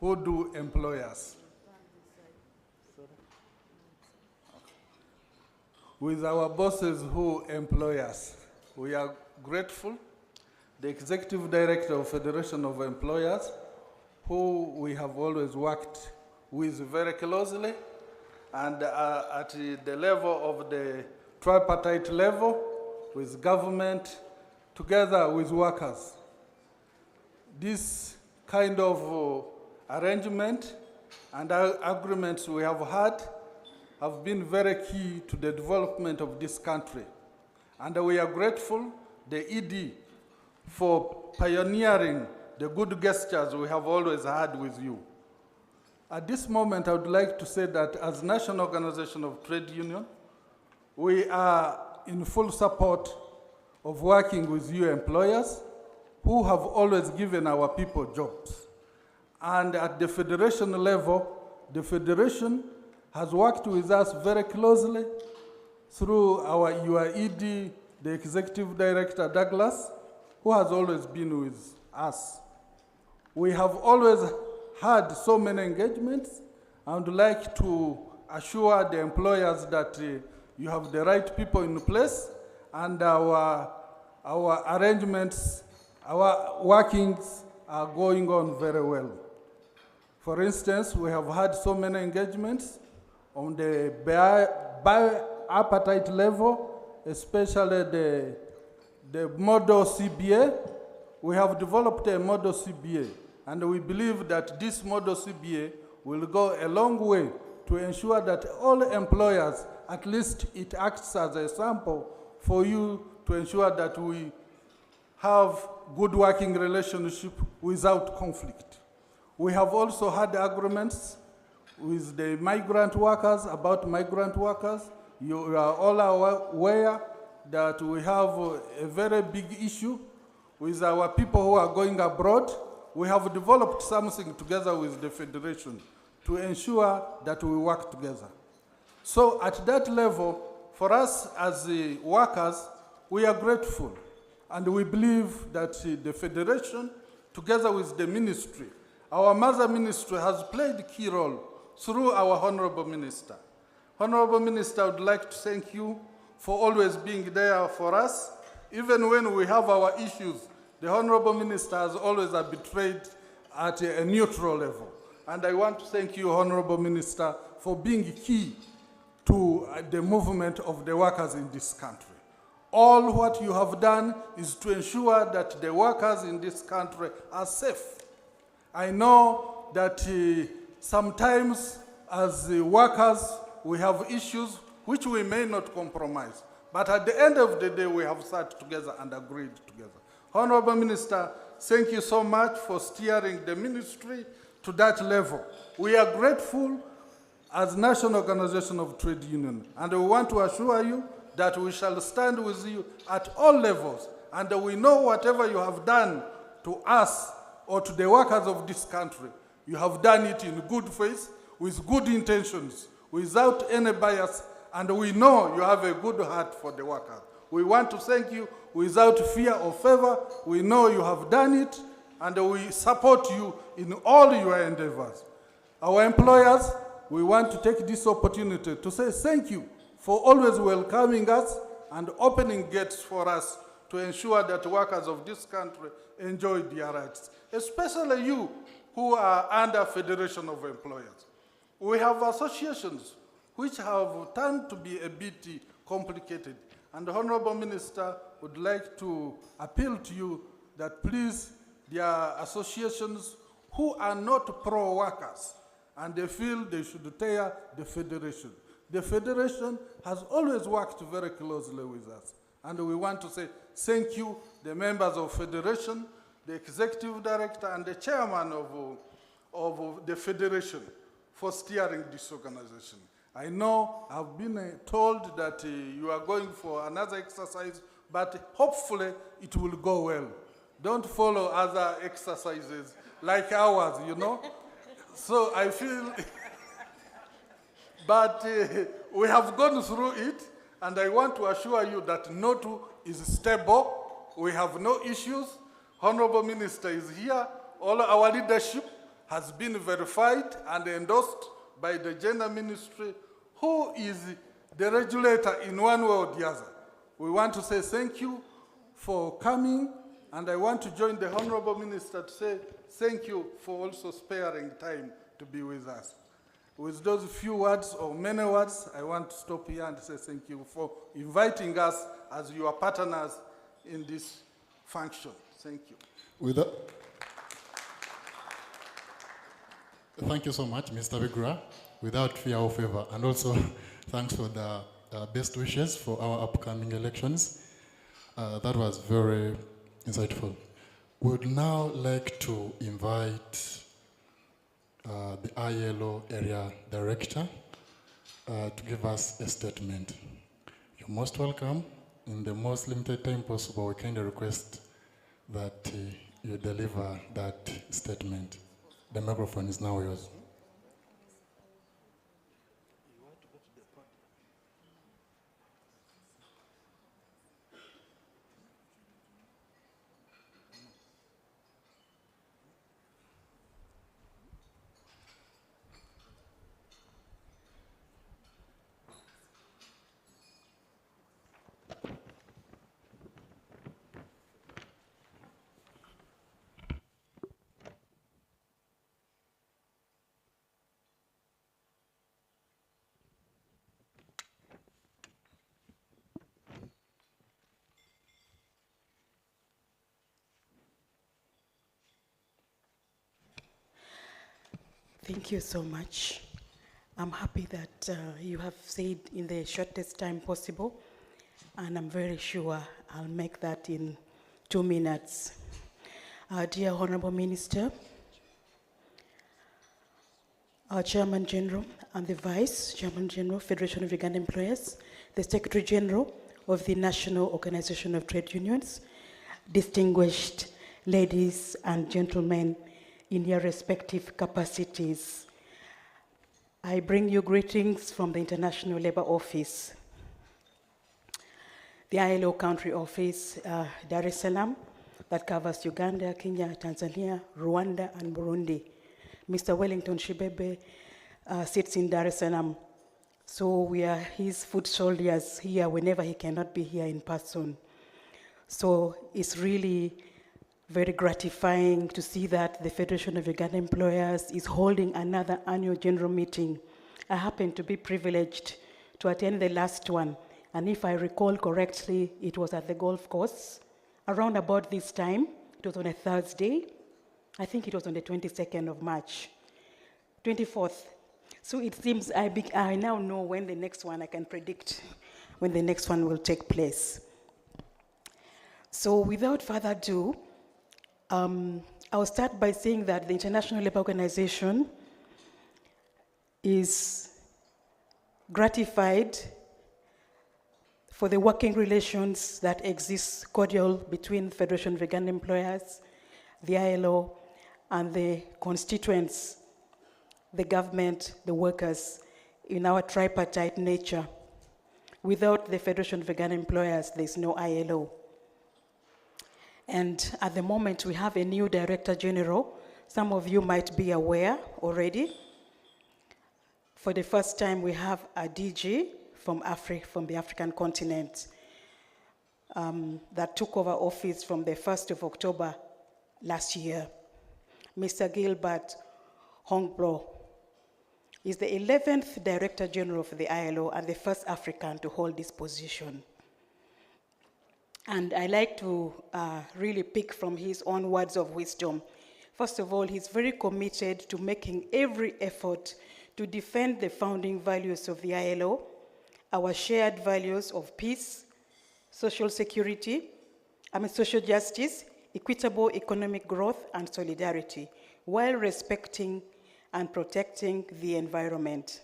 who do employ us. With our bosses who employ us, we are grateful. The Executive Director of Federation of Employers, who we have always worked with very closely, and at the level of the tripartite level, with government, together with workers. This kind of arrangement and agreements we have had have been very key to the development of this country. And we are grateful, the ED, for pioneering the good gestures we have always had with you. At this moment, I would like to say that as National Organization of Trade Union, we are in full support of working with you employers who have always given our people jobs. And at the federation level, the federation has worked with us very closely through our UIED, the Executive Director Douglas, who has always been with us. We have always had so many engagements. I would like to assure the employers that you have the right people in place, and our arrangements, our workings are going on very well. For instance, we have had so many engagements on the bipartite level, especially the model CBA. We have developed a model CBA, and we believe that this model CBA will go a long way to ensure that all employers, at least it acts as a sample for you to ensure that we have good working relationship without conflict. We have also had agreements with the migrant workers, about migrant workers. You are all aware that we have a very big issue with our people who are going abroad. We have developed something together with the Federation to ensure that we work together. So at that level, for us as the workers, we are grateful. And we believe that the Federation, together with the ministry, our mother ministry has played a key role through our Honorable Minister. Honorable Minister, I would like to thank you for always being there for us. Even when we have our issues, the Honorable Minister has always arbitrated at a neutral level. And I want to thank you, Honorable Minister, for being key to the movement of the workers in this country. All what you have done is to ensure that the workers in this country are safe. I know that sometimes as the workers, we have issues which we may not compromise. But at the end of the day, we have sat together and agreed together. Honorable Minister, thank you so much for steering the ministry to that level. We are grateful as National Organization of Trade Union, and we want to assure you that we shall stand with you at all levels, and we know whatever you have done to us or to the workers of this country, you have done it in good faith, with good intentions, without any bias, and we know you have a good heart for the workers. We want to thank you without fear or favor. We know you have done it, and we support you in all your endeavors. Our employers, we want to take this opportunity to say thank you for always welcoming us and opening gates for us to ensure that workers of this country enjoy their rights, especially you who are under Federation of Employers. We have associations which have turned to be a bit complicated, and the Honorable Minister would like to appeal to you that please, there are associations who are not pro-workers, and they feel they should tear the Federation. The Federation has always worked very closely with us, and we want to say thank you, the members of Federation, the Executive Director, and the Chairman of the Federation for steering this organization. I know I've been told that you are going for another exercise, but hopefully it will go well. Don't follow other exercises like ours, you know? So I feel, but we have gone through it, and I want to assure you that NOTU is stable. We have no issues. Honorable Minister is here. All our leadership has been verified and endorsed by the Gender Ministry, who is the regulator in one way or the other. We want to say thank you for coming, and I want to join the Honorable Minister to say thank you for also sparing time to be with us. With those few words or many words, I want to stop here and say thank you for inviting us as your partners in this function. Thank you. Thank you so much, Mr. Bigura, without fear or favor. And also, thanks for the best wishes for our upcoming elections. That was very insightful. We would now like to invite the ILO Area Director to give us a statement. You're most welcome. In the most limited time possible, we kindly request that you deliver that statement. The microphone is now yours. Thank you so much. I'm happy that you have said in the shortest time possible, and I'm very sure I'll make that in 2 minutes. Dear Honorable Minister, our Chairman General and the Vice Chairman General, Federation of Uganda Employers, the Secretary General of the National Organization of Trade Unions, distinguished ladies and gentlemen in their respective capacities. I bring you greetings from the International Labour Office, the ILO Country Office, Dar es Salaam, that covers Uganda, Kenya, Tanzania, Rwanda, and Burundi. Mr. Wellington Shibebe sits in Dar es Salaam, so we are his foot soldiers here whenever he cannot be here in person. So it's really very gratifying to see that the Federation of Uganda Employers is holding another annual general meeting. I happen to be privileged to attend the last one, and if I recall correctly, it was at the golf course around about this time. It was on a Thursday. I think it was on the 22nd of March, 24th. So it seems I now know when the next one, I can predict when the next one will take place. So without further ado, I'll start by saying that the International Labour Organization is gratified for the working relations that exist cordial between the Federation of Uganda Employers, the ILO, and the constituents, the government, the workers, in our tripartite nature. Without the Federation of Uganda Employers, there's no ILO. And at the moment, we have a new Director General. Some of you might be aware already. For the first time, we have a DG from the African continent that took over office from the 1st of October last year. Mr. Gilbert Hongbro is the 11th Director General of the ILO and the first African to hold this position. And I like to really pick from his own words of wisdom. First of all, he's very committed to making every effort to defend the founding values of the ILO, our shared values of peace, social security, social justice, equitable economic growth, and solidarity, while respecting and protecting the environment.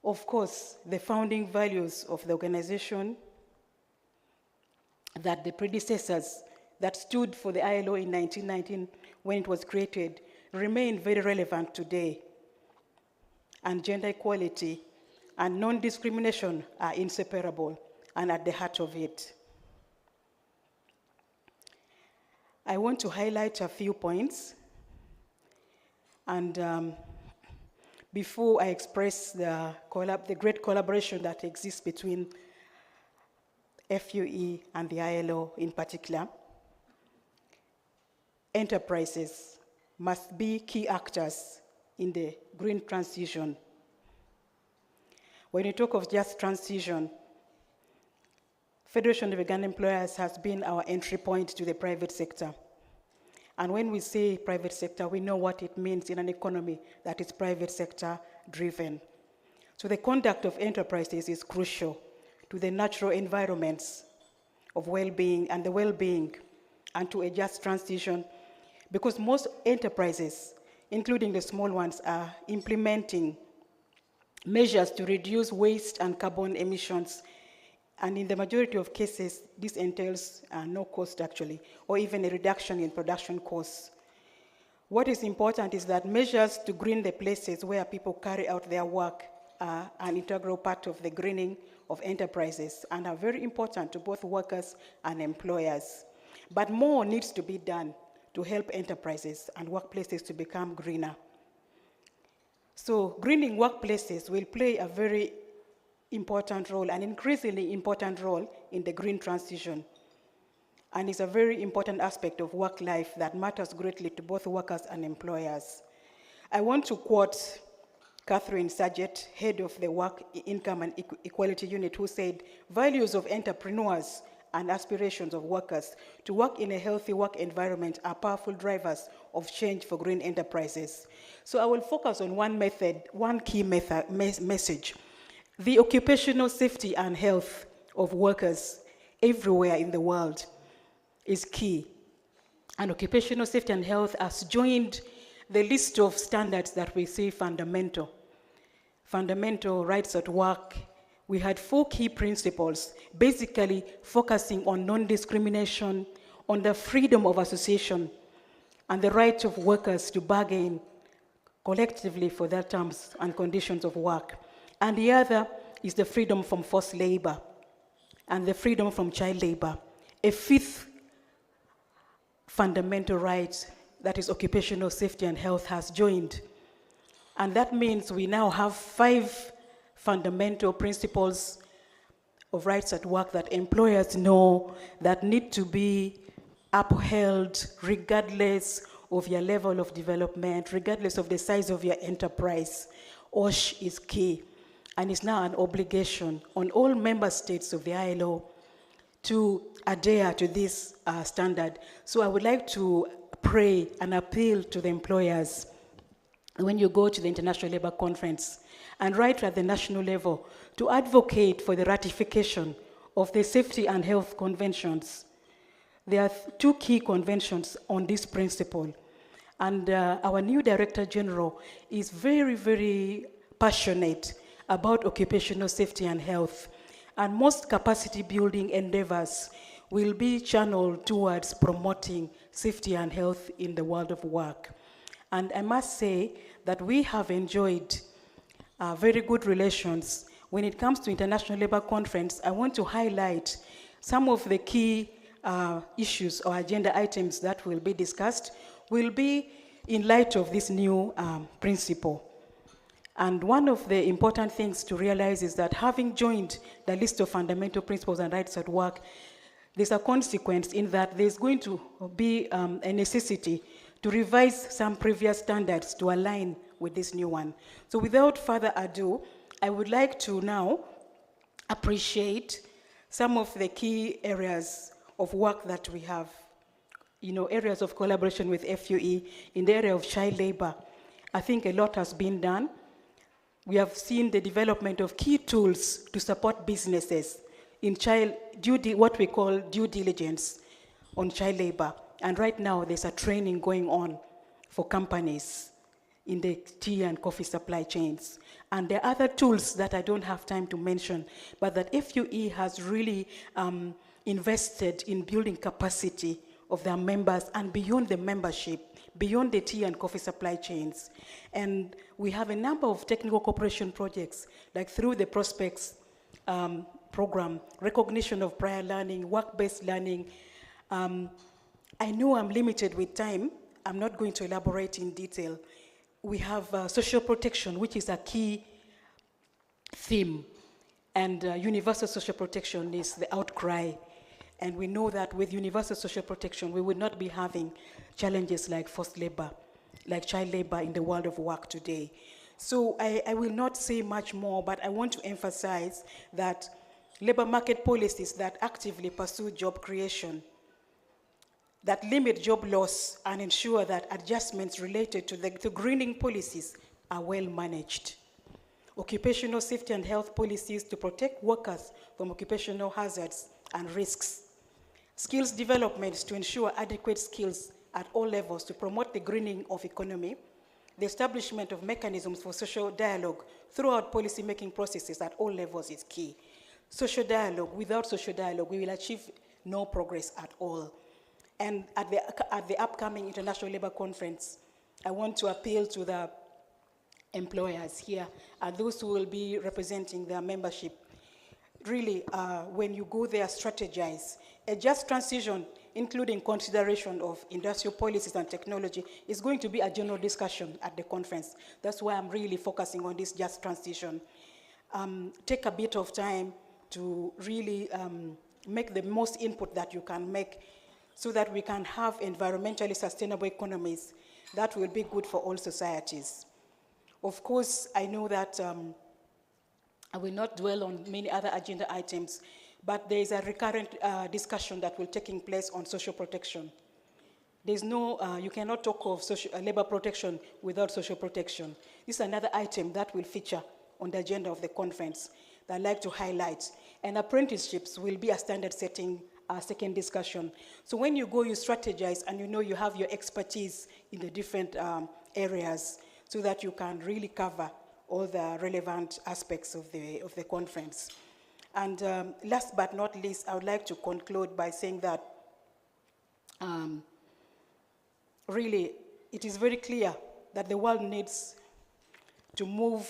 Of course, the founding values of the organization that the predecessors that stood for the ILO in 1919 when it was created remain very relevant today. And gender equality and non-discrimination are inseparable and at the heart of it. I want to highlight a few points. And before I express the great collaboration that exists between FUE and the ILO in particular, enterprises must be key actors in the green transition. When you talk of just transition, Federation of Ugandan Employers has been our entry point to the private sector. And when we say private sector, we know what it means in an economy that is private sector driven. So the conduct of enterprises is crucial to the natural environments of well-being and the well-being and to a just transition, because most enterprises, including the small ones, are implementing measures to reduce waste and carbon emissions. And in the majority of cases, this entails no cost actually, or even a reduction in production costs. What is important is that measures to green the places where people carry out their work are an integral part of the greening of enterprises and are very important to both workers and employers. But more needs to be done to help enterprises and workplaces to become greener. So greening workplaces will play a very important role, an increasingly important role in the green transition. And it's a very important aspect of work life that matters greatly to both workers and employers. I want to quote Catherine Sargent, head of the Work, Income and Equality Unit, who said, "Values of entrepreneurs and aspirations of workers to work in a healthy work environment are powerful drivers of change for green enterprises." So I will focus on one key message. The occupational safety and health of workers everywhere in the world is key. And occupational safety and health has joined the list of standards that we say fundamental. Fundamental rights at work. We had 4 key principles, basically focusing on non-discrimination, on the freedom of association, and the right of workers to bargain collectively for their terms and conditions of work. And the other is the freedom from forced labor and the freedom from child labor. A 5th fundamental right, that is occupational safety and health, has joined. And that means we now have 5 fundamental principles of rights at work that employers know that need to be upheld regardless of your level of development, regardless of the size of your enterprise. OSH is key, and it's now an obligation on all member states of the ILO to adhere to this standard. So I would like to pray and appeal to the employers when you go to the International Labour Conference and right at the national level to advocate for the ratification of the safety and health conventions. There are 2 key conventions on this principle. And our new Director General is very, very passionate about occupational safety and health. And most capacity building endeavors will be channeled towards promoting safety and health in the world of work. And I must say that we have enjoyed very good relations. When it comes to International Labour Conference, I want to highlight some of the key issues or agenda items that will be discussed will be in light of this new principle. And one of the important things to realize is that having joined the list of fundamental principles and rights at work, there's a consequence in that there's going to be a necessity to revise some previous standards to align with this new one. So without further ado, I would like to now appreciate some of the key areas of work that we have, areas of collaboration with FUE in the area of child labor. I think a lot has been done. We have seen the development of key tools to support businesses in what we call due diligence on child labor. And right now there's a training going on for companies in the tea and coffee supply chains. And there are other tools that I don't have time to mention, but that FUE has really invested in building capacity of their members and beyond the membership, beyond the tea and coffee supply chains. And we have a number of technical cooperation projects, like through the Prospects program, recognition of prior learning, work-based learning. I know I'm limited with time. I'm not going to elaborate in detail. we have social protection, which is a key theme, and universal social protection is the outcry. And we know that with universal social protection, we would not be having challenges like forced labor, like child labor in the world of work today. So I will not say much more, but I want to emphasize that labor market policies that actively pursue job creation, that limit job loss and ensure that adjustments related to greening policies are well managed. Occupational safety and health policies to protect workers from occupational hazards and risks. Skills developments to ensure adequate skills at all levels to promote the greening of economy. The establishment of mechanisms for social dialogue throughout policy-making processes at all levels is key. Social dialogue, without social dialogue, we will achieve no progress at all. And at the upcoming International Labour Conference, I want to appeal to the employers here and those who will be representing their membership. Really, when you go there, strategize. A just transition, including consideration of industrial policies and technology, is going to be a general discussion at the conference. That's why I'm really focusing on this just transition. Take a bit of time to really make the most input that you can make so that we can have environmentally sustainable economies that will be good for all societies. Of course, I know that I will not dwell on many other agenda items, but there is a recurrent discussion that will taking place on social protection. There's no, you cannot talk of labor protection without social protection. This is another item that will feature on the agenda of the conference that I'd like to highlight. And apprenticeships will be a standard setting second discussion. So when you go, you strategize and you know you have your expertise in the different areas so that you can really cover all the relevant aspects of the conference. And last but not least, I would like to conclude by saying that really it is very clear that the world needs to move,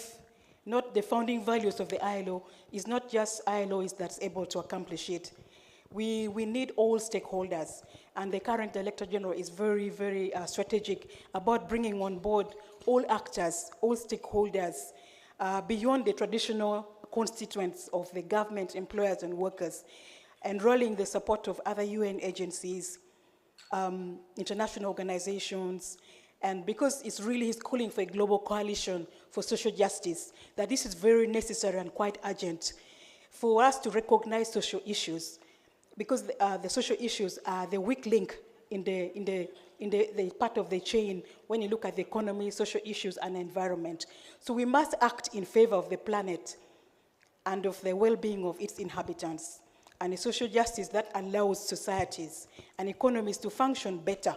not the founding values of the ILO, is not just ILO that's able to accomplish it. We need all stakeholders, and the current Director General is very, very strategic about bringing on board all actors, all stakeholders, beyond the traditional constituents of the government, employers, and workers, enrolling the support of other UN agencies, international organizations, and because it's really he's calling for a global coalition for social justice, that this is very necessary and quite urgent for us to recognize social issues, because the social issues are the weak link in the part of the chain when you look at the economy, social issues, and environment. So we must act in favor of the planet and of the well-being of its inhabitants, and a social justice that allows societies and economies to function better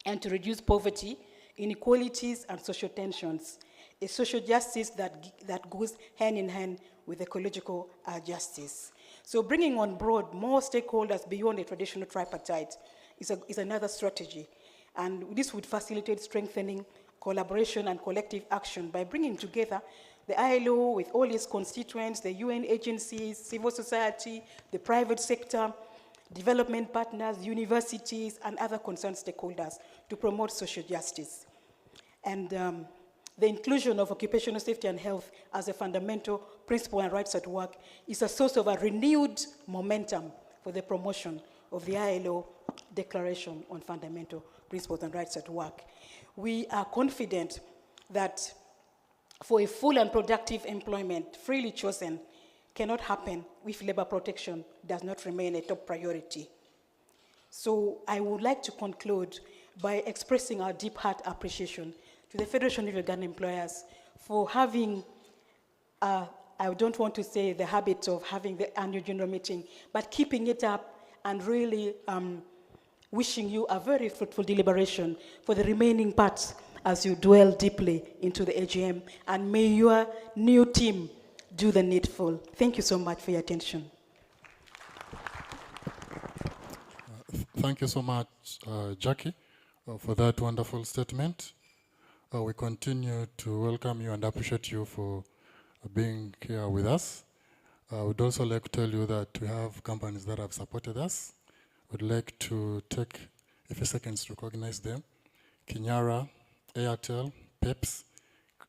and to reduce poverty, inequalities, and social tensions. A social justice that goes hand in hand with ecological justice. So bringing on board more stakeholders beyond the traditional tripartite is another strategy. And this would facilitate strengthening collaboration and collective action by bringing together the ILO with all its constituents, the UN agencies, civil society, the private sector, development partners, universities, and other concerned stakeholders to promote social justice. And the inclusion of occupational safety and health as a fundamental principle and rights at work is a source of a renewed momentum for the promotion of the ILO Declaration on Fundamental Principles and Rights at Work. We are confident that for a full and productive employment, freely chosen, cannot happen if labor protection does not remain a top priority. So I would like to conclude by expressing our deep heart appreciation to the Federation of Ugandan Employers for having, I don't want to say the habit of having the annual general meeting, but keeping it up and really wishing you a very fruitful deliberation for the remaining parts as you dwell deeply into the AGM, and may your new team do the needful. Thank you so much for your attention. Thank you so much, Jackie, for that wonderful statement. We continue to welcome you and appreciate you for being here with us. I would also like to tell you that we have companies that have supported us. We'd like to take a few seconds to recognize them. Kinyara, Airtel, PEPS,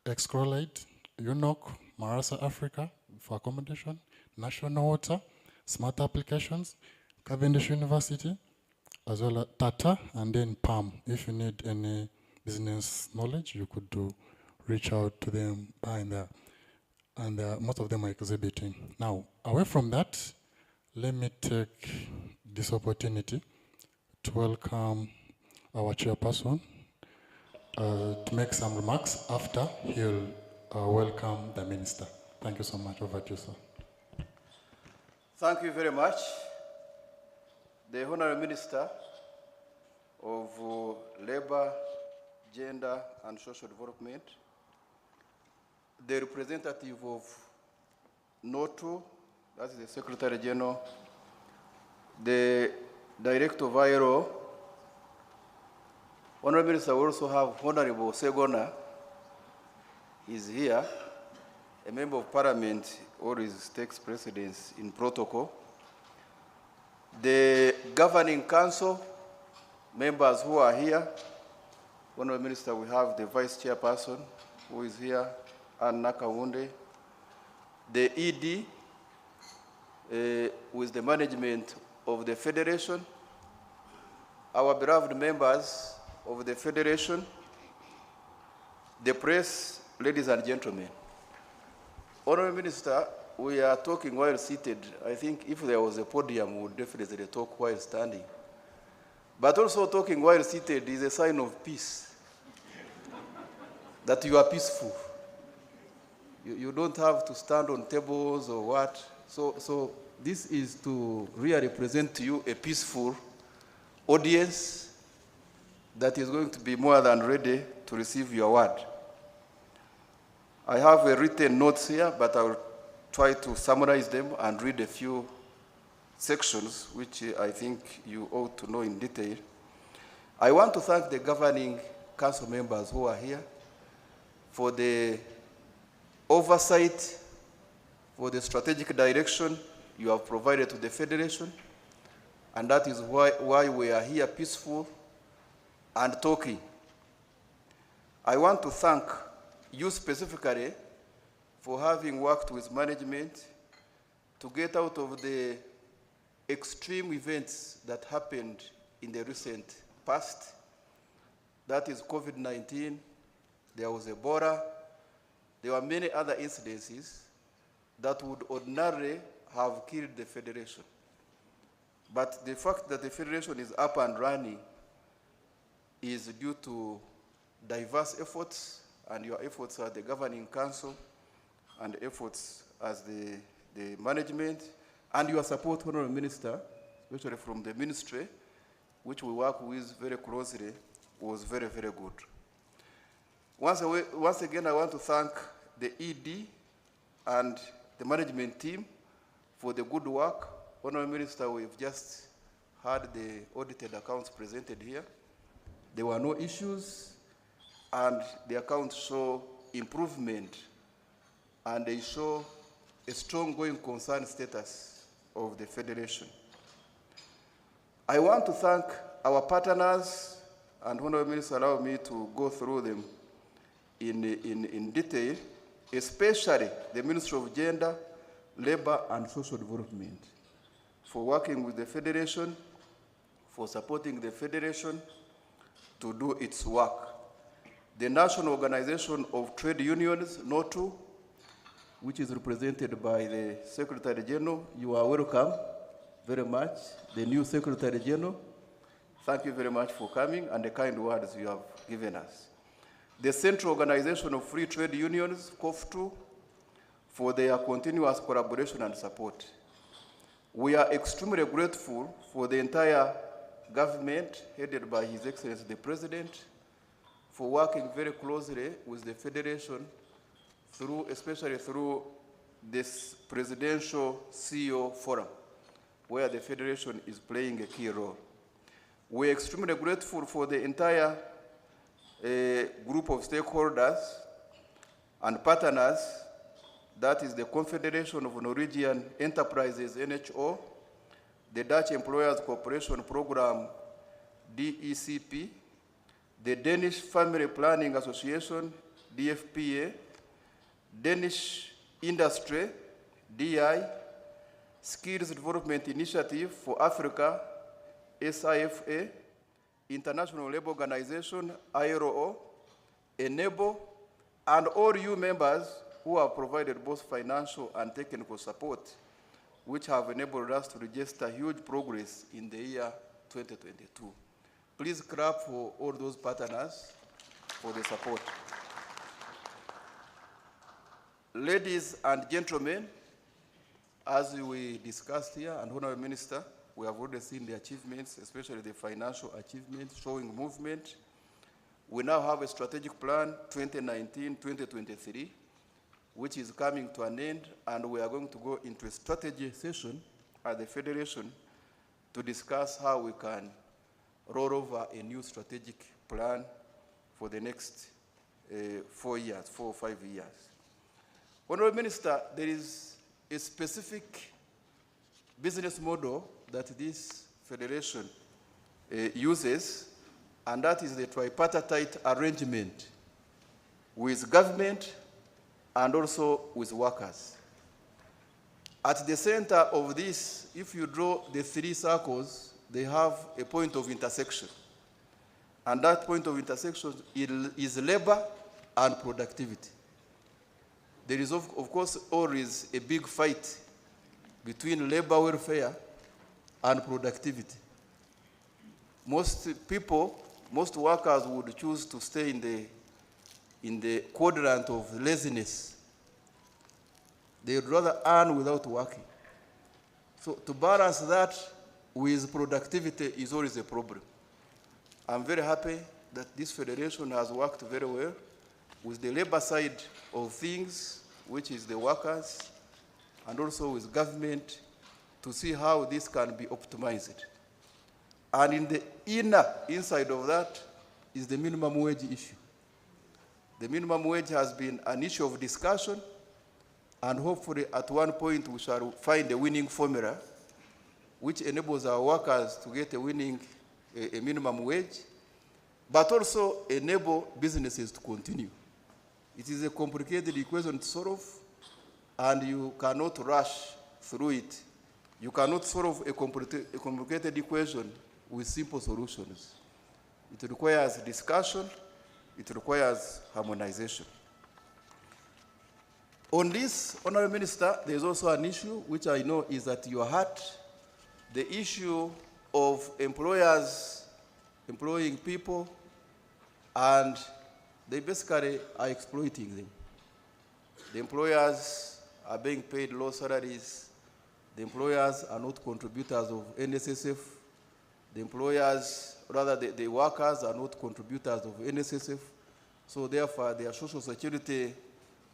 Excrolite, UNOC, Marasa Africa for accommodation, National Water, Smart Applications, Cavendish University, as well as Tata, and then PAM. If you need any business knowledge, you could reach out to them behind there. And most of them are exhibiting. Now, away from that, let me take this opportunity to welcome our chairperson to make some remarks after he'll welcome the minister. Thank you so much. Over to you, sir. Thank you very much. The Honorable Minister of Labor, Gender and Social Development, the representative of NOTU, that is the Secretary General, the Director of ILO. Honorable Minister, we also have Honorable Segona, is here, a member of Parliament, always takes precedence in protocol. The Governing Council members who are here, Honorable Minister, we have the Vice Chairperson who is here, Anne Nakawunde, the ED with the management of the Federation, our beloved members of the Federation, the press, ladies and gentlemen. Honorable Minister, we are talking while seated. I think if there was a podium, we would definitely talk while standing. But also talking while seated is a sign of peace, that you are peaceful. You don't have to stand on tables or what. So this is to really present to you a peaceful audience that is going to be more than ready to receive your word. I have a written notes here, but I will try to summarize them and read a few sections, which I think you ought to know in detail. I want to thank the Governing Council members who are here for the oversight, for the strategic direction you have provided to the Federation, and that is why we are here peaceful and talking. I want to thank you specifically for having worked with management to get out of the extreme events that happened in the recent past. That is COVID-19, there was Ebola, there were many other incidences that would ordinarily have killed the Federation. But the fact that the Federation is up and running is due to diverse efforts, and your efforts are the Governing Council, and efforts as the management, and your support, Honorable Minister, especially from the ministry, which we work with very closely, was very, very good. Once again, I want to thank the ED and the management team for the good work. Honorable Minister, we've just had the audited accounts presented here. There were no issues, and the accounts show improvement, and they show a strong going concern status of the Federation. I want to thank our partners, and Honorable Minister, allow me to go through them in detail, especially the Ministry of Gender, Labor and Social Development, for working with the Federation, for supporting the Federation to do its work. The National Organization of Trade Unions, NOTU, which is represented by the Secretary General, you are welcome very much. The new Secretary General, thank you very much for coming and the kind words you have given us. The Central Organization of Free Trade Unions, COFTU, for their continuous collaboration and support. We are extremely grateful for the entire government, headed by His Excellency the President, for working very closely with the Federation, especially through this Presidential CEO Forum, where the Federation is playing a key role. We're extremely grateful for the entire group of stakeholders and partners, that is the Confederation of Norwegian Enterprises, NHO, the Dutch Employers Cooperation Program, DECP, the Danish Family Planning Association, DFPA, Danish Industry, DI, Skills Development Initiative for Africa, SIFA, International Labour Organization, ILO, Enable, and all you members who have provided both financial and technical support, which have enabled us to register huge progress in the year 2022. Please clap for all those partners for the support. Ladies and gentlemen, as we discussed here, and Honorable Minister, we have already seen the achievements, especially the financial achievements showing movement. We now have a strategic plan 2019-2023, which is coming to an end, and we are going to go into a strategy session at the Federation to discuss how we can roll over a new strategic plan for the next 4 or 5 years. Honorable Minister, there is a specific business model that this Federation uses, and that is the tripartite arrangement with government and also with workers. At the center of this, if you draw the 3 circles, they have a point of intersection. And that point of intersection is labor and productivity. There is, of course, always a big fight between labor welfare and productivity. Most people, most workers would choose to stay in the quadrant of laziness. They would rather earn without working. So to balance that with productivity is always a problem. I'm very happy that this federation has worked very well with the labor side of things, which is the workers, and also with government to see how this can be optimized. And in the inside of that is the minimum wage issue. The minimum wage has been an issue of discussion, and hopefully at one point we shall find a winning formula which enables our workers to get a minimum wage, but also enable businesses to continue. It is a complicated equation to solve, and you cannot rush through it. You cannot solve a complicated equation with simple solutions. It requires discussion, it requires harmonization. On this, Honorable Minister, there is also an issue which I know is at your heart, the issue of employers employing people, and they basically are exploiting them. The employers are being paid low salaries. The employers are not contributors of NSSF. The employers, rather the workers are not contributors of NSSF. So therefore, their social security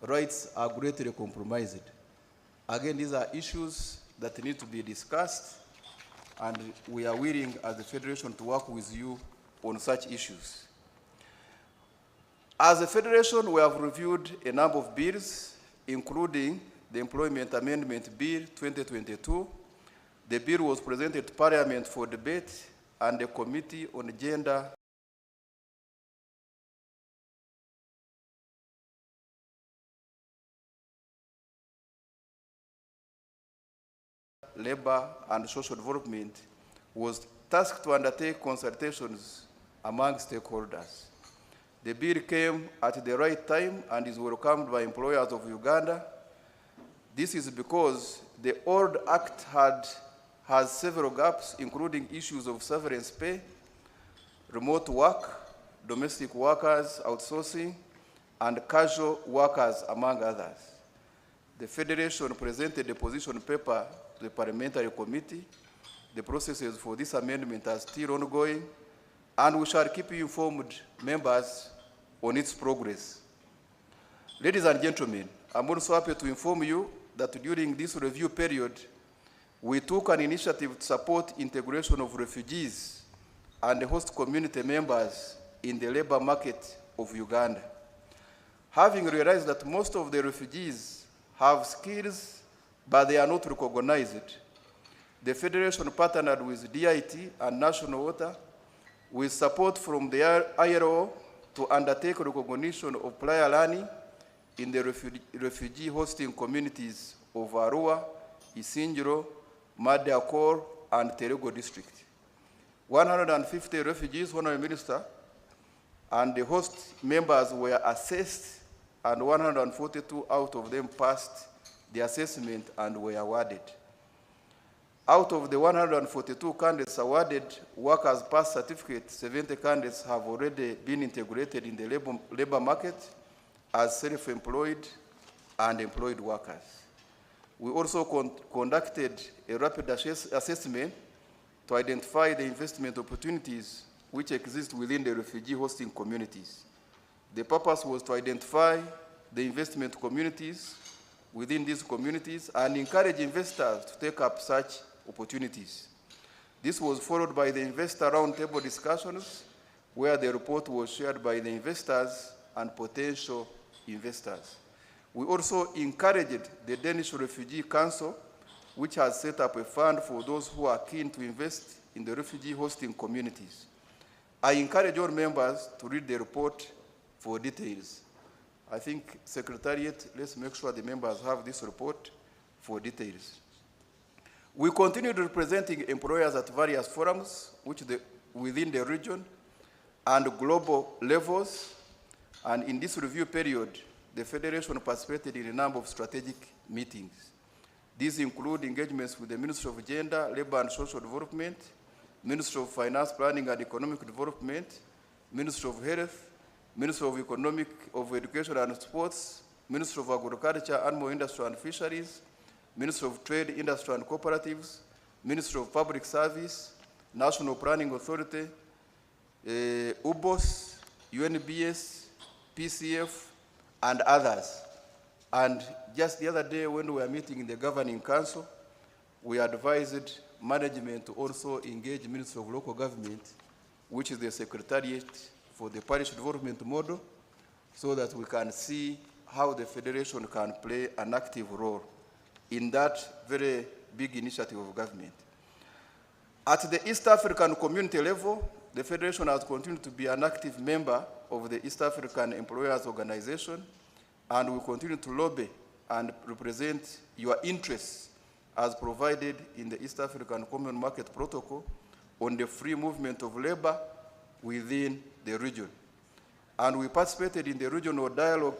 rights are greatly compromised. Again, these are issues that need to be discussed, and we are willing as the Federation to work with you on such issues. As a Federation, we have reviewed a number of bills, including the Employment Amendment Bill 2022. The bill was presented to Parliament for debate, and the Committee on Gender, Labor and Social Development was tasked to undertake consultations among stakeholders. The bill came at the right time and is welcomed by employers of Uganda. This is because the old act has several gaps, including issues of severance pay, remote work, domestic workers outsourcing, and casual workers, among others. The Federation presented a position paper to the Parliamentary Committee. The processes for this amendment are still ongoing, and we shall keep you informed, members, on its progress. Ladies and gentlemen, I'm also happy to inform you that during this review period, we took an initiative to support integration of refugees and host community members in the labor market of Uganda. Having realized that most of the refugees have skills, but they are not recognized, the Federation partnered with DIT and National Water with support from the ILO to undertake recognition of prior learning in the refugee hosting communities of Arua, Isingiro, Madiakor, and Terego district. 150 refugees, Honorable Minister, and the host members were assessed, and 142 out of them passed the assessment and were awarded. Out of the 142 candidates awarded workers' pass certificates, 70 candidates have already been integrated in the labor market as self-employed and employed workers. We also conducted a rapid assessment to identify the investment opportunities which exist within the refugee hosting communities. The purpose was to identify the investment communities within these communities and encourage investors to take up such opportunities. This was followed by the investor roundtable discussions, where the report was shared by the investors and potential investors. We also encouraged the Danish Refugee Council, which has set up a fund for those who are keen to invest in the refugee hosting communities. I encourage all members to read the report for details. I think, Secretariat, let's make sure the members have this report for details. We continued representing employers at various forums within the region and global levels, and in this review period, the Federation participated in a number of strategic meetings. These include engagements with the Ministry of Gender, Labor and Social Development, Ministry of Finance, Planning and Economic Development, Ministry of Health, Ministry of Education and Sports, Ministry of Agriculture, Animal Industry and Fisheries, Ministry of Trade, Industry and Cooperatives, Ministry of Public Service, National Planning Authority, UBOS, UNBS, PCF, and others. And just the other day when we were meeting in the Governing Council, we advised management to also engage Ministry of Local Government, which is the Secretariat for the Parish Development Model, so that we can see how the Federation can play an active role in that very big initiative of government. At the East African community level, the Federation has continued to be an active member of the East African Employers Organization, and we continue to lobby and represent your interests as provided in the East African Common Market Protocol on the free movement of labor within the region. And we participated in the regional dialogue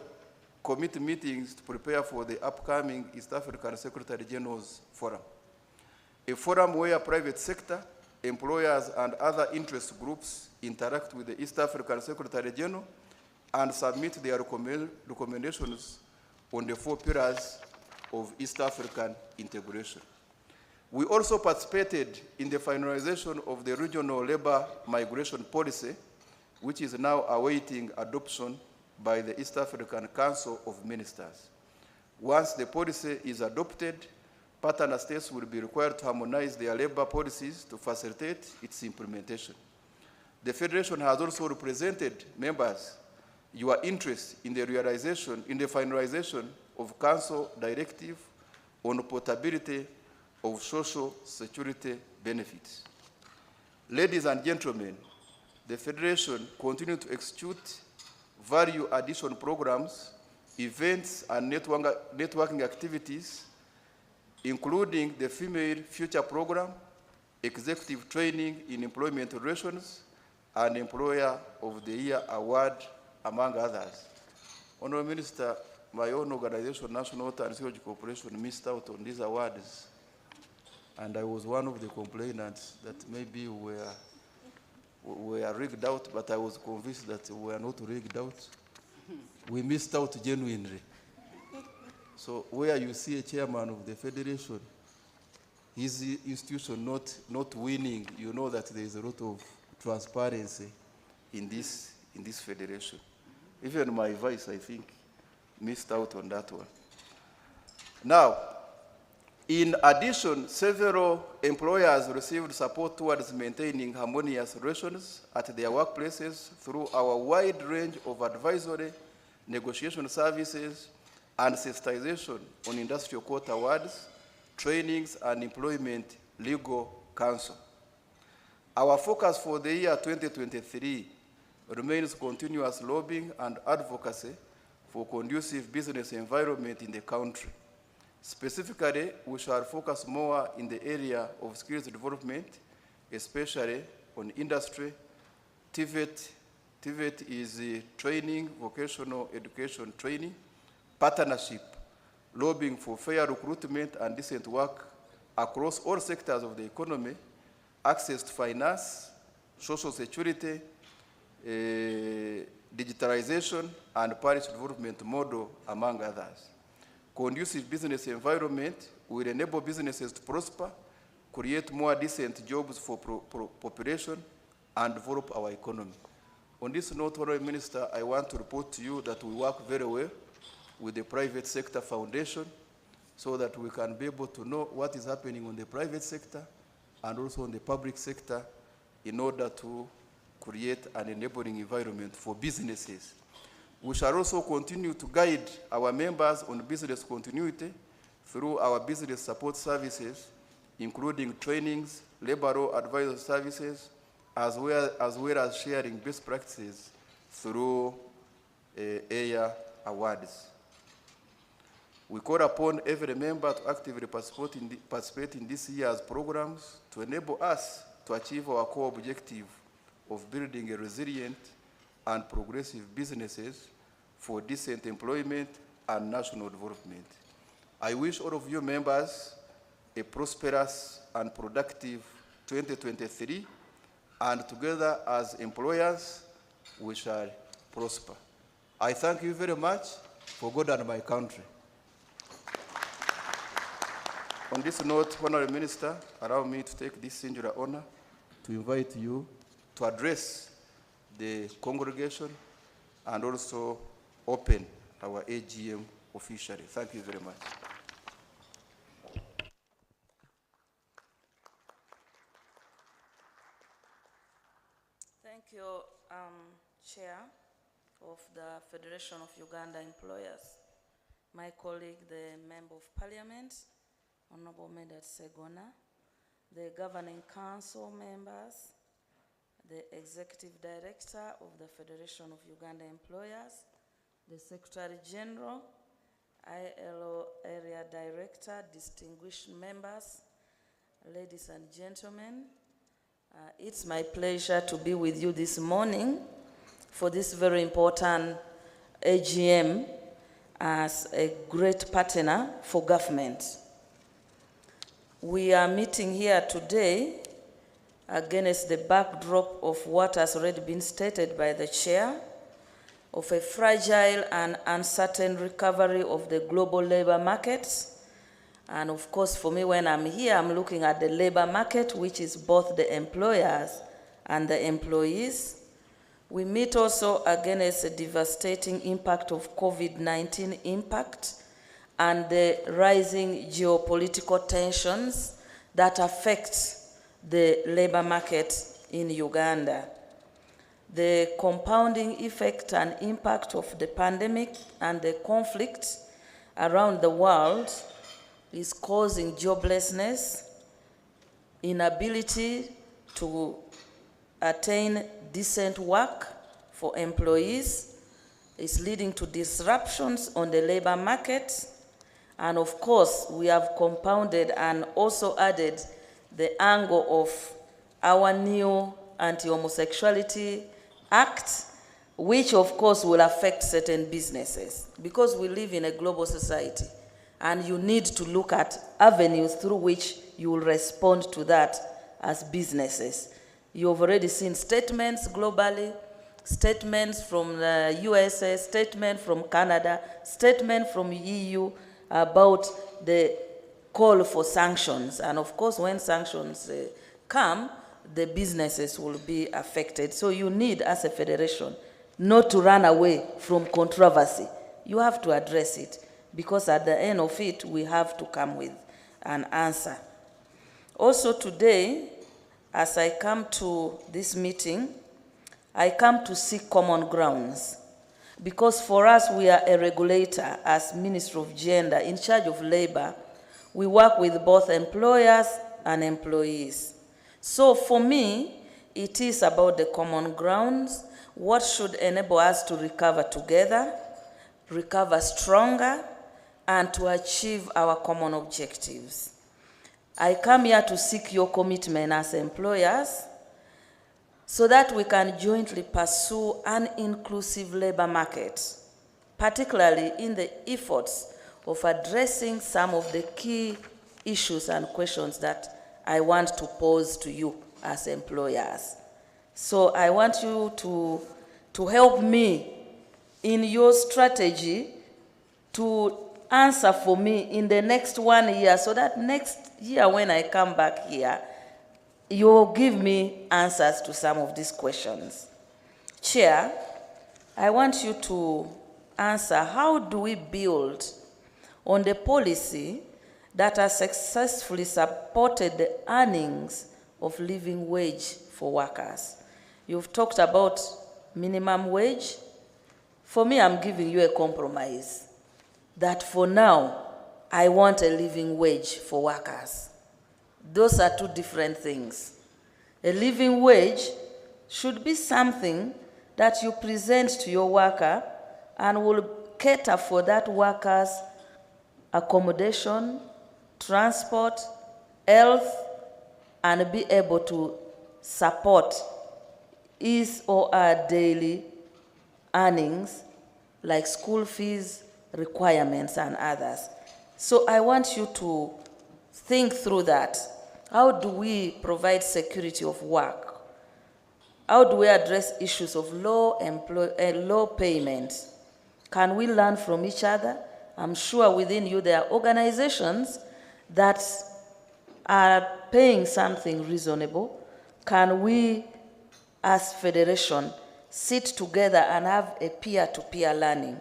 committee meetings to prepare for the upcoming East African Secretary General's Forum, a forum where private sector, employers, and other interest groups interact with the East African Secretary General and submit their recommendations on the 4 pillars of East African integration. We also participated in the finalization of the regional labor migration policy, which is now awaiting adoption by the East African Council of Ministers. Once the policy is adopted, partner states will be required to harmonize their labor policies to facilitate its implementation. The Federation has also represented members your interest in the finalization of Council Directive on portability of social security benefits. Ladies and gentlemen, the Federation continues to execute value addition programs, events, and networking activities, including the Female Future Program, Executive Training in Employment Relations, and Employer of the Year Award, among others. Honorable Minister, my own organization, National Water and Sewage Corporation, missed out on these awards, and I was one of the complainants that maybe we were rigged out, but I was convinced that we were not rigged out. We missed out genuinely. So where you see a chairman of the Federation, his institution not winning, you know that there is a lot of transparency in this Federation. Even my vice, I think, missed out on that one. Now, in addition, several employers received support towards maintaining harmonious relations at their workplaces through our wide range of advisory, negotiation services, and sensitization on industrial court awards, trainings, and employment legal counsel. Our focus for the year 2023 remains continuous lobbying and advocacy for conducive business environment in the country. Specifically, we shall focus more in the area of skills development, especially on industry. TVET is training, vocational education training, partnership, lobbying for fair recruitment and decent work across all sectors of the economy, access to finance, social security, digitalization, and parish development model, among others. Conducive business environment will enable businesses to prosper, create more decent jobs for population, and develop our economy. On this note, Honorable Minister, I want to report to you that we work very well with the Private Sector Foundation so that we can be able to know what is happening on the private sector and also on the public sector in order to create an enabling environment for businesses. We shall also continue to guide our members on business continuity through our business support services, including trainings, labor law advisory services, as well as sharing best practices through AIR awards. We call upon every member to actively participate in this year's programs to enable us to achieve our core objective of building a resilient and progressive businesses for decent employment and national development. I wish all of you members a prosperous and productive 2023, and together as employers, we shall prosper. I thank you very much for God and my country. On this note, Honorable Minister, allow me to take this singular honor to invite you to address the congregation and also open our AGM officially. Thank you very much. Thank you, Chair of the Federation of Uganda Employers, my colleague, the Member of Parliament, Honorable Medard Segona, the Governing Council members, the Executive Director of the Federation of Uganda Employers, the Secretary General, ILO Area Director, distinguished members, ladies and gentlemen, it's my pleasure to be with you this morning for this very important AGM as a great partner for government. We are meeting here today against the backdrop of what has already been stated by the Chair of a fragile and uncertain recovery of the global labor markets. And of course, for me, when I'm here, I'm looking at the labor market, which is both the employers and the employees. We meet also against the devastating impact of COVID-19 impact and the rising geopolitical tensions that affect the labor market in Uganda. The compounding effect and impact of the pandemic and the conflict around the world is causing joblessness, inability to attain decent work for employees, is leading to disruptions on the labor market. And of course, we have compounded and also added the angle of our new Anti-Homosexuality Act, which of course will affect certain businesses because we live in a global society and you need to look at avenues through which you will respond to that as businesses. You've already seen statements globally, statements from the USA, statement from Canada, statement from EU about the call for sanctions. And of course, when sanctions come, the businesses will be affected. So you need, as a federation, not to run away from controversy. You have to address it, because at the end of it, we have to come with an answer. Also today, as I come to this meeting, I come to seek common grounds. Because for us, we are a regulator as Ministry of Gender in charge of labor. We work with both employers and employees. So for me, it is about the common grounds. what should enable us to recover together, recover stronger, and to achieve our common objectives. I come here to seek your commitment as employers so that we can jointly pursue an inclusive labor market, particularly in the efforts of addressing some of the key issues and questions that I want to pose to you as employers. So I want you to help me in your strategy to answer for me in the next 1 year, so that next year when I come back here, you'll give me answers to some of these questions. Chair, I want you to answer, how do we build on the policy that has successfully supported the earnings of living wage for workers? You've talked about minimum wage. For me, I'm giving you a compromise that for now, I want a living wage for workers. Those are two different things. A living wage should be something that you present to your worker and will cater for that worker's accommodation, transport, health, and be able to support his or her daily earnings, like school fees, requirements, and others. So I want you to think through that. How do we provide security of work? How do we address issues of low payment? Can we learn from each other? I'm sure within you there are organizations that are paying something reasonable. Can we, as federation, sit together and have a peer-to-peer learning?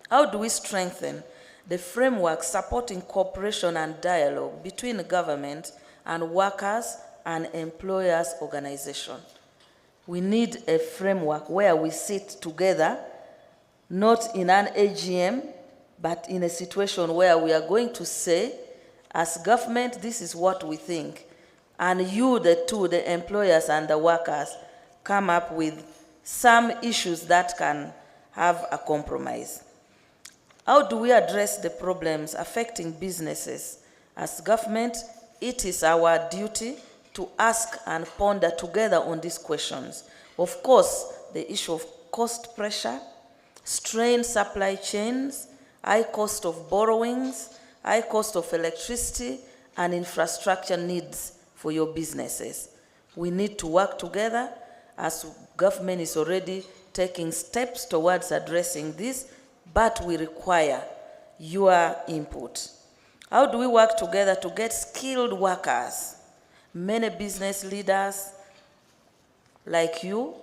How do we strengthen the framework supporting cooperation and dialogue between government and workers and employers' organization? We need a framework where we sit together, not in an AGM, but in a situation where we are going to say, as government, this is what we think. And you, the employers and the workers, come up with some issues that can have a compromise. How do we address the problems affecting businesses? As government, it is our duty to ask and ponder together on these questions. Of course, the issue of cost pressure, strained supply chains, high cost of borrowings, high cost of electricity, and infrastructure needs for your businesses. We need to work together, as government is already taking steps towards addressing this, but we require your input. How do we work together to get skilled workers? Many business leaders like you,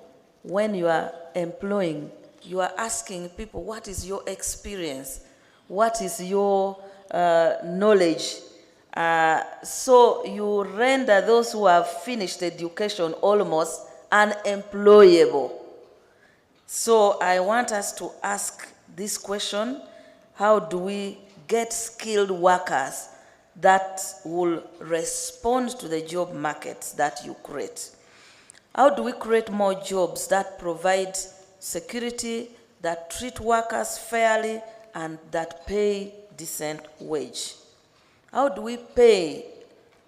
when you are employing, you are asking people, what is your experience? What is your knowledge? So you render those who have finished education almost unemployable. So I want us to ask this question: how do we get skilled workers that will respond to the job markets that you create? How do we create more jobs that provide security, that treat workers fairly, and that pay decent wage? How do we pay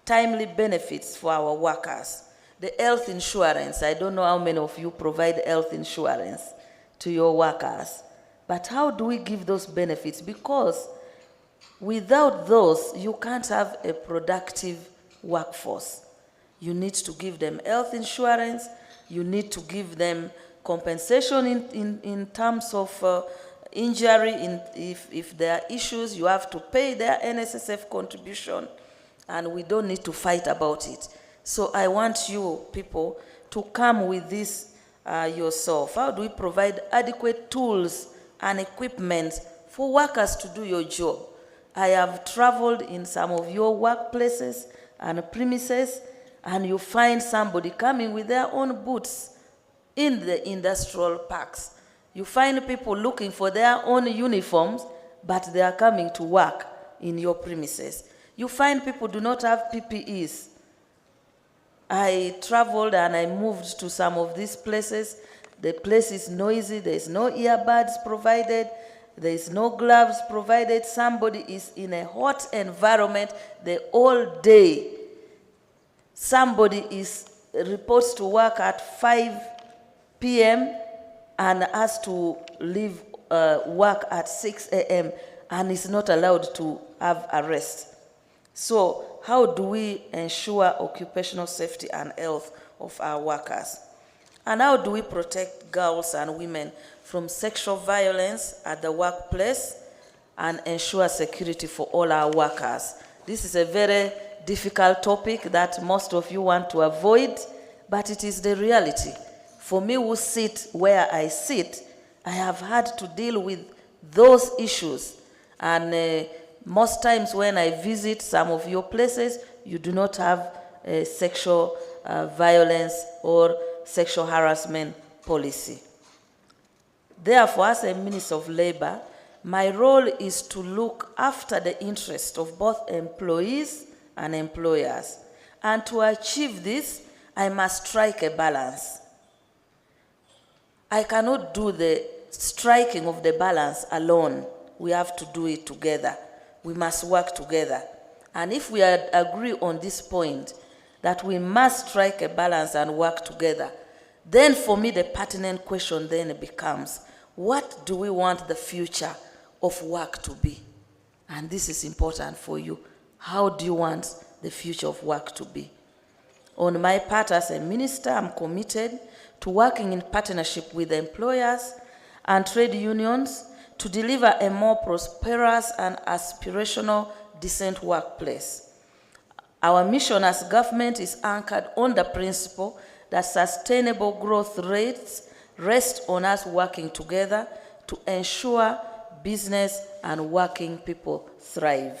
timely benefits for our workers? The health insurance, I don't know how many of you provide health insurance to your workers, but how do we give those benefits? Because without those, you can't have a productive workforce. You need to give them health insurance, you need to give them compensation in terms of injury. If there are issues, you have to pay their NSSF contribution, and we don't need to fight about it. So I want you people to come with this yourself. How do we provide adequate tools and equipment for workers to do your job? I have traveled in some of your workplaces and premises, and you find somebody coming with their own boots in the industrial parks. You find people looking for their own uniforms, but they are coming to work in your premises. You find people do not have PPEs. I traveled and I moved to some of these places. The place is noisy, there is no earbuds provided, there is no gloves provided. Somebody is in a hot environment the whole day. Somebody reports to work at 5 p.m. and has to leave work at 6 a.m. and is not allowed to have a rest. So how do we ensure occupational safety and health of our workers? And how do we protect girls and women from sexual violence at the workplace and ensure security for all our workers? This is a very difficult topic that most of you want to avoid, but it is the reality. For me who sit where I sit, I have had to deal with those issues. And most times when I visit some of your places, you do not have sexual violence or sexual harassment policy. Therefore, as a Minister of Labor, my role is to look after the interest of both employees and employers. And to achieve this, I must strike a balance. I cannot do the striking of the balance alone. We have to do it together. We must work together. And if we agree on this point, that we must strike a balance and work together, then for me the pertinent question then becomes, what do we want the future of work to be? And this is important for you. How do you want the future of work to be? On my part as a minister, I'm committed to working in partnership with employers and trade unions to deliver a more prosperous and aspirational, decent workplace. Our mission as government is anchored on the principle that sustainable growth rates rest on us working together to ensure business and working people thrive.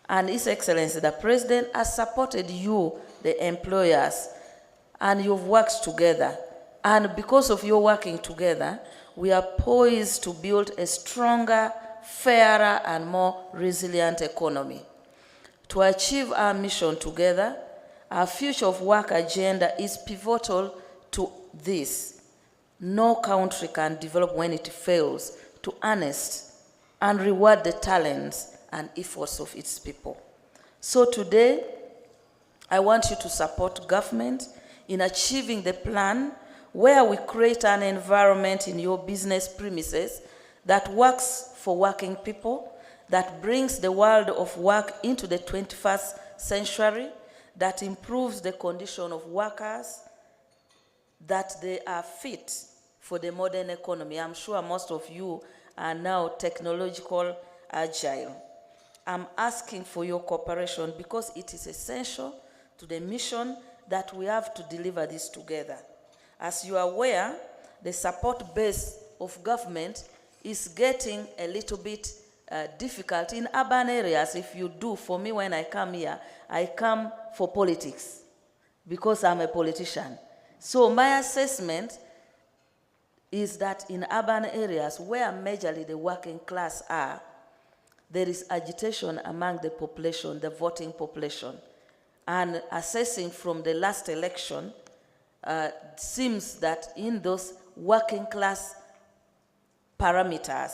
And His Excellency, the President, has supported you, the employers, and you've worked together. And because of your working together, we are poised to build a stronger, fairer, and more resilient economy. To achieve our mission together, our future of work agenda is pivotal to this. No country can develop when it fails to harness and reward the talents and efforts of its people. So today, I want you to support government in achieving the plan where we create an environment in your business premises that works for working people, that brings the world of work into the 21st century, that improves the condition of workers, that they are fit for the modern economy. I'm sure most of you are now technological agile. I'm asking for your cooperation because it is essential to the mission that we have to deliver this together. As you are aware, the support base of government is getting a little bit difficult in urban areas. If you do, for me when I come here, I come for politics because I'm a politician. So my assessment is that in urban areas where majorly the working class are, there is agitation among the population, the voting population. And assessing from the last election, seems that in those working class parameters,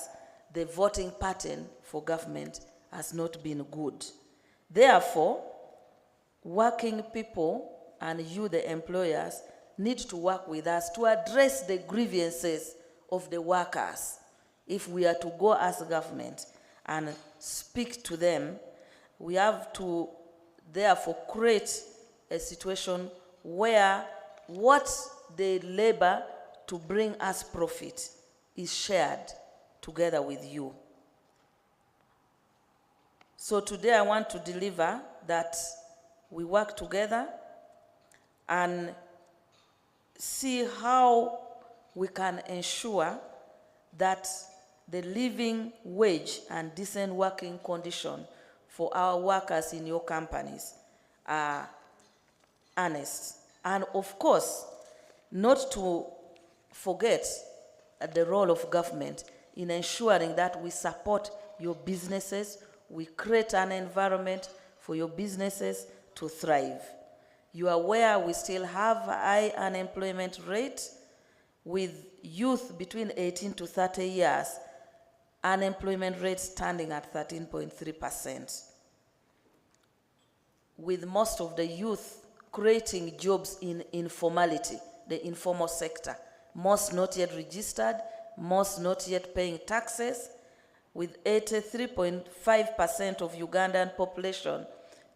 the voting pattern for government has not been good. Therefore, working people and you, the employers, need to work with us to address the grievances of the workers. If we are to go as government and speak to them, we have to therefore create a situation where what they labor to bring us profit is shared together with you. So today I want to deliver that we work together and see how we can ensure that the living wage and decent working condition for our workers in your companies are honest. And of course, not to forget the role of government in ensuring that we support your businesses, we create an environment for your businesses to thrive. You are aware we still have a high unemployment rate. with youth between 18 to 30 years, unemployment rate standing at 13.3%, with most of the youth creating jobs in informality, the informal sector, most not yet registered, most not yet paying taxes, with 83.5% of Ugandan population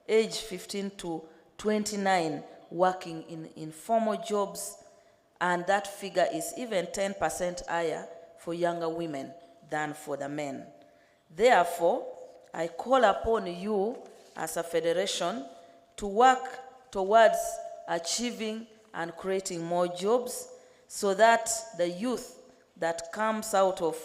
aged 15 to 29 working in informal jobs, and that figure is even 10% higher for younger women than for the men. Therefore, I call upon you as a federation to work towards achieving and creating more jobs so that the youth that comes out of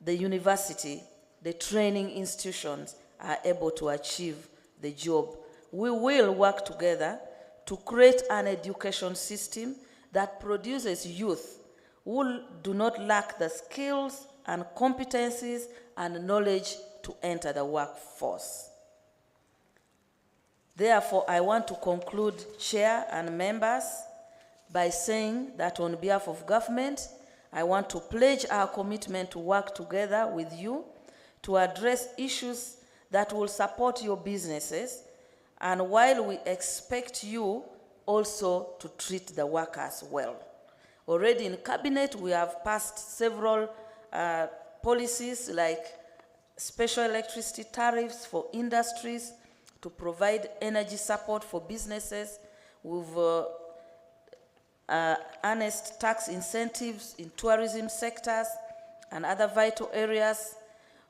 the university, the training institutions, are able to achieve the job. We will work together to create an education system that produces youth who do not lack the skills and competencies and knowledge to enter the workforce. Therefore, I want to conclude, Chair and members, by saying that on behalf of government, I want to pledge our commitment to work together with you to address issues that will support your businesses, and while we expect you also to treat the workers well. Already in Cabinet, we have passed several policies like special electricity tariffs for industries to provide energy support for businesses. We've harnessed tax incentives in tourism sectors and other vital areas.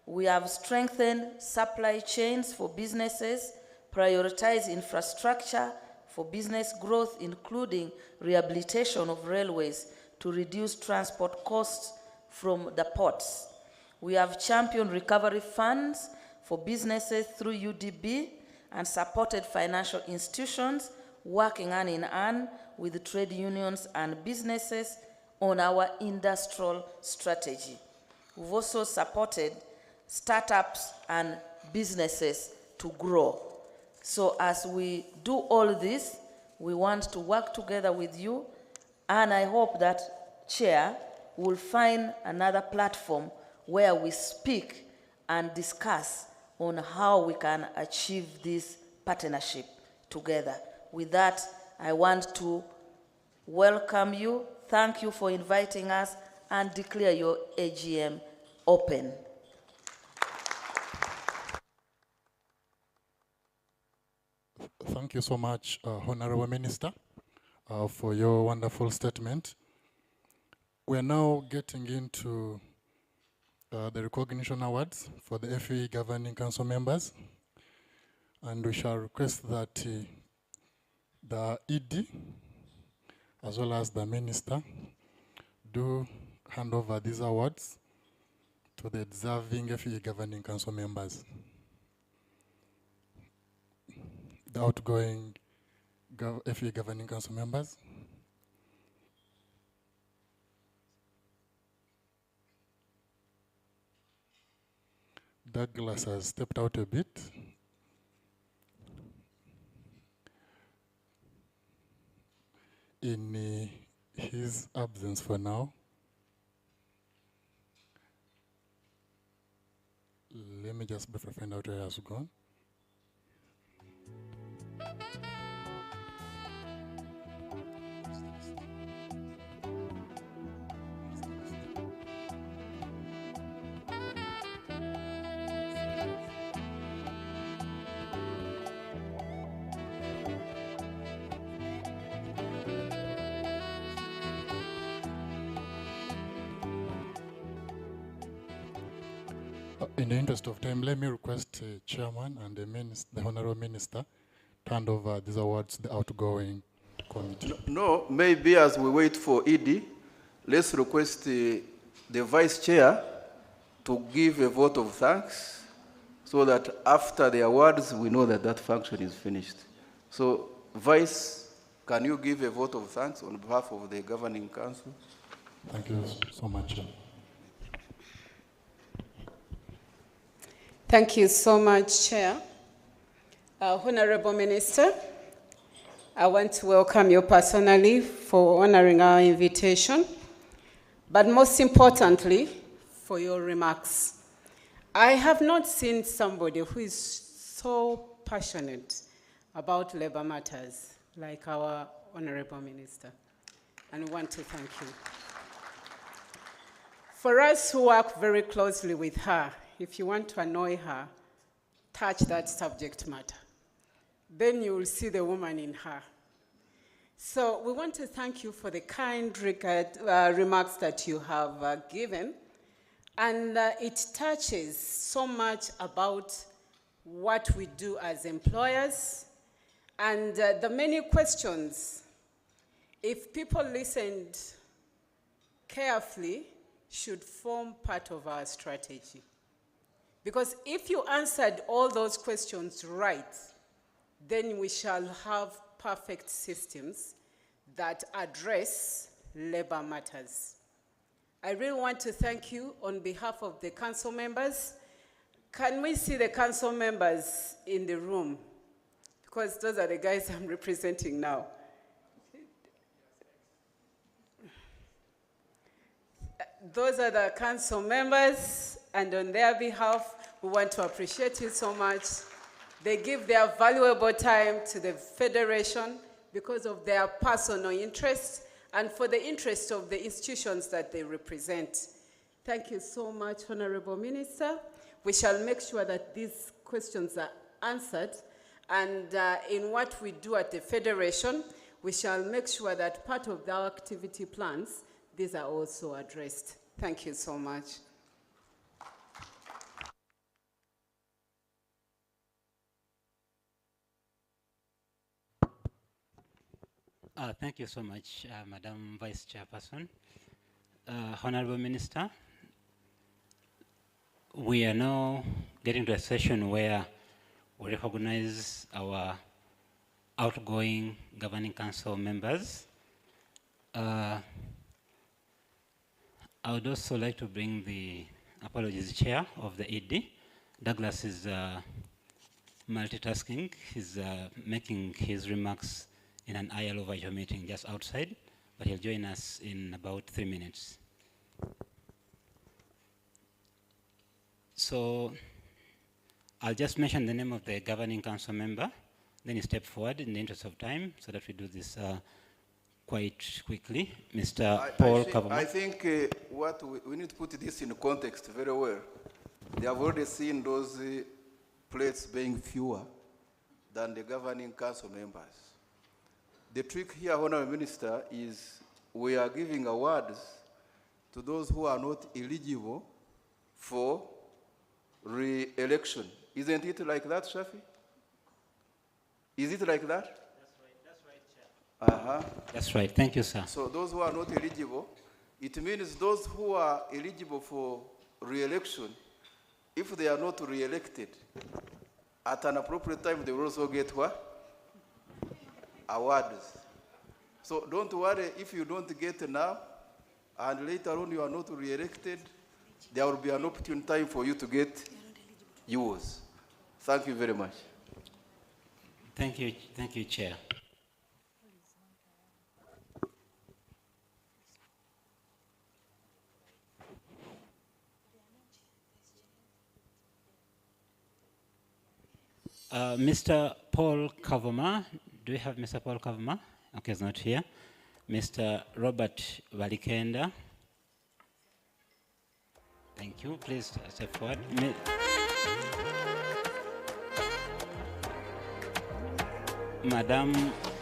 We have strengthened supply chains for businesses, prioritized infrastructure for business growth, including rehabilitation of railways to reduce transport costs from the ports. We have championed recovery funds for businesses through UDB and supported financial institutions working hand in hand with the trade unions and businesses on our industrial strategy. We've also supported startups and businesses to grow. So as we do all this, we want to work together with you, and I hope that, Chair, will find another platform where we speak and discuss on how we can achieve this partnership together. With that, I want to welcome you, thank you for inviting us, and declare your AGM open. Thank you so much, Honorable Minister, for your wonderful statement. We are now getting into the recognition awards for the FE Governing Council members, and we shall request that the ED, as well as the Minister, do hand over these awards to the deserving FE Governing Council members. The outgoing FE Governing Council members. Douglas has stepped out a bit. In his absence for now, let me just briefly find out where he has gone. In the interest of time, let me request the Chairman and the Honorable Minister to hand over these awards to the outgoing committee. No, maybe as we wait for ED, let's request the Vice Chair to give a vote of thanks so that after the awards, we know that that function is finished. So, Vice, can you give a vote of thanks on behalf of the Governing Council? Thank you so much. Thank you so much, Chair. Honorable Minister, I want to welcome you personally for honoring our invitation but most importantly, for your remarks. I have not seen somebody who is so passionate about labor matters like our Honorable Minister, and we want to thank you. For us who work very closely with her, if you want to annoy her, touch that subject matter. Then you will see the woman in her. So we want to thank you for the kind remarks that you have given. And it touches so much about what we do as employers and the many questions, if people listened carefully, should form part of our strategy. Because if you answered all those questions right, then we shall have perfect systems that address labor matters. I really want to thank you on behalf of the council members. Can we see the council members in the room? Because those are the guys I'm representing now. Those are the council members, and on their behalf, we want to appreciate you so much. They give their valuable time to the Federation because of their personal interest and for the interest of the institutions that they represent. Thank you so much, Honorable Minister. We shall make sure that these questions are answered, and in what we do at the Federation, we shall make sure that part of our activity plans, these are also addressed. Thank you so much. Thank you so much, Madam Vice Chairperson. Honorable Minister, we are now getting to a session where we recognize our outgoing Governing Council members. I would also like to bring the apologies chair of the ED. Douglas is multitasking. He's making his remarks in an ILO virtual meeting just outside, but he'll join us in about 3 minutes. So I'll just mention the name of the Governing Council member, then you step forward in the interest of time so that we do this quite quickly. Mr. Paul Kavuma. I think we need to put this in context very well. They have already seen those plates being fewer than the Governing Council members. The trick here, Honorable Minister, is we are giving awards to those who are not eligible for re-election. Isn't it like that, Shafi? Is it like that? That's right, Chair. Uh-huh. That's right. Thank you, sir. So those who are not eligible, it means those who are eligible for re-election, if they are not re-elected, at an appropriate time, they will also get what? Awards. So don't worry if you don't get now, and later on you are not re-elected, there will be an opportune time for you to get yours. Thank you very much. Thank you, Chair. Mr. Paul Kavuma, do we have Mr. Paul Kavuma? Okay, he's not here. Mr. Robert Valikenda. Thank you. Please step forward. Madam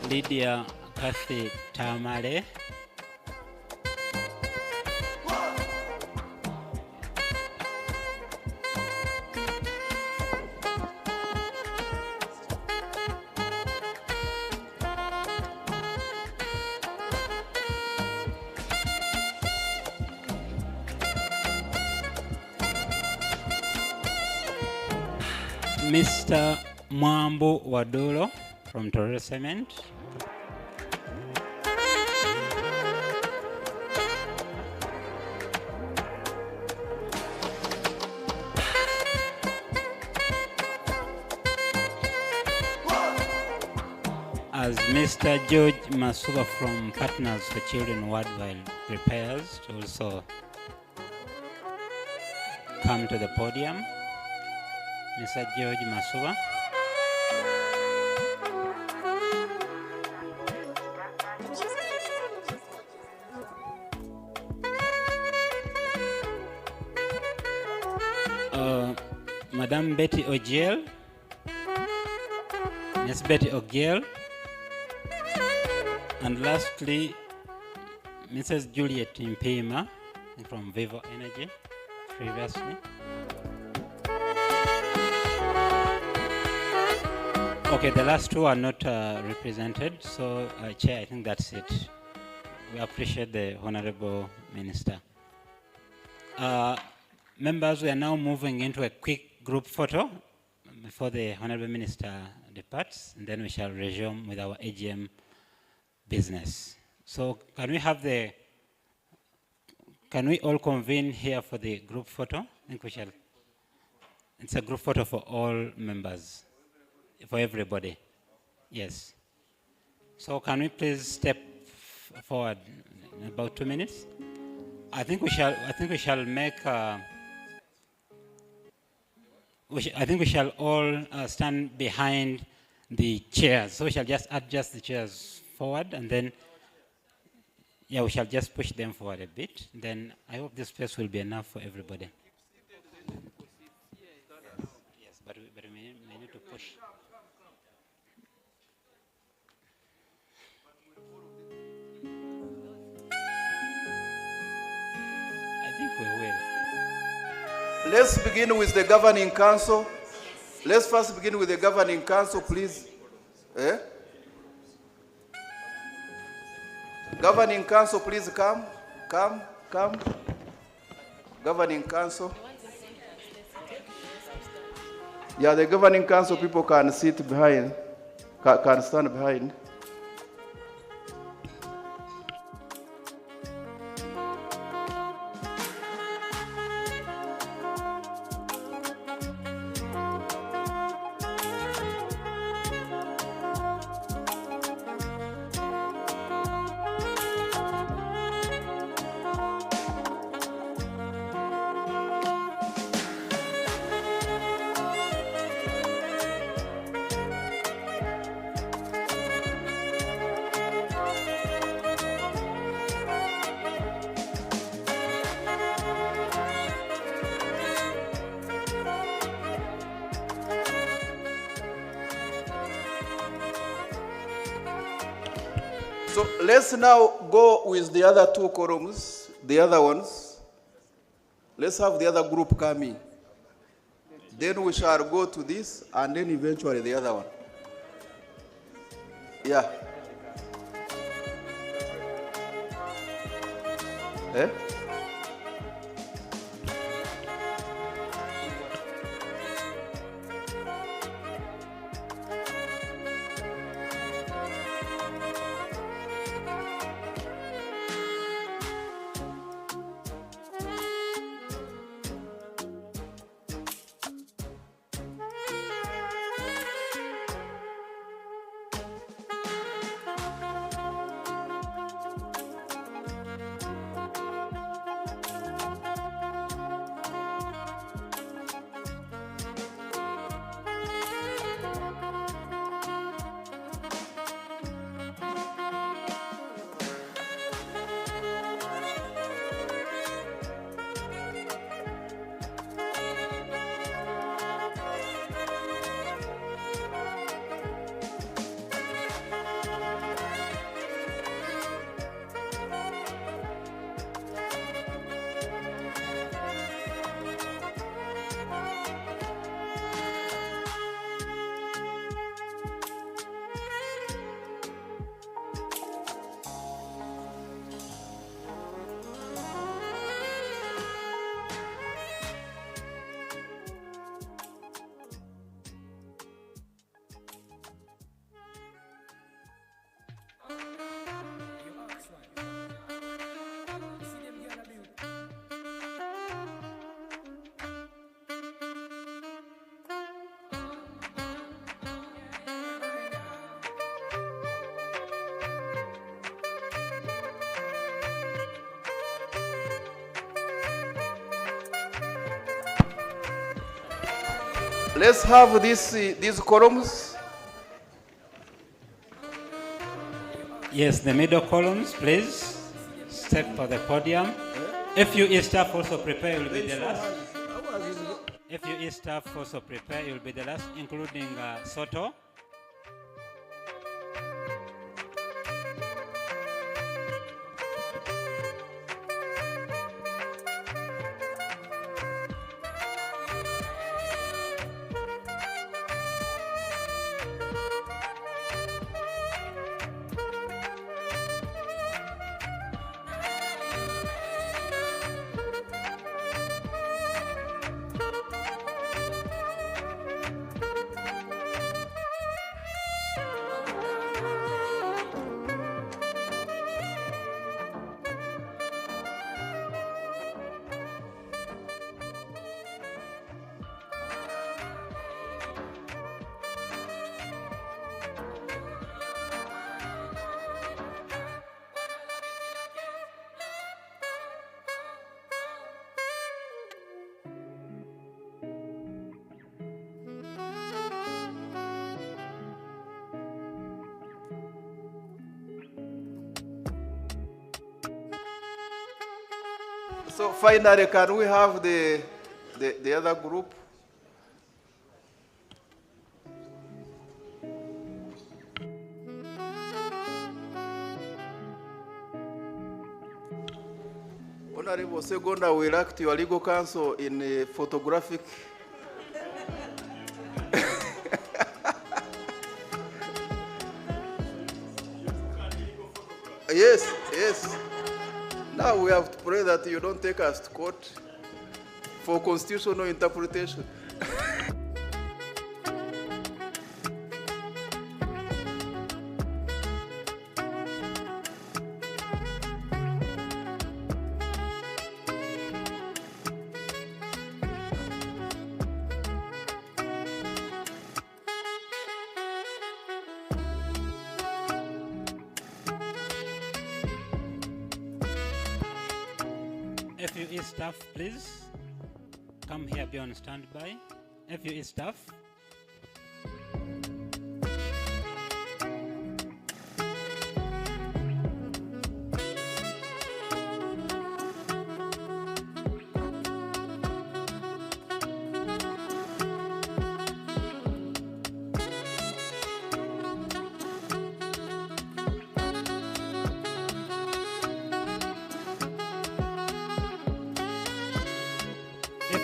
Lydia Kathy Tamale. Mr. Mwambu Wadolo from Torre Cement. As Mr. George Masuba from Partners for Children Worldwide repairs to also come to the podium. Mr. George Masuba. Madam Betty Ogiel. Miss Betty Ogiel. And lastly, Mrs. Juliet Impima from Vivo Energy previously. Okay, the last two are not represented, so Chair, I think that's it. We appreciate the Honorable Minister. Members, we are now moving into a quick group photo before the Honorable Minister departs, and then we shall resume with our AGM business. So can we all convene here for the group photo? I think we shall. It's a group photo for all members, for everybody. Yes. So can we please step forward in about 2 minutes? I think we shall make. I think we shall all stand behind the chairs. So we shall just adjust the chairs forward, and then, yeah, we shall just push them forward a bit. Then I hope this space will be enough for everybody. Yes, but we may need to push. I think we will. Let's begin with the governing council. Let's first begin with the governing council, please. Governing council, please come. Governing council. Yeah, the governing council people can sit behind, can stand behind. So let's now go with the other two columns, the other ones. Let's have the other group come in. Then we shall go to this, and then eventually the other one. Yeah. let's have these columns. Yes, the middle columns, please. Step for the podium. If you is staff also prepare, you'll be the last. If you is staff also prepare, you'll be the last, including Soto. So finally, can we have the other group? Honorable Segona will act your legal counsel in a photographic. Yes, yes. Now we have to pray that you don't take us to court for constitutional interpretation. FUE staff, please come here, be on standby. FUE staff.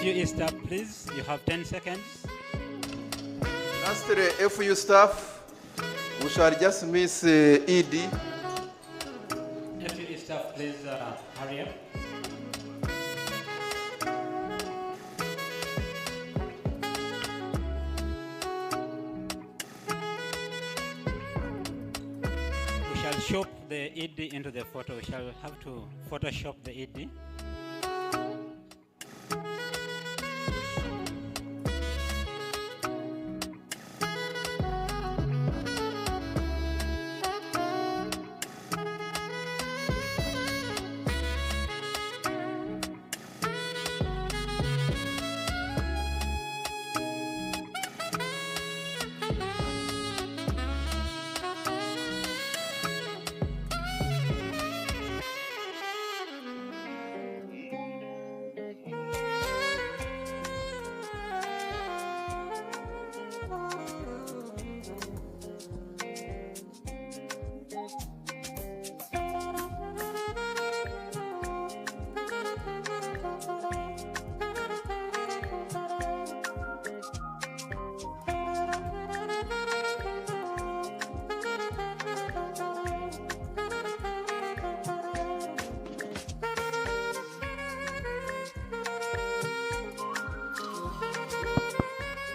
FUE staff, please, you have 10 seconds. Lastly, FU staff, we shall just miss ED. FUE staff, please hurry up. We shall shop the ED into the photo. We shall have to Photoshop the ED.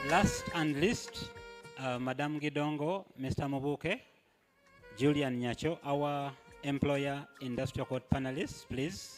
Last and least, Madam Gidongo, Mr. Mobuke, Julian Nyacho, our employer industrial court panelists, please.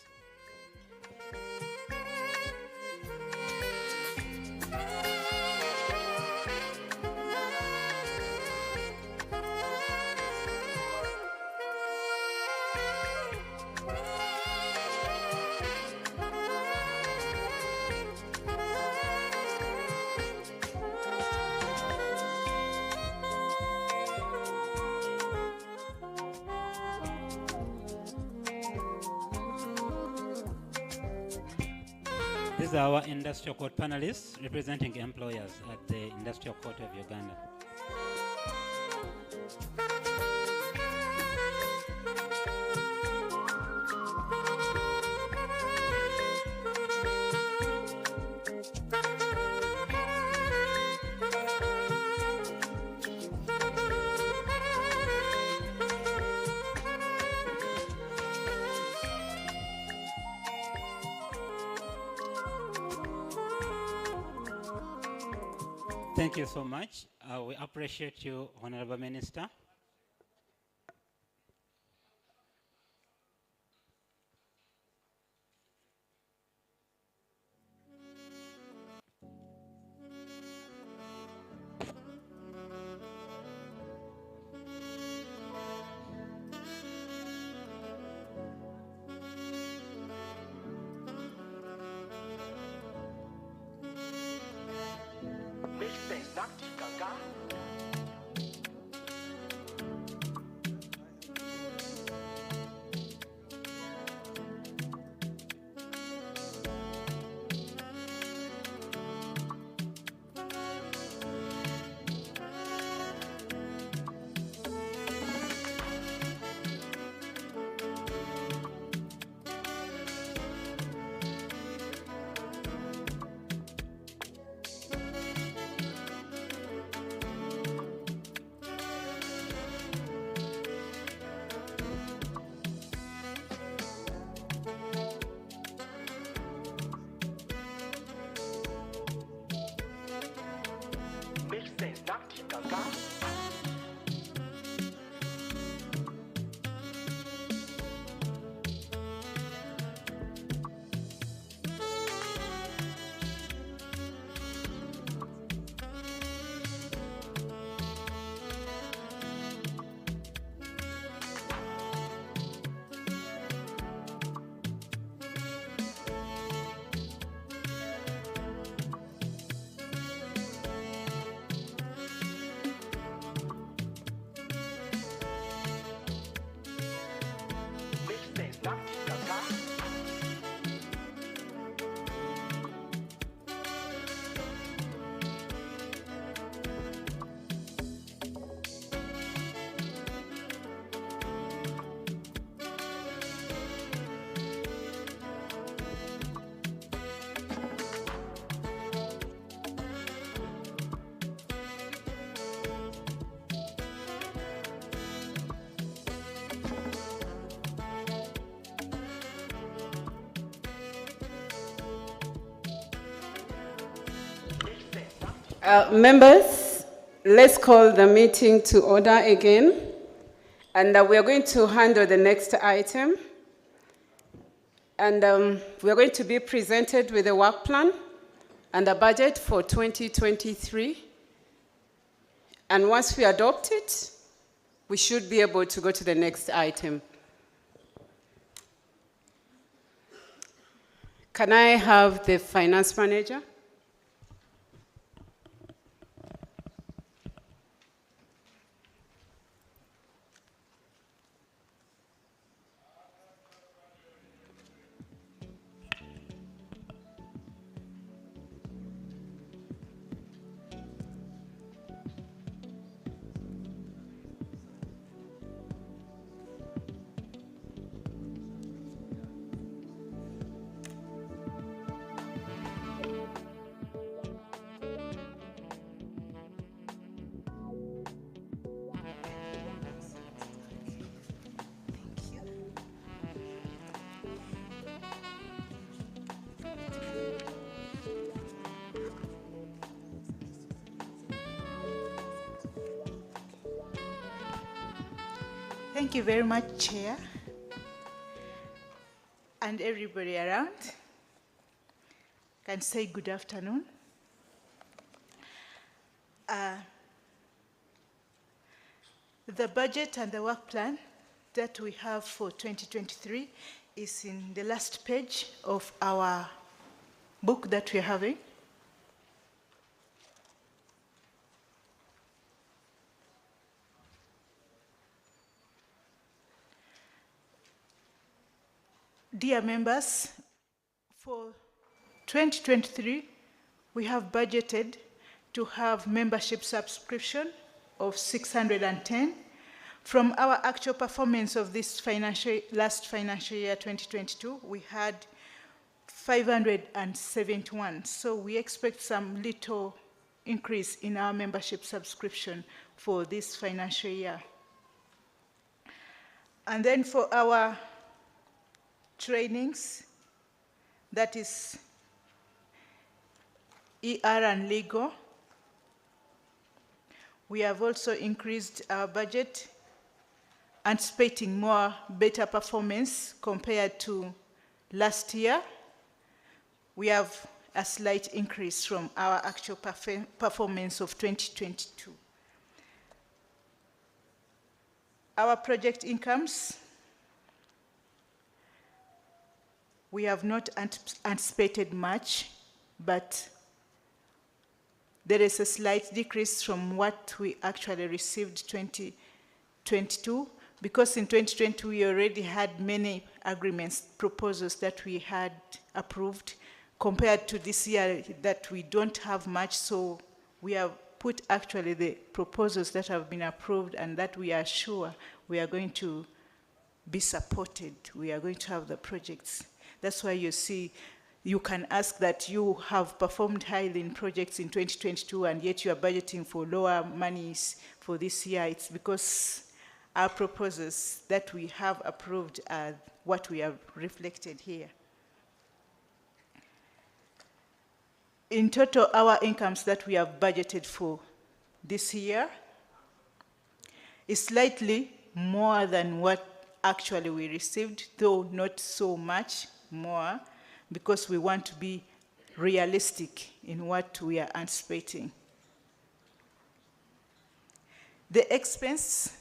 These are our industrial court panelists representing employers at the Industrial Court of Uganda. Thank you so much. We appreciate you, Honorable Minister. Members, let's call the meeting to order again. And we are going to handle the next item. And we are going to be presented with a work plan and a budget for 2023. And once we adopt it, we should be able to go to the next item. Can I have the finance manager? Thank you very much, Chair, and everybody around. Can say good afternoon. The budget and the work plan that we have for 2023 is in the last page of our book that we're having. Dear members, for 2023, we have budgeted to have membership subscription of 610. From our actual performance of this last financial year, 2022, we had 571. So we expect some little increase in our membership subscription for this financial year. And then for our trainings, that is ER and legal, we have also increased our budget, anticipating better performance compared to last year. We have a slight increase from our actual performance of 2022. Our project incomes, we have not anticipated much, but there is a slight decrease from what we actually received 2022, because in 2020 we already had many agreements, proposals that we had approved, compared to this year that we don't have much, so we have put actually the proposals that have been approved and that we are sure we are going to be supported. We are going to have the projects. That's why you see, you can ask that you have performed highly in projects in 2022 and yet you are budgeting for lower monies for this year. It's because our proposals that we have approved are what we have reflected here. In total, our incomes that we have budgeted for this year is slightly more than what actually we received, though not so much more, because we want to be realistic in what we are anticipating. The expense,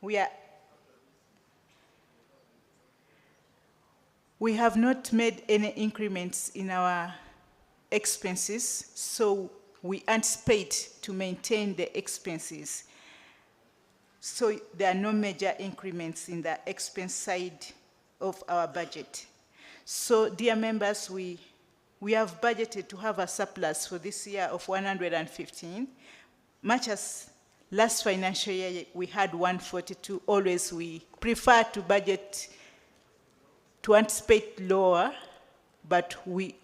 we have not made any increments in our expenses, so we anticipate to maintain the expenses. So there are no major increments in the expense side of our budget. So dear members, we have budgeted to have a surplus for this year of 115, much as last financial year we had 142. Always we prefer to budget to anticipate lower, but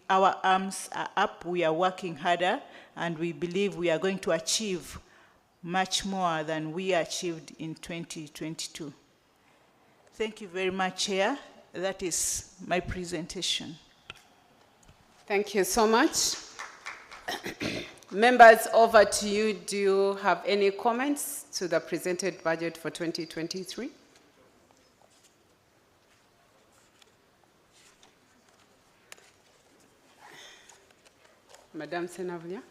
our arms are up, we are working harder, and we believe we are going to achieve much more than we achieved in 2022. Thank you very much, Chair. That is my presentation. Thank you so much. Members, over to you. Do you have any comments to the presented budget for 2023? Madame Senavlia.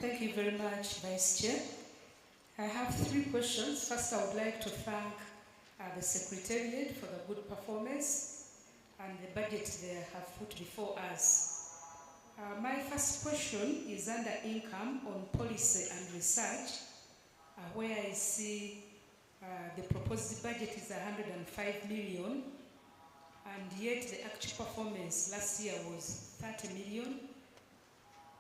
Thank you very much, Vice Chair. I have 3 questions. First, I would like to thank the Secretariat for the good performance and the budget they have put before us. My first question is under income on policy and research, where I see the proposed budget is 105 million, and yet the actual performance last year was 30 million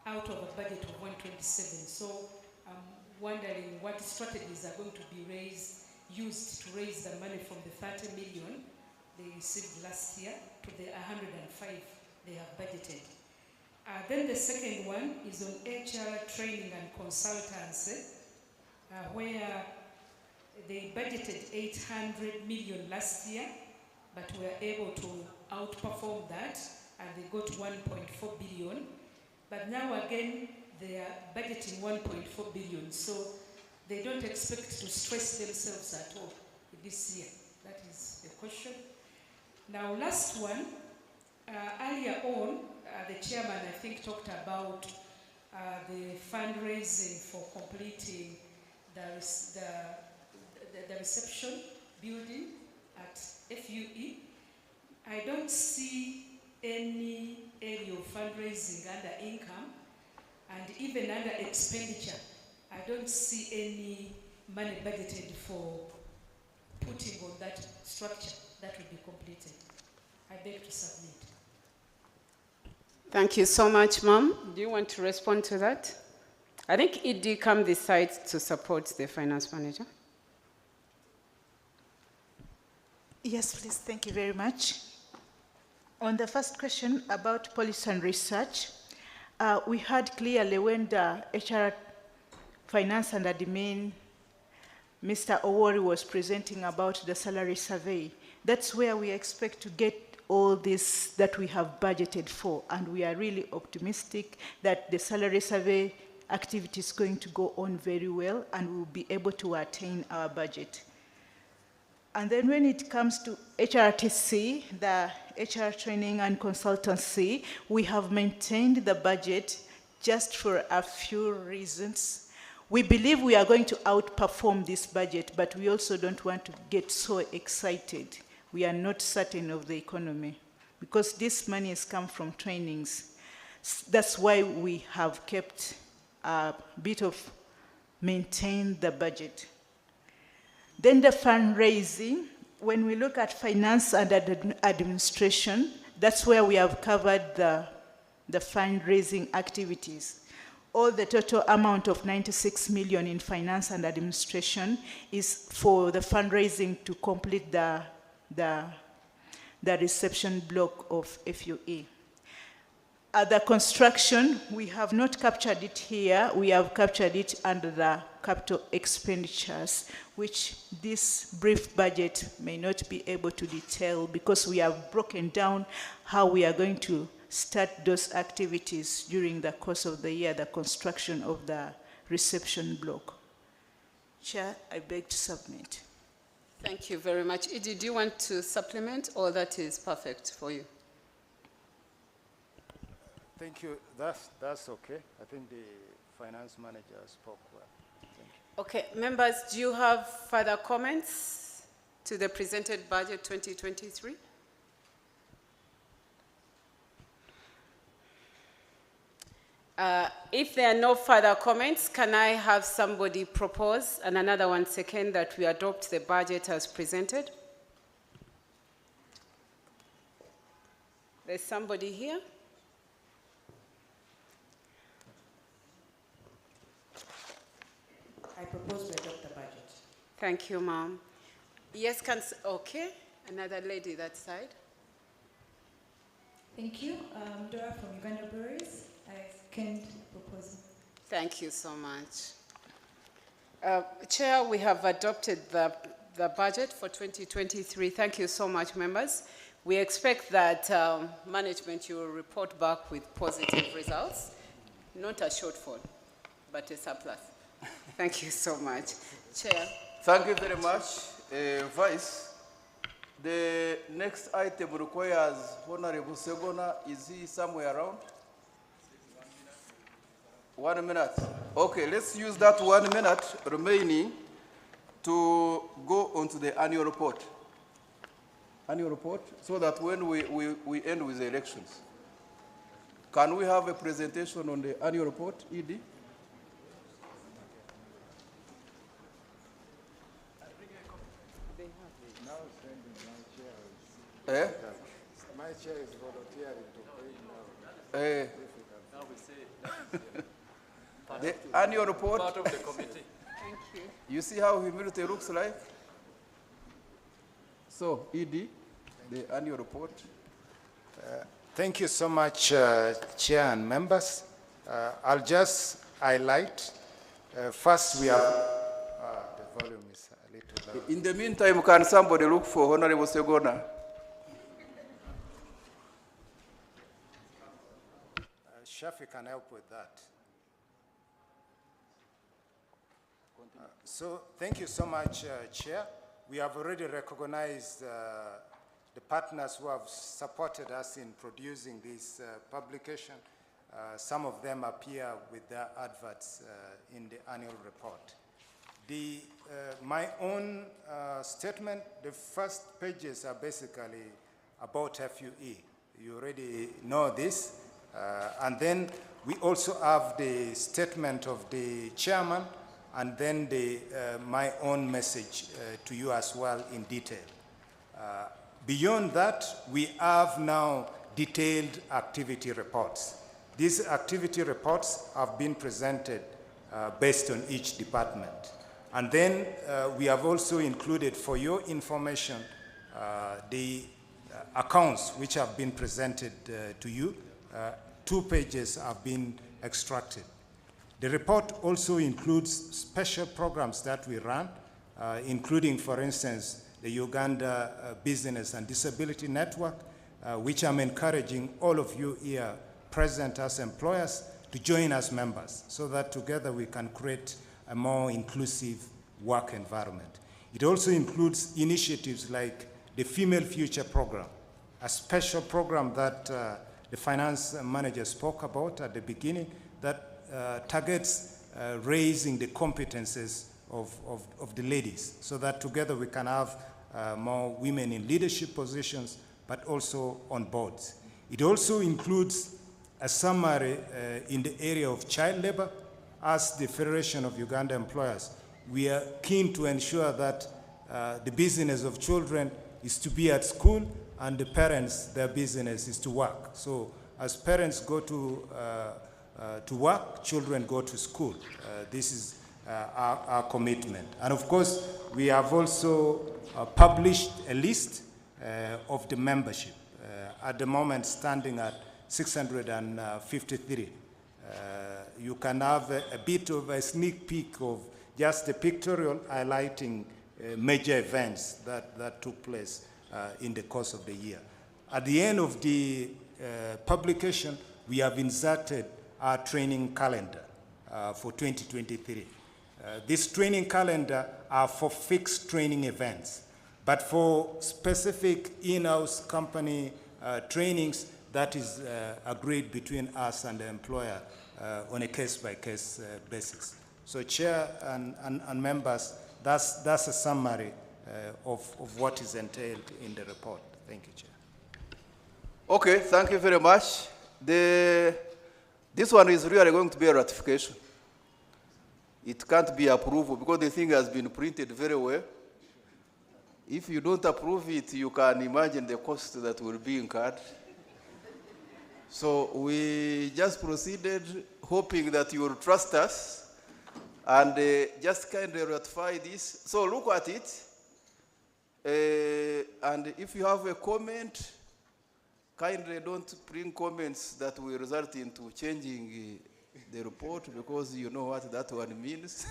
out of a budget of 127. So I'm wondering what strategies are going to be used to raise the money from the 30 million they received last year to the 105 they have budgeted. Then the second one is on HR training and consultancy, where they budgeted 800 million last year, but were able to outperform that, and they got 1.4 billion. But now again, they are budgeting 1.4 billion, so they don't expect to stress themselves at all this year. That is the question. Now, last one, earlier on, the chairman, I think, talked about the fundraising for completing the reception building at FUE. I don't see any area of fundraising under income, and even under expenditure, I don't see any money budgeted for putting on that structure that will be completed. I beg to submit. Thank you so much, Ma'am. Do you want to respond to that? I think ED come this side to support the finance manager. Yes, please. Thank you very much. On the first question about policy and research, we heard clearly when the HR Finance and Admin, Mr. Owori was presenting about the salary survey. That's where we expect to get all this that we have budgeted for, and we are really optimistic that the salary survey activity is going to go on very well and we'll be able to attain our budget. And then when it comes to HRTC, the HR training and consultancy, we have maintained the budget just for a few reasons. We believe we are going to outperform this budget, but we also don't want to get so excited. We are not certain of the economy because this money has come from trainings. That's why we have kept a bit of maintain the budget. Then the fundraising, when we look at finance and administration, that's where we have covered the fundraising activities. All the total amount of 96 million in finance and administration is for the fundraising to complete the reception block of FUE. The construction, we have not captured it here. We have captured it under the capital expenditures, which this brief budget may not be able to detail because we have broken down how we are going to start those activities during the course of the year, the construction of the reception block. Chair, I beg to submit. Thank you very much. Edie, do you want to supplement, or that is perfect for you? Thank you. That's okay. I think the finance manager spoke well. Thank you. Okay, members, do you have further comments to the presented budget 2023? If there are no further comments, can I have somebody propose and another one second that we adopt the budget as presented? There's somebody here. I propose we adopt the budget. Thank you, ma'am. Yes, okay. Another lady that side. Thank you. Dora from Uganda Breweries. I second proposal. Thank you so much. Chair, we have adopted the budget for 2023. Thank you so much, members. We expect that management, you will report back with positive results, not a shortfall, but a surplus. Thank you so much. Chair. Thank you very much. Vice, the next item requires Honorable Segona. Is he somewhere around? 1 minute. Okay, let's use that 1 minute remaining to go on to the annual report. Annual report, so that when we end with the elections. Can we have a presentation on the annual report, ED? Eh? My chair is volunteering to bring now. The annual report. Part of the committee. Thank you. You see how humility looks like? So, ED, the annual report. Thank you so much, Chair and members. I'll just highlight. First, we have, the volume is a little low. In the meantime, can somebody look for Honorable Segona? Shafi can help with that. So thank you so much, Chair. We have already recognized the partners who have supported us in producing this publication. Some of them appear with their adverts in the annual report. My own statement, the first pages are basically about FUE. You already know this. And then we also have the statement of the chairman and then my own message to you as well in detail. Beyond that, we have now detailed activity reports. These activity reports have been presented based on each department. And then we have also included, for your information, the accounts which have been presented to you. 2 pages have been extracted. The report also includes special programs that we run, including, for instance, the Uganda Business and Disability Network, which I'm encouraging all of you here present as employers to join as members so that together we can create a more inclusive work environment. It also includes initiatives like the Female Future Program, a special program that the finance manager spoke about at the beginning that targets raising the competences of the ladies so that together we can have more women in leadership positions, but also on boards. It also includes a summary in the area of child labor. As the Federation of Uganda Employers, we are keen to ensure that the business of children is to be at school and the parents, their business is to work. So as parents go to work, children go to school. This is our commitment. And of course, we have also published a list of the membership, at the moment standing at 653. You can have a bit of a sneak peek of just the pictorial highlighting major events that took place in the course of the year. At the end of the publication, we have inserted our training calendar for 2023. This training calendar are for fixed training events, but for specific in-house company trainings, that is agreed between us and the employer on a case-by-case basis. So Chair and members, that's a summary of what is entailed in the report. Thank you, Chair. Okay, thank you very much. This one is really going to be a ratification. It can't be approved because the thing has been printed very well. If you don't approve it, you can imagine the cost that will be incurred. So we just proceeded hoping that you will trust us and just kindly ratify this. So look at it. And if you have a comment, kindly don't bring comments that will result into changing the report, because you know what that one means.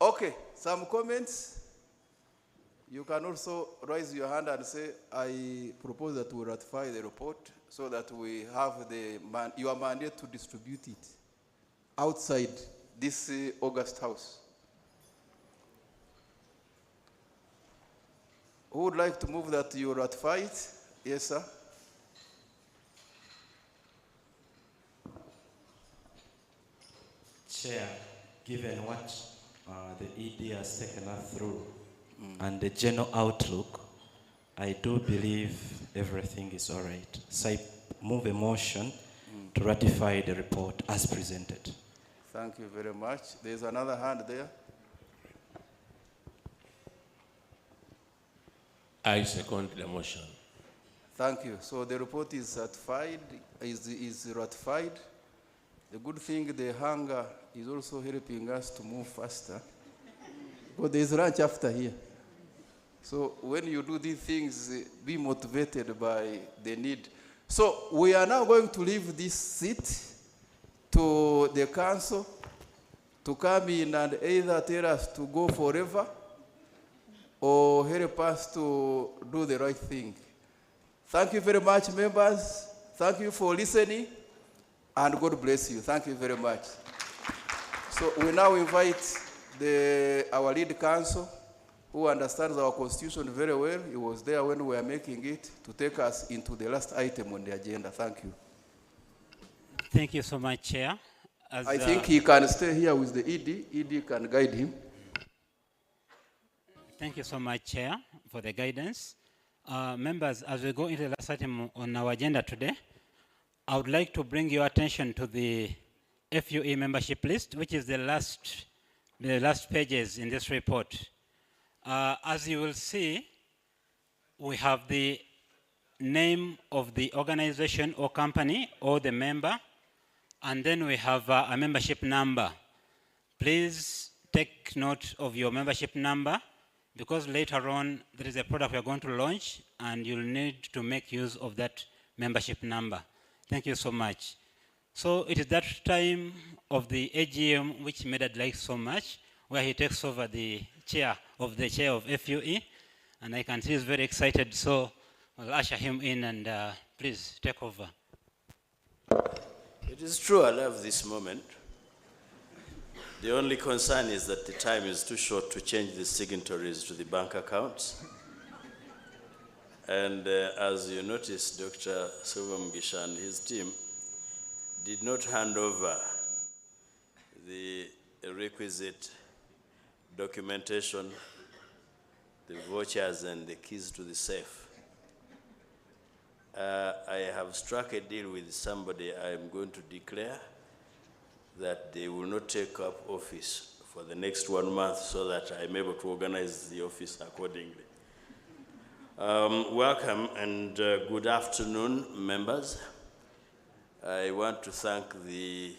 Okay, some comments. You can also raise your hand and say, I propose that we ratify the report so that we have your mandate to distribute it outside this August House. Who would like to move that you ratify it? Yes, sir. Chair, given what the ED has taken us through and the general outlook, I do believe everything is all right. So I move a motion to ratify the report as presented. Thank you very much. There's another hand there. I second the motion. Thank you. So the report is certified, is ratified. The good thing, the hunger is also helping us to move faster. But there's lunch after here. So when you do these things, be motivated by the need. So we are now going to leave this seat to the council to come in and either tell us to go forever or help us to do the right thing. Thank you very much, members. Thank you for listening, and God bless you. Thank you very much. So we now invite our lead counsel, who understands our constitution very well. He was there when we were making it, to take us into the last item on the agenda. Thank you. Thank you so much, Chair. I think he can stay here with the ED. ED can guide him. Thank you so much, Chair, for the guidance. Members, as we go into the last item on our agenda today, I would like to bring your attention to the FUE membership list, which is the last pages in this report. As you will see, we have the name of the organization or company or the member, and then we have a membership number. Please take note of your membership number, because later on there is a product we are going to launch and you'll need to make use of that membership number. Thank you so much. So it is that time of the AGM which Medad likes so much, where he takes over the chair of FUE, and I can see he's very excited, so I'll usher him in and please take over. It is true, I love this moment. The only concern is that the time is too short to change the signatories to the bank accounts. And as you noticed, Dr. Silva Mugisha and his team did not hand over the requisite documentation, the vouchers and the keys to the safe. I have struck a deal with somebody. I am going to declare that they will not take up office for the next 1 month so that I'm able to organize the office accordingly. Welcome and good afternoon, members. I want to thank the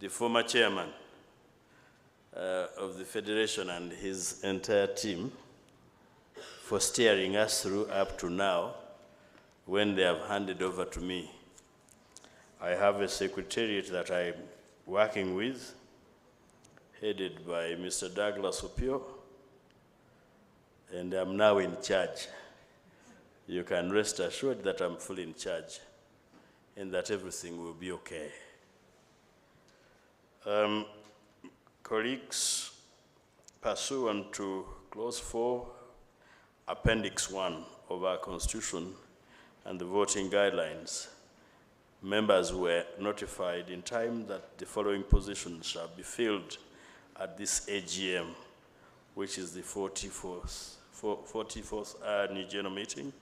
former chairman of the Federation and his entire team for steering us through up to now when they have handed over to me. I have a secretariat that I'm working with, headed by Mr. Douglas Opio, and I'm now in charge. You can rest assured that I'm fully in charge and that everything will be okay. Colleagues, pursuant to Clause 4, Appendix 1 of our Constitution and the voting guidelines, members were notified in time that the following positions shall be filled at this AGM, which is the 44th annual general meeting.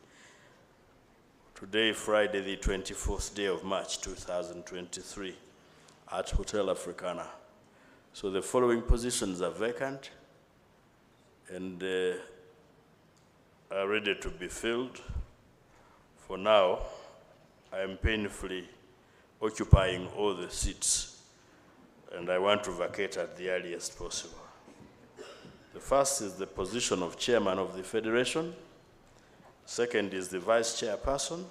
Today, Friday, the 24th day of March, 2023, at Hotel Africana. So the following positions are vacant and are ready to be filled. For now, I am painfully occupying all the seats, and I want to vacate at the earliest possible. The first is the position of chairman of the Federation. Second is the vice chairperson.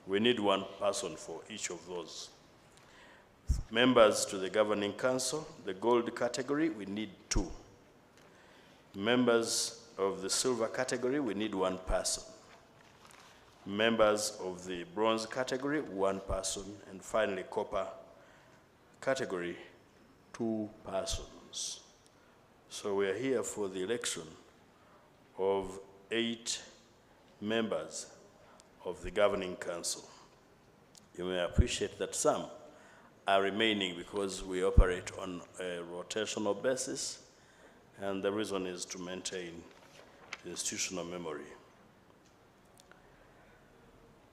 We need one person for each of those. Members to the governing council, the gold category, we need 2. Members of the silver category, we need 1 person. Members of the bronze category, 1 person. And finally, copper category, 2 persons. So we are here for the election of 8 members of the governing council. You may appreciate that some are remaining because we operate on a rotational basis, and the reason is to maintain institutional memory.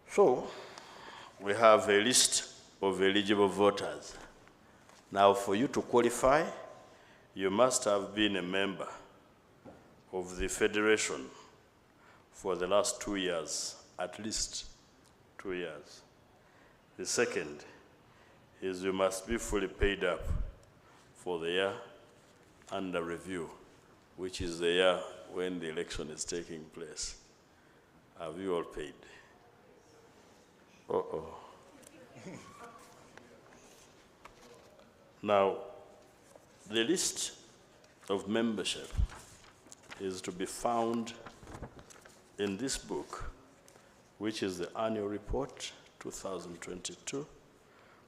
So, we have a list of eligible voters. Now, for you to qualify, you must have been a member of the Federation for the last 2 years, at least 2 years. The second is you must be fully paid up for the year under review, which is the year when the election is taking place. Have you all paid? Uh-oh. Now, the list of membership is to be found in this book, which is the annual report 2022,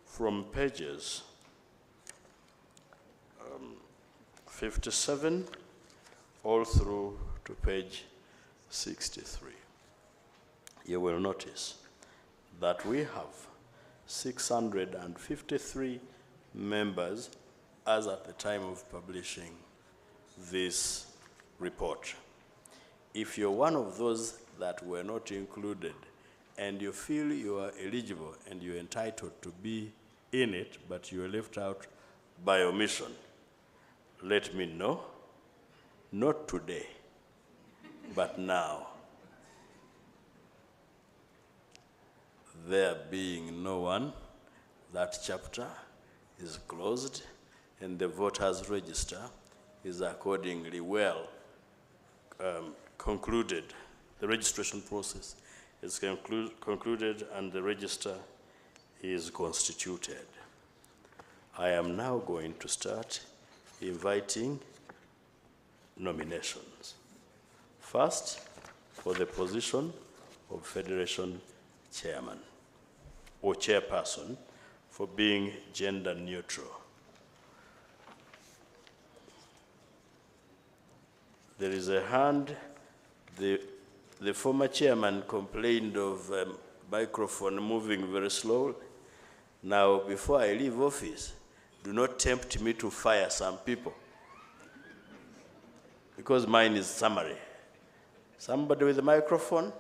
from pages 57 all through to page 63. You will notice that we have 653 members as at the time of publishing this report. If you're one of those that were not included and you feel you are eligible and you're entitled to be in it, but you were left out by omission, let me know, not today, but now. There being no one, that chapter is closed and the voters' register is accordingly well concluded. The registration process is concluded and the register is constituted. I am now going to start inviting nominations. First, for the position of Federation Chairman or Chairperson for being gender neutral. There is a hand. The former chairman complained of microphone moving very slowly. Now, before I leave office, do not tempt me to fire some people, because mine is summary. Somebody with a microphone?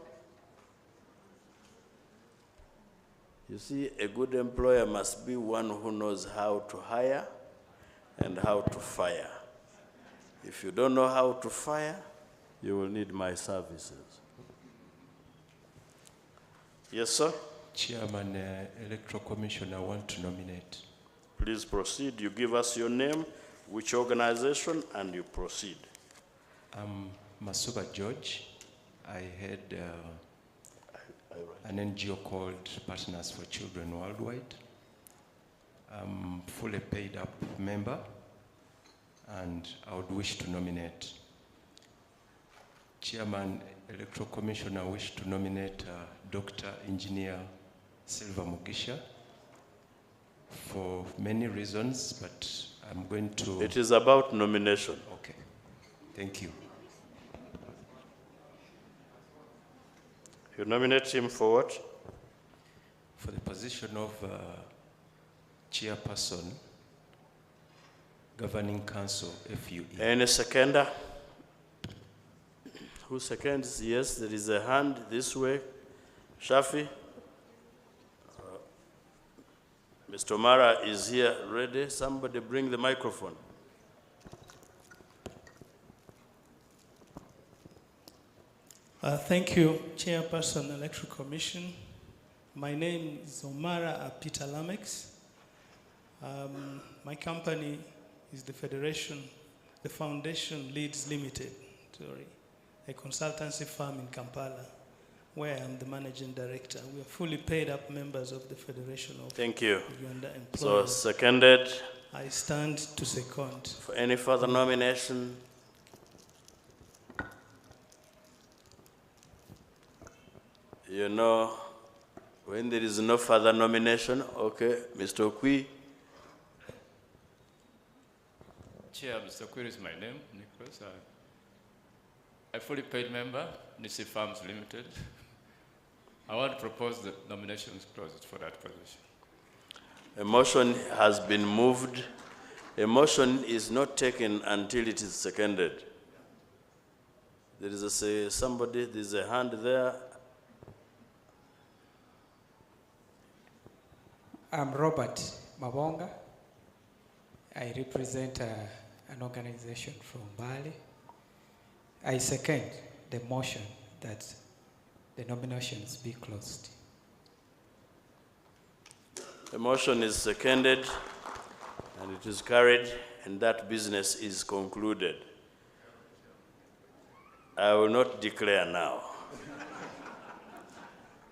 You see, a good employer must be one who knows how to hire and how to fire. If you don't know how to fire, you will need my services. Yes, sir? Chairman, Electoral Commission, I want to nominate. Please proceed. You give us your name, which organization, and you proceed. I'm Masuba George. I had an NGO called Partners for Children Worldwide. I'm fully paid up member, and I would wish to nominate. Chairman, Electoral Commission, I wish to nominate Dr. Engineer Silva Mugisha for many reasons, but I'm going to... It is about nomination. Okay. Thank you. You nominate him for what? For the position of Chairperson, Governing Council, FUE. Any seconder? Who seconds? Yes, there is a hand this way. Shafi? Mr. Mara is here ready. Somebody bring the microphone. Thank you, Chairperson, Electoral Commission. My name is Omara Peter Lamex. My company is the Foundation Leads Limited, a consultancy firm in Kampala, where I'm the managing director. We are fully paid up members of the Federation of Thank you. Uganda Employers. So seconded. I stand to second. For any further nomination? You know, when there is no further nomination, okay, Mr. Okwi. Chair, Mr. Okwi is my name, Nicholas. I fully paid member, Nisi Farms Limited. I want to propose the nominations closed for that position. A motion has been moved. A motion is not taken until it is seconded. There is somebody, there is a hand there. I'm Robert Mabonga. I represent an organization from Bali. I second the motion that the nominations be closed. The motion is seconded and it is carried, and that business is concluded. I will not declare now.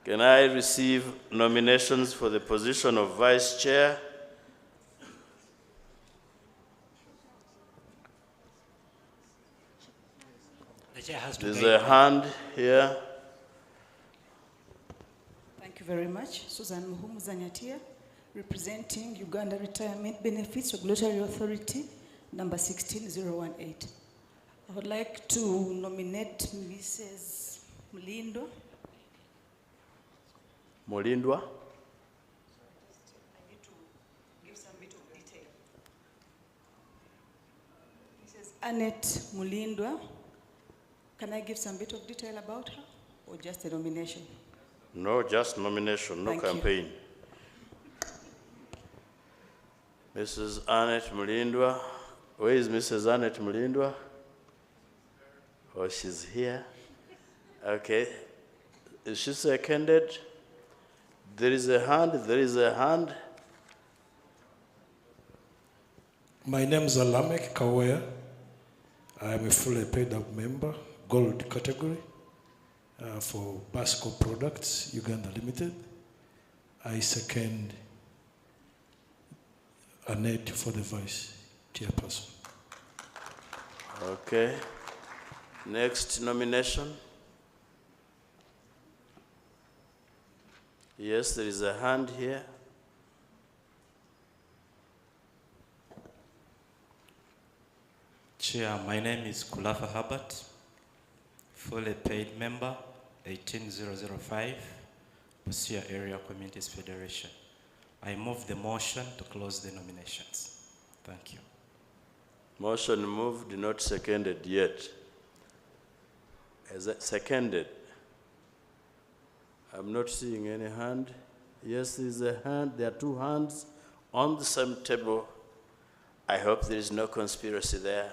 Can I receive nominations for the position of Vice Chair? The chair has to There's guide a hand here. Thank you very much. Susan Muhumu Zanyatia, representing Uganda Retirement Benefits Regulatory Authority, number 16018. I would like to nominate Mrs. Mulindwa. Mulindwa. I need to give some bit of detail. Mrs. Annette Mulindwa. Can I give some bit of detail about her, or just a nomination? No, just nomination, no Thank you. campaign. Mrs. Annette Mulindwa. Where is Mrs. Annette Mulindwa? Oh, she's here. Okay. Is she seconded? There is a hand, there is a hand. My name is Alamek Kawea. I am a fully paid up member, gold category, for Basco Products, Uganda Limited. I second Annette for the vice chairperson. Okay. Next nomination. Yes, there is a hand here. Chair, my name is Kulafa Herbert, fully paid member, 18005, Busia Area Communities Federation. I move the motion to close the nominations. Thank you. Motion moved, not seconded yet. Is it seconded? I'm not seeing any hand. Yes, there is a hand. There are two hands on the same table. I hope there is no conspiracy there.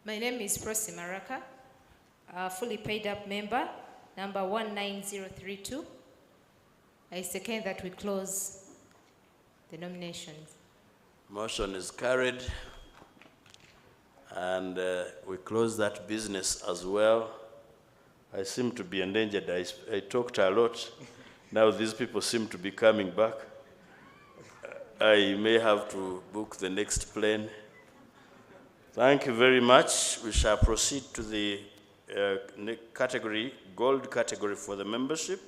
My name is Prosi Maraka, a fully paid up member, number 19032. I second that we close the nominations. Motion is carried. And we close that business as well. I seem to be endangered. I talked a lot. Now these people seem to be coming back. I may have to book the next plane. Thank you very much. We shall proceed to the category, gold category for the membership,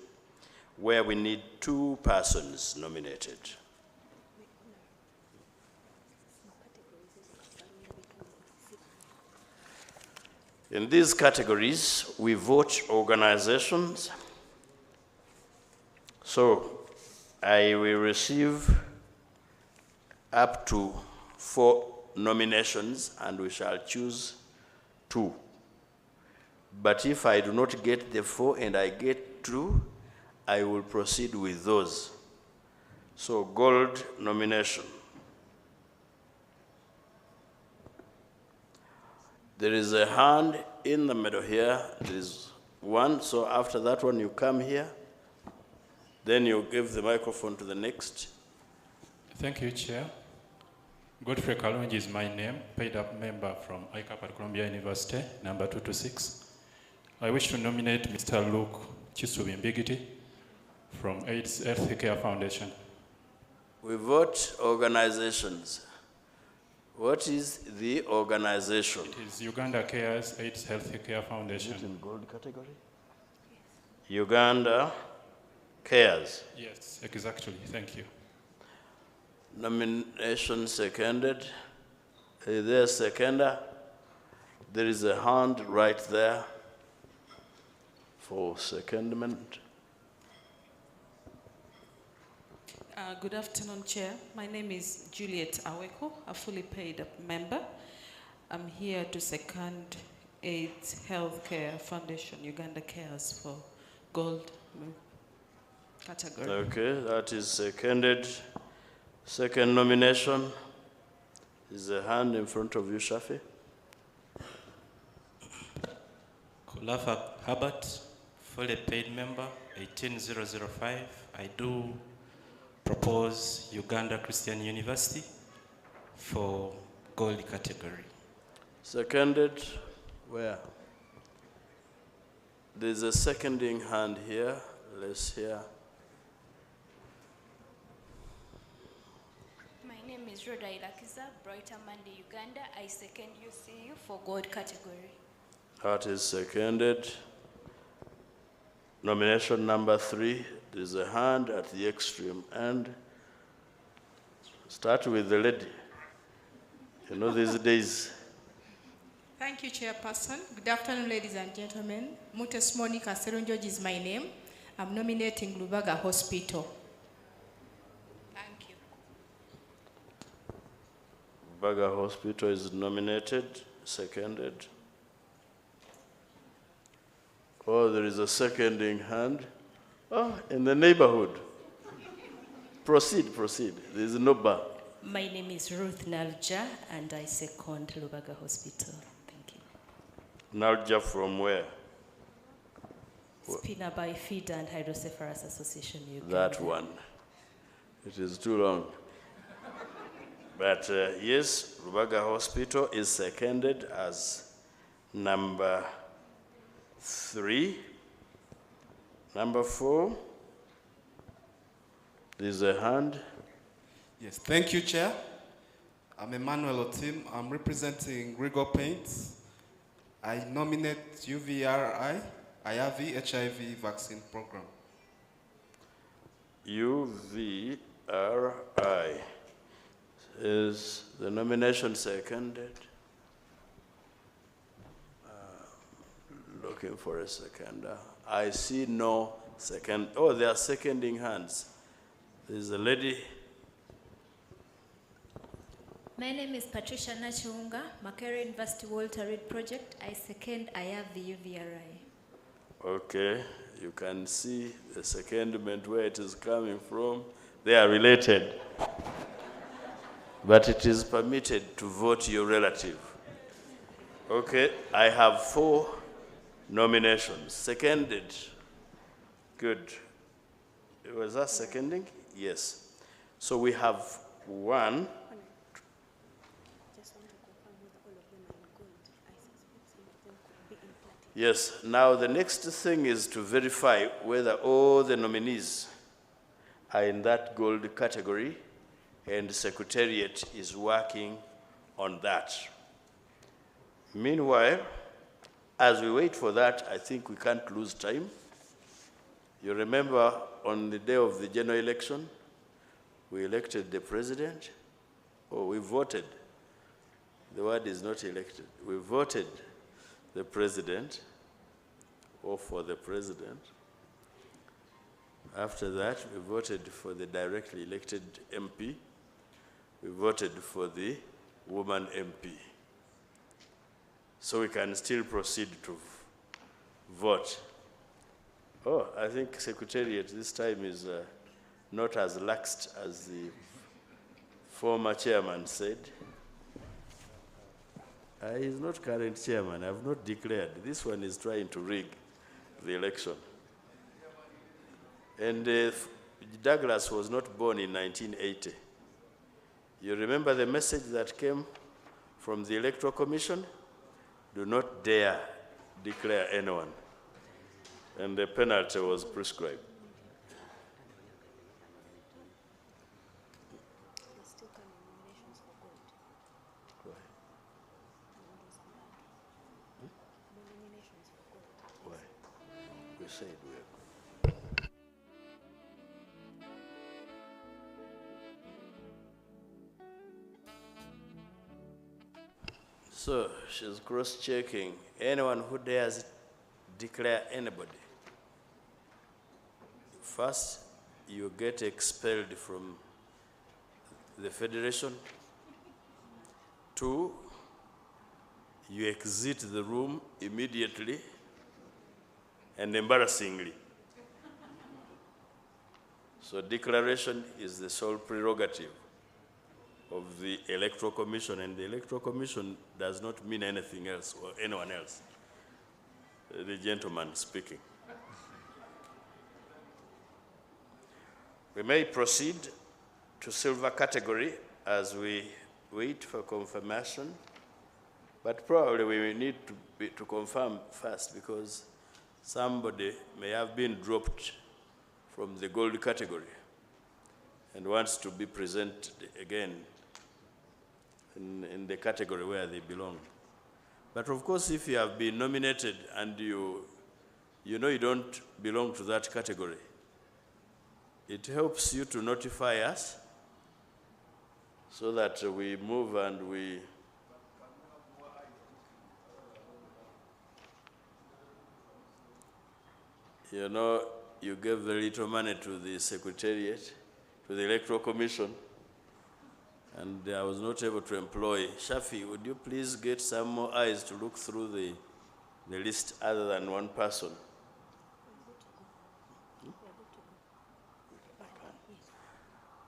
where we need 2 persons nominated. In these categories, we vote organizations. So I will receive up to 4 nominations and we shall choose 2. But if I do not get the 4 and I get 2, I will proceed with those. So gold nomination. There is a hand in the middle here. There is one. So after that one, you come here. Then you give the microphone to the next. Thank you, Chair. Godfrey Kalonji is my name, paid up member from ICAP at Columbia University, number 226. I wish to nominate Mr. Luke Chisubimbigiti from AIDS Healthcare Foundation. We vote organizations. What is the organization? It is Uganda Cares AIDS Healthcare Foundation. Is it in gold category? Yes. Uganda Cares. Yes, exactly. Thank you. Nomination seconded. Is there a seconder? There is a hand right there for secondment. Good afternoon, Chair. My name is Juliet Aweko, a fully paid up member. I'm here to second AIDS Healthcare Foundation, Uganda Cares for gold category. Okay, that is seconded. Second nomination is a hand in front of you, Shafi. Kulafa Herbert, fully paid member, 18005. I do propose Uganda Christian University for gold category. Seconded, where? There's a seconding hand here. Let's hear. My name is Rhoda Ilakiza, Brighter Monday, Uganda. I second UCU for gold category. That is seconded. Nomination number 3. There's a hand at the extreme end. Start with the lady. You know these days. Thank you, Chairperson. Good afternoon, ladies and gentlemen. Mutes Monica Serunjoji is my name. I'm nominating Lubaga Hospital. Thank you. Lubaga Hospital is nominated, seconded. Oh, there is a seconding hand. Oh, in the neighborhood. Proceed, proceed. There is no bar. My name is Ruth Nalja, and I second Lubaga Hospital. Thank you. Nalja from where? Spina by Feeder and Hydrocephalus Association, Uganda. That one. It is too long. But yes, Lubaga Hospital is seconded as number 3. Number 4. There's a hand. Yes, thank you, Chair. I'm Emmanuel Otim. I'm representing Grigor Paints. I nominate UVRI, IAVI HIV vaccine program. UVRI. Is the nomination seconded? Looking for a seconder. I see no second. Oh, they are seconding hands. There's a lady. My name is Patricia Nachiunga, Makerere University Walter Reed Project. I second, I have the UVRI. Okay, you can see the secondment where it is coming from. They are related. But it is permitted to vote your relative. Okay, I have 4 nominations. Seconded. Good. Was that seconding? Yes. So we have 1. Yes, now the next thing is to verify whether all the nominees are in that gold category, and the Secretariat is working on that. Meanwhile, as we wait for that, I think we can't lose time. You remember on the day of the general election, we elected the president, or we voted. The word is not elected. We voted the president, or for the president. After that, we voted for the directly elected MP. We voted for the woman MP. So we can still proceed to vote. Oh, I think Secretariat this time is not as laxed as the former chairman said. He's not current chairman. I've not declared. This one is trying to rig the election. And Douglas was not born in 1980. You remember the message that came from the Electoral Commission? Do not dare declare anyone. And the penalty was prescribed. Why? We said we are. So she's cross-checking. Anyone who dares declare anybody, first, you get expelled from the federation. 2, you exit the room immediately and embarrassingly. So declaration is the sole prerogative of the Electoral Commission, and the Electoral Commission does not mean anything else or anyone else. The gentleman speaking. We may proceed to silver category as we wait for confirmation, but probably we will need to confirm first because somebody may have been dropped from the gold category and wants to be presented again in the category where they belong. But of course, if you have been nominated and you know you don't belong to that category, it helps you to notify us so that we move and we you gave very little money to the Secretariat, to the Electoral Commission, and I was not able to employ. Shafi, would you please get some more eyes to look through the list other than one person?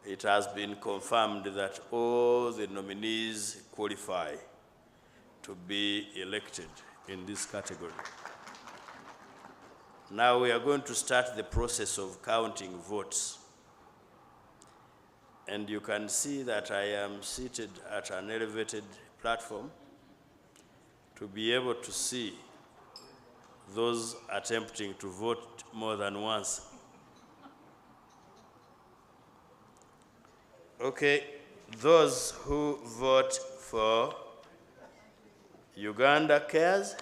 it has been confirmed that all the nominees qualify to be elected in this category. Now we are going to start the process of counting votes. And you can see that I am seated at an elevated platform to be able to see those attempting to vote more than once. Okay, those who vote for Uganda Cares,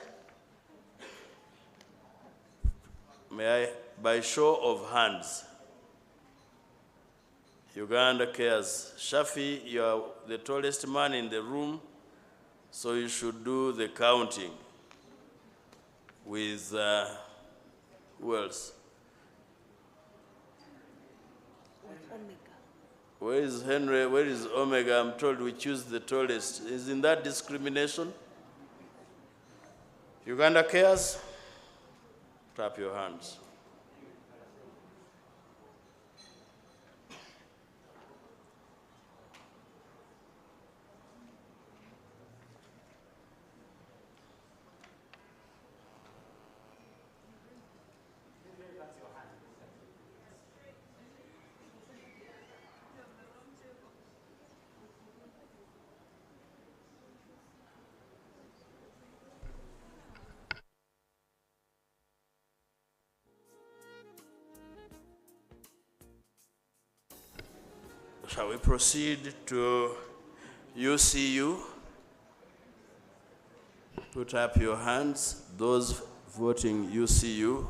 may I, by show of hands, Uganda Cares. Shafi, you are the tallest man in the room, so you should do the counting with, who else? Where is Henry? Where is Omega? I'm told we choose the tallest. Isn't that discrimination? Uganda Cares, tap your hands. Shall we proceed to UCU? Put up your hands, those voting UCU.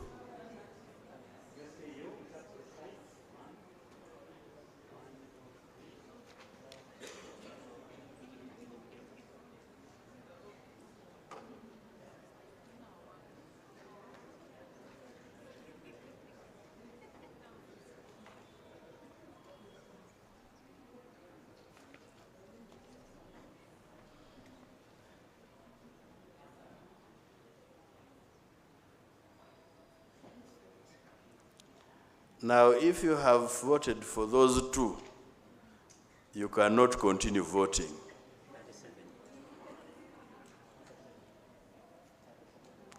Now, if you have voted for those two, you cannot continue voting.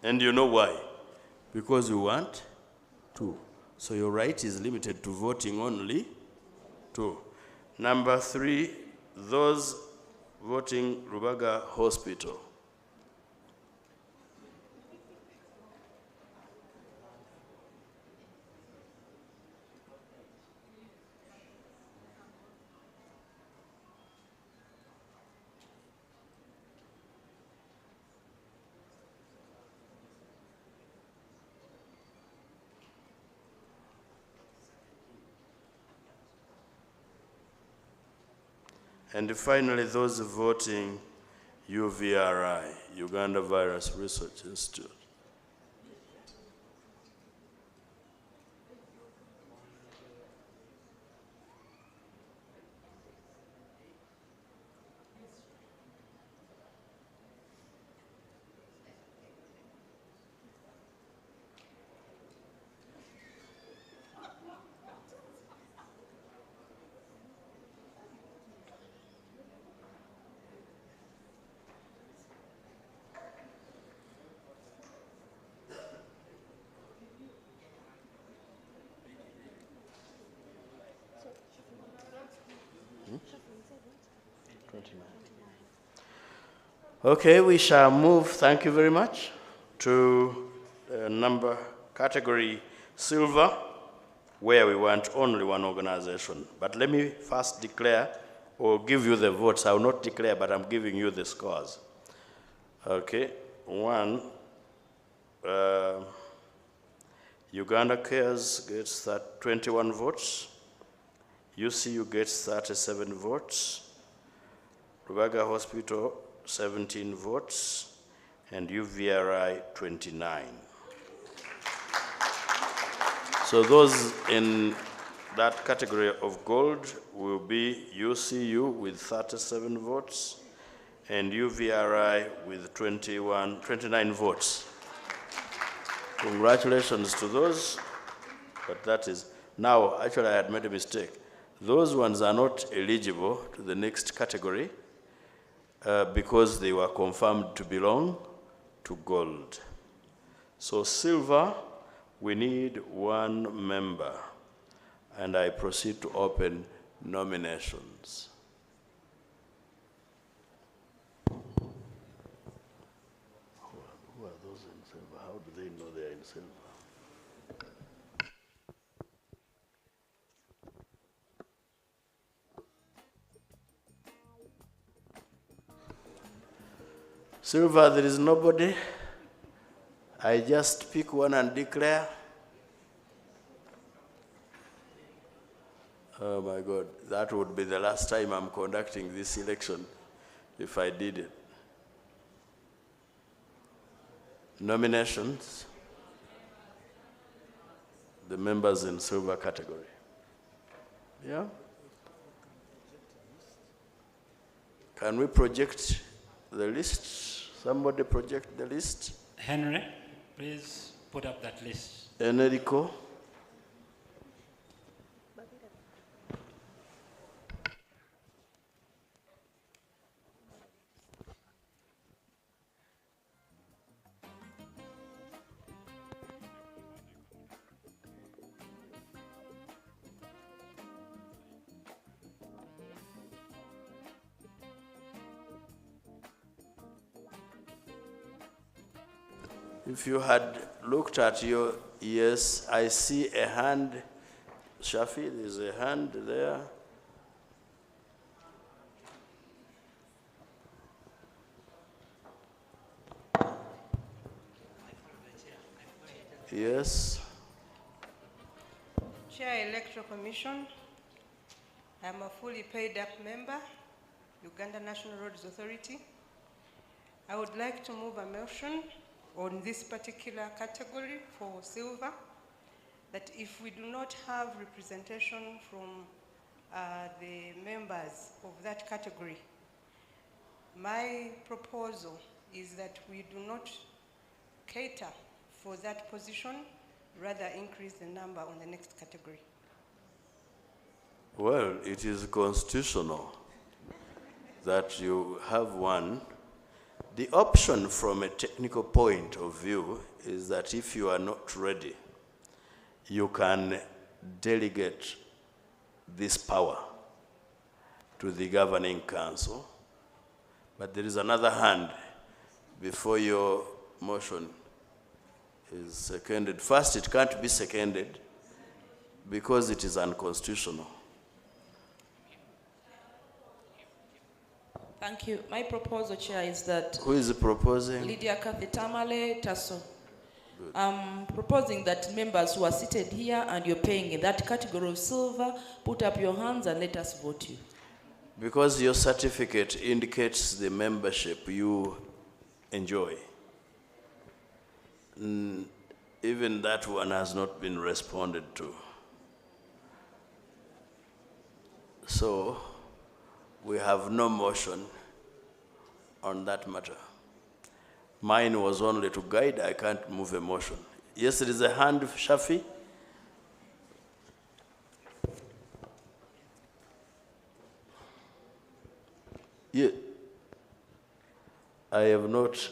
And you know why? Because you want two. So your right is limited to voting only two. Number 3, those voting Rubaga Hospital. And finally, those voting UVRI, Uganda Virus Research Institute. Okay, we shall move, thank you very much, to number category silver, where we want only one organization. But let me first declare or give you the votes. I will not declare, but I'm giving you the scores. Okay, 1, Uganda Cares gets 21 votes. UCU gets 37 votes. Rubaga Hospital, 17 votes, and UVRI 29. So those in that category of gold will be UCU with 37 votes and UVRI with 29 votes. Congratulations to those, but that is, now actually I had made a mistake. Those ones are not eligible to the next category because they were confirmed to belong to gold. So silver, we need 1 member. And I proceed to open nominations. Who are those in silver? How do they know they are in silver? Silver, there is nobody. I just pick one and declare. Oh my God, that would be the last time I'm conducting this election if I did it. Nominations. The members in silver category. Yeah? Can we project the list? Somebody project the list? Henry, please put up that list. Enrico. If you had looked at your, yes, I see a hand. Shafi, there's a hand there. Yes. Chair Electoral Commission, I'm a fully paid up member, Uganda National Roads Authority. I would like to move a motion on this particular category for silver, that if we do not have representation from the members of that category, my proposal is that we do not cater for that position, rather increase the number on the next category. Well, it is constitutional that you have one. The option from a technical point of view is that if you are not ready, you can delegate this power to the governing council. But there is another hand before your motion is seconded. First, it can't be seconded because it is unconstitutional. Thank you. My proposal, Chair, is that... Who is proposing? Lydia Kathy Tamale Tasso. I'm proposing that members who are seated here and you're paying in that category of silver, put up your hands and let us vote you. Because your certificate indicates the membership you enjoy. Even that one has not been responded to. So, we have no motion on that matter. Mine was only to guide, I can't move a motion. Yes, there is a hand, Shafi. Yeah. I have not.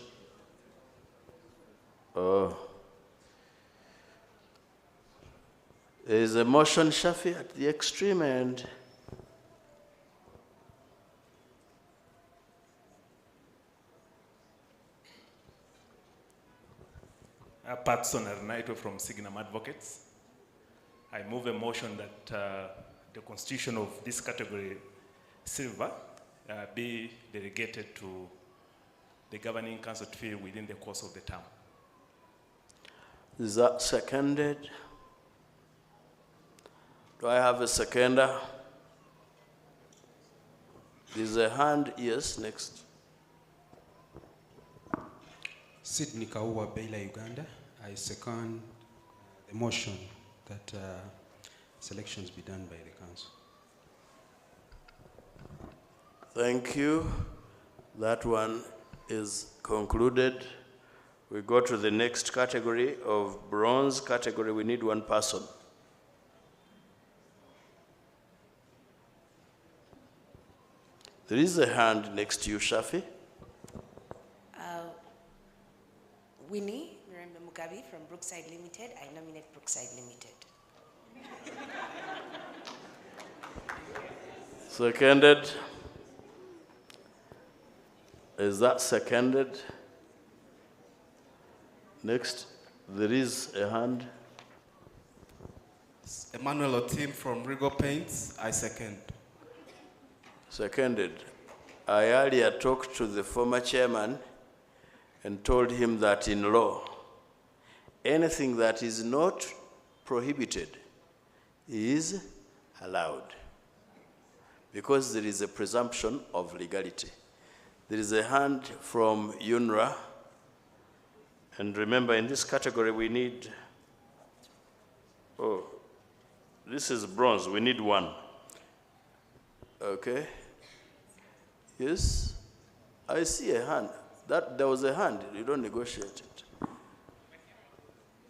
There is a motion, Shafi, at the extreme end. Patson Ernaito from Signum Advocates. I move a motion that the constitution of this category, silver, be delegated to the governing council to fill within the course of the term. Is that seconded? Do I have a seconder? There's a hand, yes, next. Sydney Kaua, Baila, Uganda. I second the motion that selections be done by the council. Thank you. That one is concluded. We go to the next category of bronze category. We need one person. There is a hand next to you, Shafi. Winnie Miranda Mugabe from Brookside Limited. I nominate Brookside Limited. Seconded. Is that seconded? Next, there is a hand. Emmanuel Otim from Regal Paints. I second. Seconded. I earlier talked to the former chairman and told him that in law, anything that is not prohibited is allowed, because there is a presumption of legality. There is a hand from UNRWA, and remember, in this category we need, oh, this is bronze, we need one. Okay. Yes, I see a hand. There was a hand, you don't negotiate it.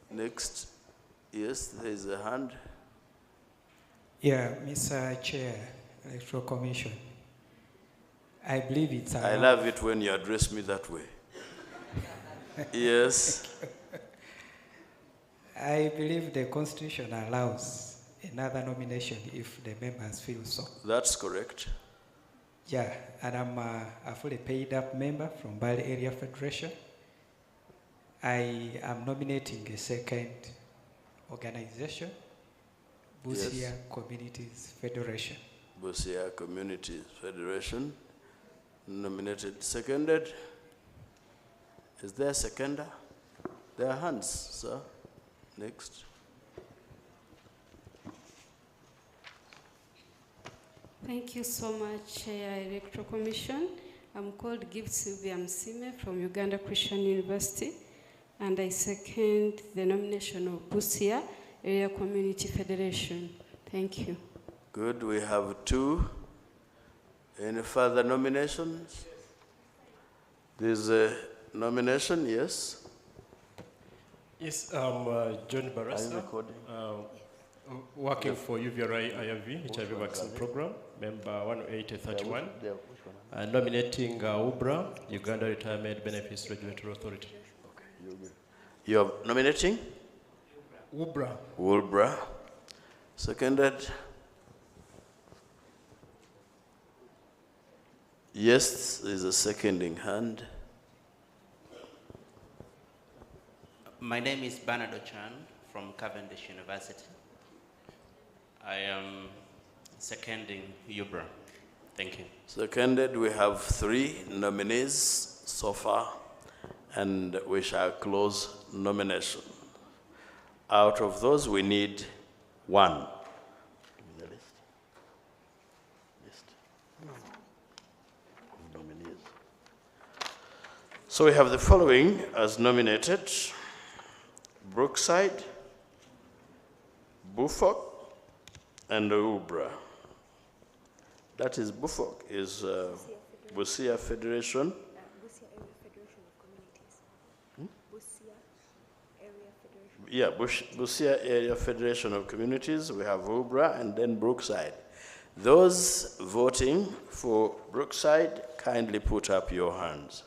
Next, yes, there is a hand. Yeah, Mr. Chair, Electoral Commission. I believe it's I love it when you address me that way. Yes. I believe the Constitution allows another nomination if the members feel so. That's correct. Yeah, and I'm a fully paid up member from Bali Area Federation. I am nominating a second organization, Busia Yes. Communities Federation. Busia Communities Federation, nominated, seconded. Is there a seconder? There are hands, sir. Next. Thank you so much, Chair, Electoral Commission. I'm called Gift Sylvia Msime from Uganda Christian University, and I second the nomination of Busia Area Community Federation. Thank you. Good, we have two. Any further nominations? There's a nomination, yes? Yes, I'm John Barasa, working for UVRI IRV, HIV vaccine program, member 18031, nominating UBRA, Uganda Retirement Benefits Regulatory Authority. You're nominating? UBRA. UBRA. Seconded. Yes, there's a seconding hand. My name is Bernard Ochan from Cavendish University. I am seconding UBRA. Thank you. Seconded, we have 3 nominees so far, and we shall close nomination. Out of those, we need 1. Give me the list. Of nominees. So we have the following as nominated: Brookside, Bufok, and UBRA. That is Bufok, is Busia Federation. Yeah, Busia Area Federation of Communities. We have UBRA and then Brookside. Those voting for Brookside, kindly put up your hands.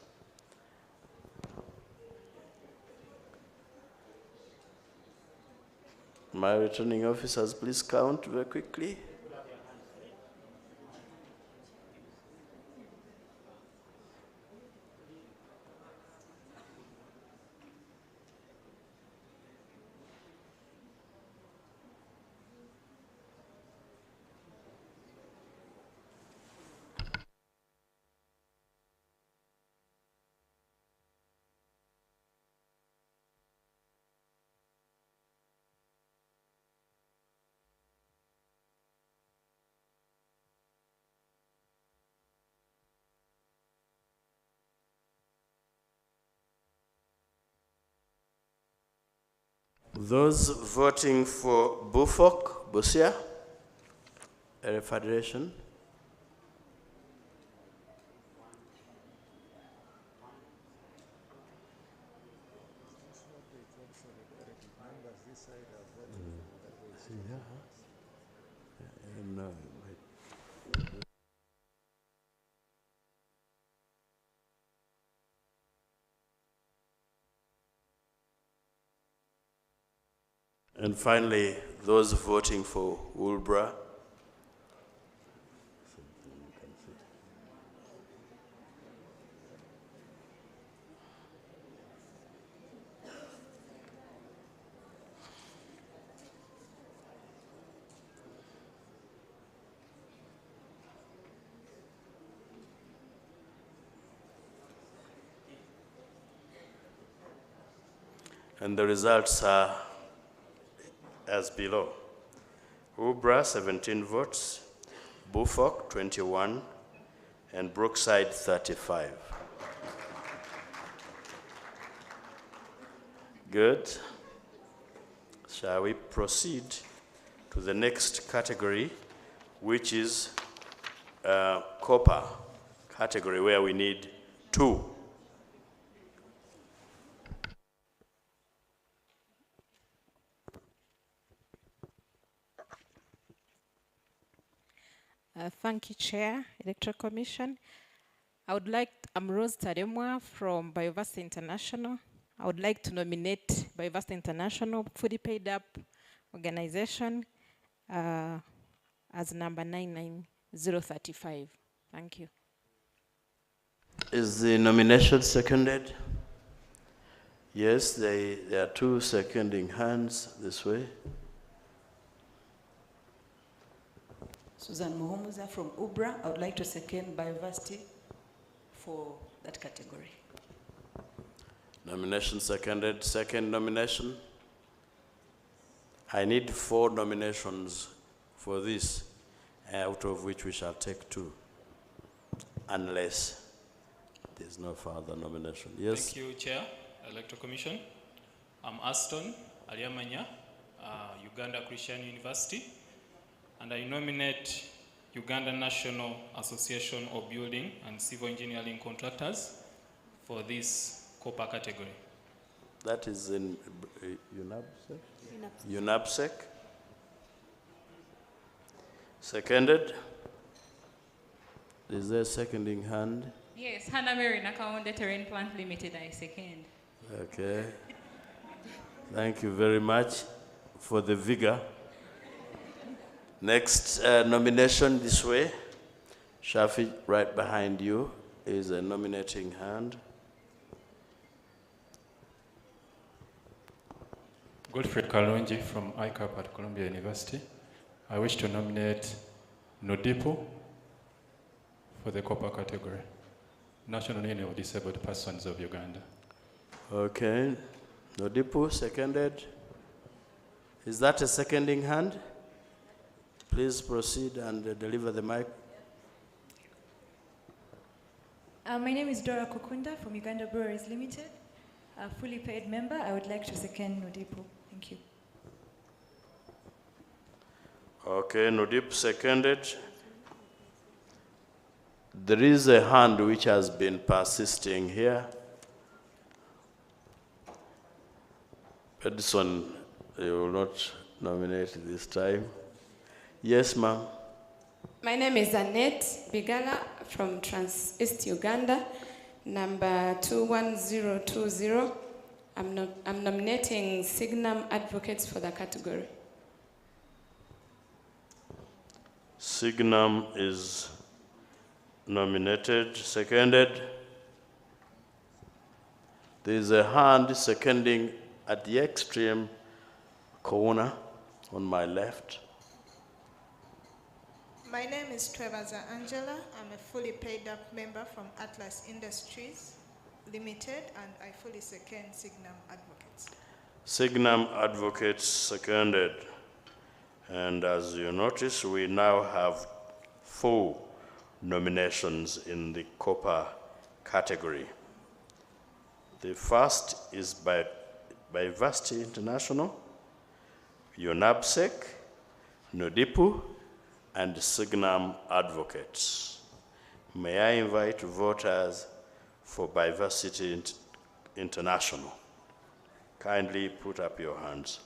My returning officers, please count very quickly. Those voting for Bufok, Busia, Area Federation. And finally, those voting for Woolbra. And the results are as below. Woolbra 17 votes, Bufok 21, and Brookside 35. Good. Shall we proceed to the next category, which is copper category, where we need 2. Thank you, Chair, Electoral Commission. I'm Rose Taremwa from Bioversity International. I would like to nominate Bioversity International, fully paid up organization, as number 99035. Thank you. Is the nomination seconded? Yes, there are 2 seconding hands this way. Susan Muhumuza from UBRA. I would like to second Bioversity for that category. Nomination seconded. Second nomination. I need 4 nominations for this, out of which we shall take 2, unless there's no further nomination. Yes? Thank you, Chair, Electoral Commission. I'm Aston Aliamanya, Uganda Christian University, and I nominate Uganda National Association of Building and Civil Engineering Contractors for this copper category. That is in UNABSEC? UNABSEC. Seconded. Is there a seconding hand? Yes, Hannah Mary Nakaonde Terrain Plant Limited, I second. Okay. Thank you very much for the vigor. Next nomination this way. Shafi, right behind you, is a nominating hand. Godfrey Kalonji from ICAP at Columbia University. I wish to nominate Nodipo for the copper category. National Union of Disabled Persons of Uganda. Okay. Nodipo, seconded. Is that a seconding hand? Please proceed and deliver the mic. My name is Dora Kukunda from Uganda Breweries Limited. A fully paid member. I would like to second Nodipo. Thank you. Okay, Nodipo seconded. There is a hand which has been persisting here. Edison, you will not nominate this time. Yes, ma'am. My name is Annette Bigala from Trans-East Uganda, number 21020. I'm nominating Signum Advocates for the category. Signum is nominated, seconded. There is a hand seconding at the extreme corner on my left. My name is Trevaza Angela. I'm a fully paid up member from Atlas Industries Limited, and I fully second Signum Advocates. Signum Advocates seconded. And as you notice, we now have 4 nominations in the copper category. The first is by Bioversity International, UNABSEC, Nodipo, and Signum Advocates. May I invite voters for Bioversity International? Kindly put up your hands.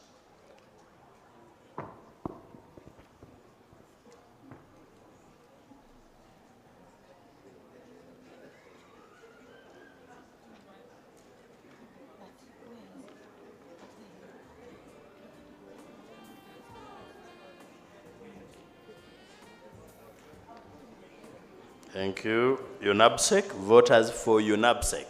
Thank you. UNABSEC, voters for UNABSEC.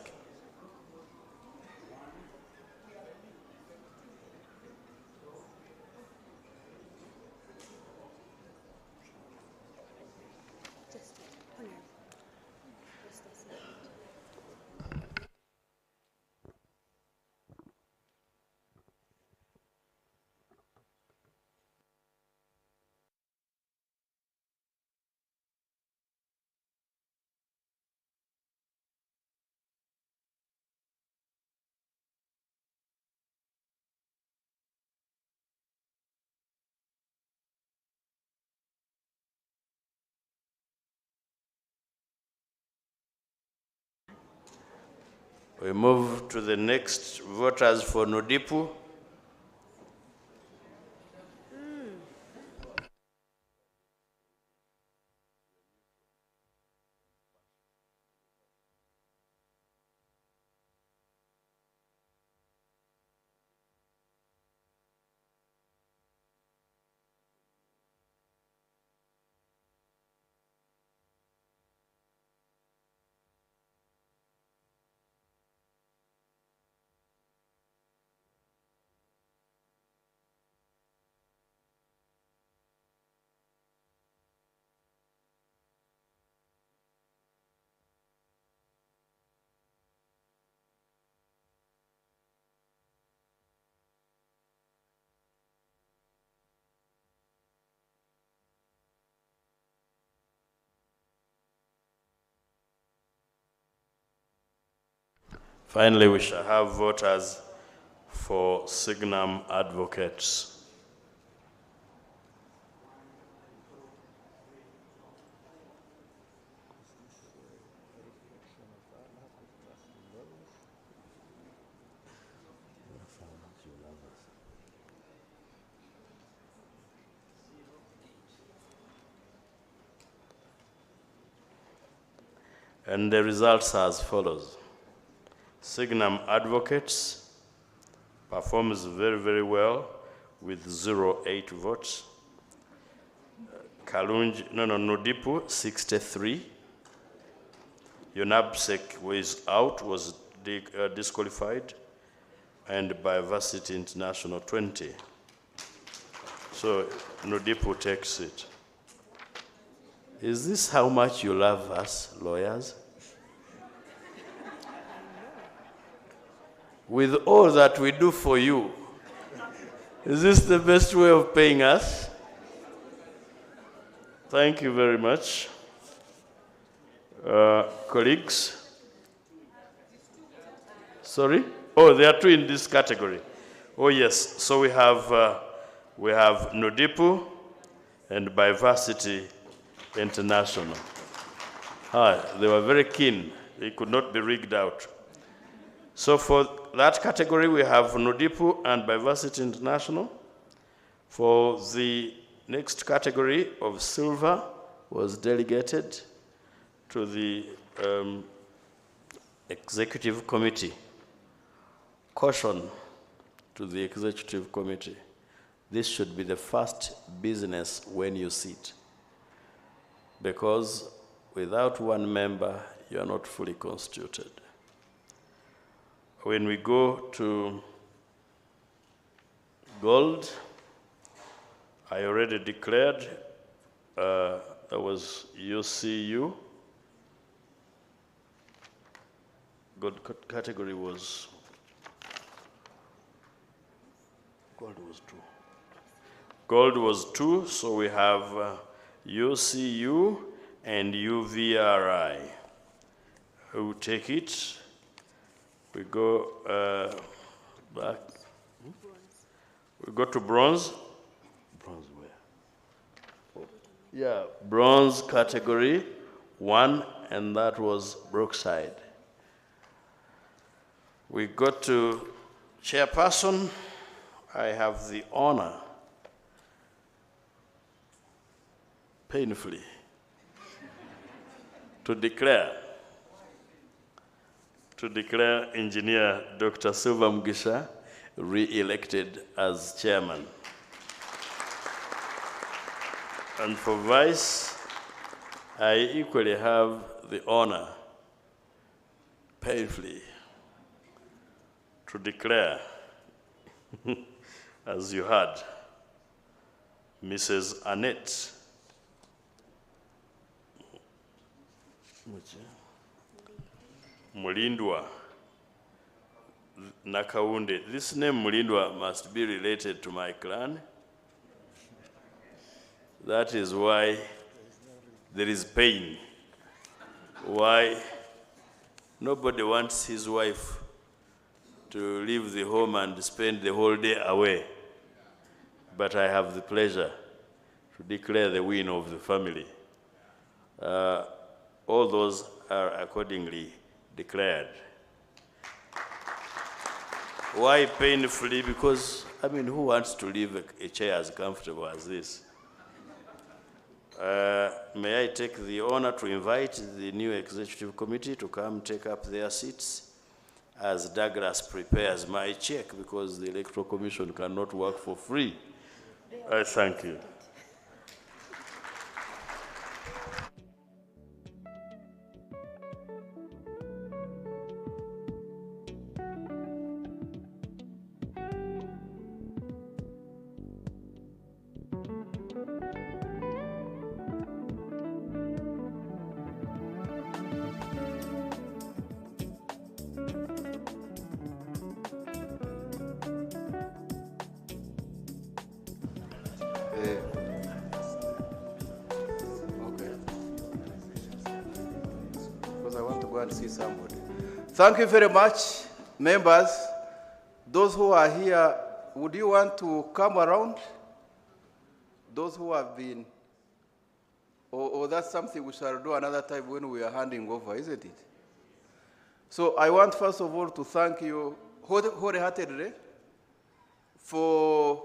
We move to the next voters for Nodipu. Finally, we shall have voters for Signum Advocates. And the results are as follows. Signum Advocates performs very, very well with 08 votes. Nodipu, 63. UNABSEC was out, was disqualified, and Biodiversity International, 20. So Nodipu takes it. Is this how much you love us, lawyers? With all that we do for you, is this the best way of paying us? Thank you very much. Colleagues? Sorry? Oh, there are two in this category. Oh, yes. So we have Nodipu and Biodiversity International. They were very keen. They could not be rigged out. So for that category, we have Nodipu and Biodiversity International. For the next category of silver was delegated to the Executive Committee. Caution to the Executive Committee. This should be the first business when you sit, because without one member, you are not fully constituted. When we go to gold, I already declared that was UCU. Gold category was, gold was 2. Gold was 2, so we have UCU and UVRI. Who take it? We go back. We go to bronze. Bronze where? Yeah, bronze category 1, and that was Brookside. We go to chairperson. I have the honor, painfully, to declare Engineer Dr. Silva Mugisha re-elected as chairman. And for vice, I equally have the honor, painfully, to declare, as you heard, Mrs. Annette Mulindwa Nakaunde. This name Mulindwa must be related to my clan. That is why there is pain. Why nobody wants his wife to leave the home and spend the whole day away. But I have the pleasure to declare the win of the family. All those are accordingly declared. Why painfully? Because, I mean, who wants to leave a chair as comfortable as this? May I take the honor to invite the new executive committee to come take up their seats as Douglas prepares my check, because the Electoral Commission cannot work for free. I thank you. Thank you very much, members. Those who are here, would you want to come around? Those who have been, or that's something we shall do another time when we are handing over, isn't it? So I want first of all to thank you wholeheartedly for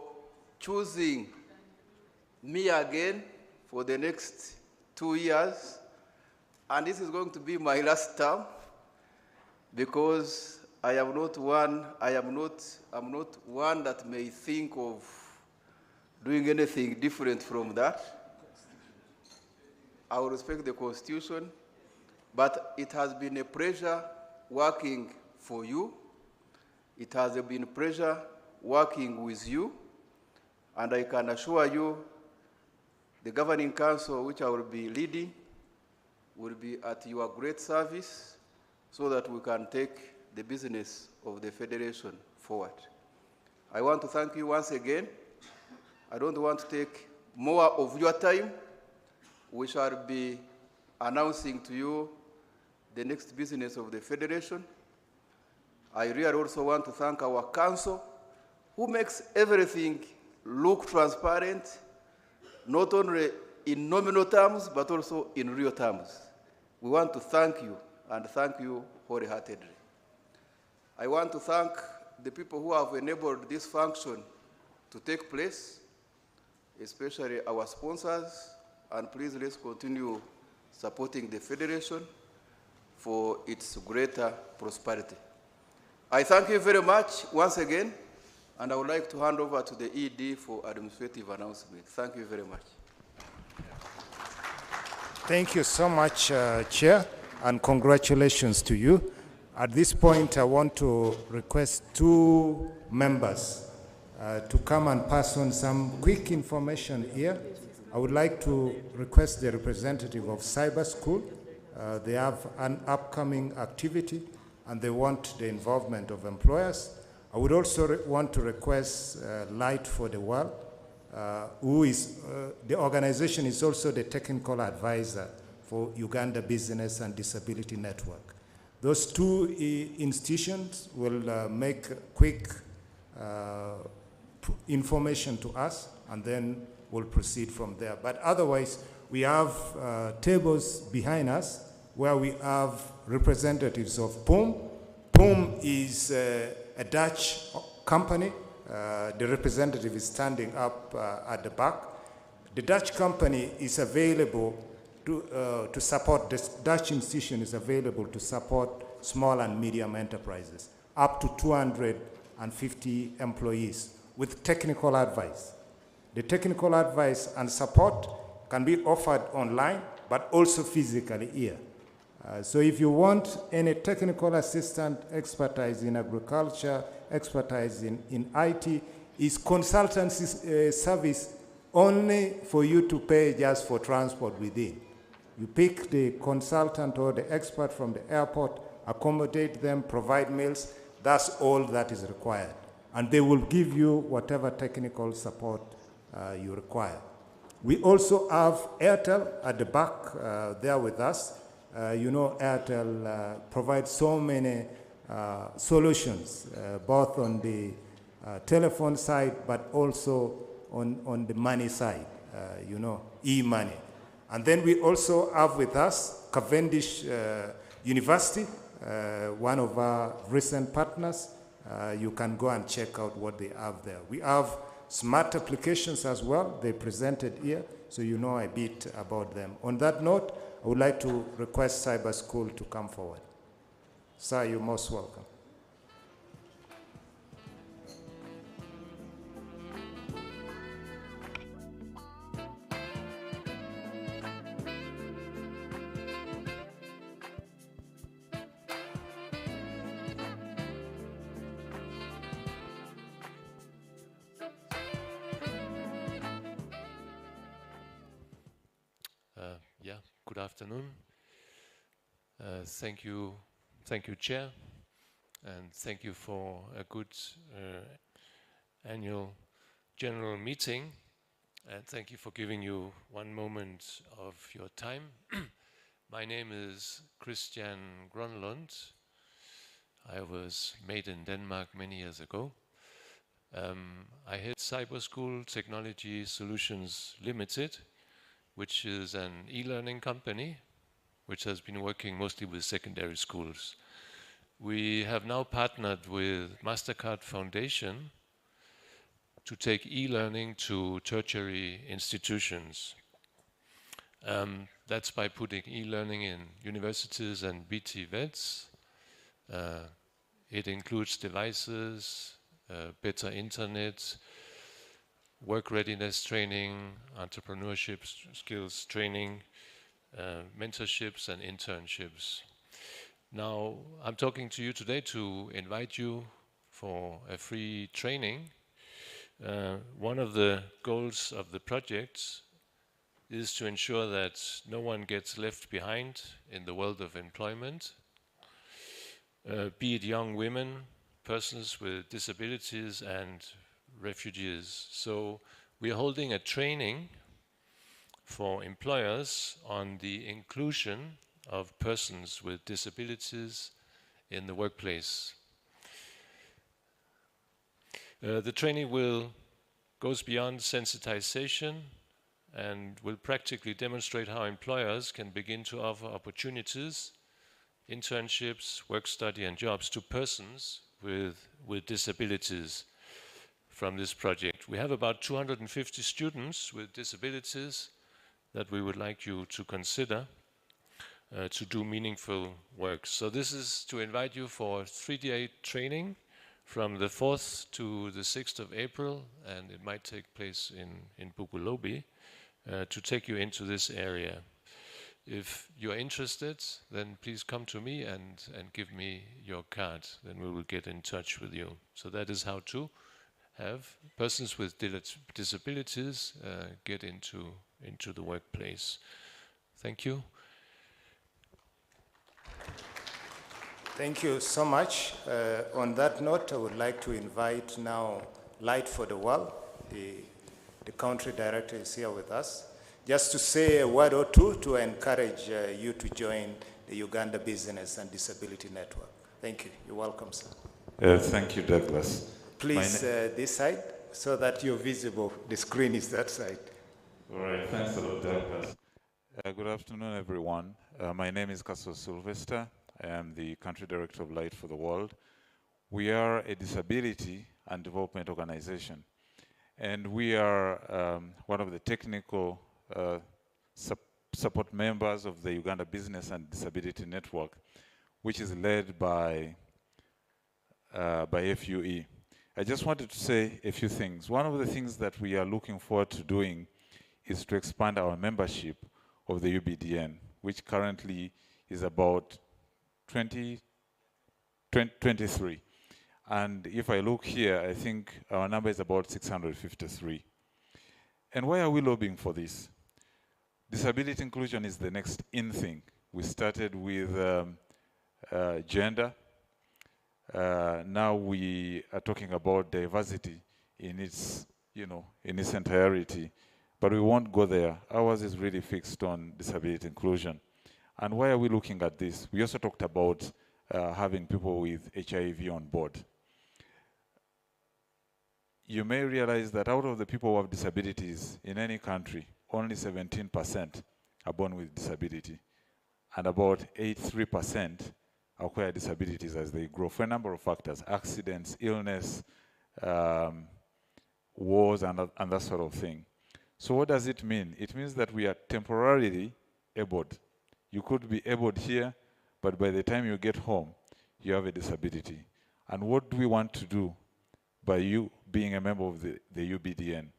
choosing me again for the next 2 years. And this is going to be my last term, because I am not one that may think of doing anything different from that. I will respect the Constitution, but it has been a pleasure working for you. It has been a pleasure working with you, and I can assure you the Governing Council, which I will be leading, will be at your great service so that we can take the business of the Federation forward. I want to thank you once again. I don't want to take more of your time. We shall be announcing to you the next business of the Federation. I really also want to thank our council, who makes everything look transparent, not only in nominal terms, but also in real terms. We want to thank you, and thank you wholeheartedly. I want to thank the people who have enabled this function to take place, especially our sponsors, and please let's continue supporting the Federation for its greater prosperity. I thank you very much once again, and I would like to hand over to the ED for administrative announcement. Thank you very much. Thank you so much, Chair, and congratulations to you. At this point, I want to request 2 members to come and pass on some quick information here. I would like to request the representative of Cyber School. They have an upcoming activity, and they want the involvement of employers. I would also want to request Light for the World, who is, the organization is also the technical advisor for Uganda Business and Disability Network. Those 2 institutions will make quick information to us, and then we'll proceed from there. But otherwise, we have tables behind us where we have representatives of POM. POM is a Dutch company. The representative is standing up at the back. The Dutch company is available to support, the Dutch institution is available to support small and medium enterprises, up to 250 employees, with technical advice. The technical advice and support can be offered online but also physically here. So if you want any technical assistant, expertise in agriculture, expertise in IT, is consultancy service only for you to pay just for transport within. You pick the consultant or the expert from the airport, accommodate them, provide meals. That's all that is required. And they will give you whatever technical support you require. We also have Airtel at the back there with us. You know, Airtel provides so many solutions, both on the telephone side, but also on the money side, you know, e-money. And then we also have with us Cavendish University, one of our recent partners. You can go and check out what they have there. We have smart applications as well. They presented here, so you know a bit about them. On that note, I would like to request Cyber School to come forward. Sir, you're most welcome. Good afternoon. Thank you, Chair, and thank you for a good annual general meeting, and thank you for giving you one moment of your time. My name is Christian Grønlund. I was made in Denmark many years ago. I head Cyber School Technology Solutions Limited, which is an e-learning company which has been working mostly with secondary schools. We have now partnered with MasterCard Foundation to take e-learning to tertiary institutions. That's by putting e-learning in universities and BT VETs. It includes devices, better internet, work readiness training, entrepreneurship skills training, mentorships and internships. Now, I'm talking to you today to invite you for a free training. One of the goals of the project is to ensure that no one gets left behind in the world of employment, be it young women, persons with disabilities and refugees. So we're holding a training for employers on the inclusion of persons with disabilities in the workplace. The training goes beyond sensitization and will practically demonstrate how employers can begin to offer opportunities, internships, work study and jobs to persons with disabilities. From this project. We have about 250 students with disabilities that we would like you to consider to do meaningful work. So this is to invite you for 3-day training from the 4th to the 6th of April, and it might take place in Bukulobi, to take you into this area. If you're interested, then please come to me and give me your card, then we will get in touch with you. So that is how to have persons with disabilities get into the workplace. Thank you. Thank you so much. On that note, I would like to invite now Light for the World. The country director is here with us, just to say a word or two to encourage you to join the Uganda Business and Disability Network. Thank you. You're welcome, sir. Thank you, Douglas. Please, this side, so that you're visible. The screen is that side. All right, thanks a lot, Douglas. Good afternoon, everyone. My name is Casso Sylvester. I am the Country Director of Light for the World. We are a disability and development organization, and we are one of the technical support members of the Uganda Business and Disability Network, which is led by FUE. I just wanted to say a few things. One of the things that we are looking forward to doing is to expand our membership of the UBDN, which currently is about 23. And if I look here, I think our number is about 653. And why are we lobbying for this? Disability inclusion is the next in thing. We started with gender. Now we are talking about diversity in its, in its entirety. But we won't go there. Ours is really fixed on disability inclusion. And why are we looking at this? We also talked about having people with HIV on board. You may realize that out of the people who have disabilities in any country, only 17% are born with disability, and about 83% acquire disabilities as they grow for a number of factors: accidents, illness, wars, and that sort of thing. So what does it mean? It means that we are temporarily abled. You could be abled here, but by the time you get home, you have a disability. And what do we want to do by you being a member of the UBDN?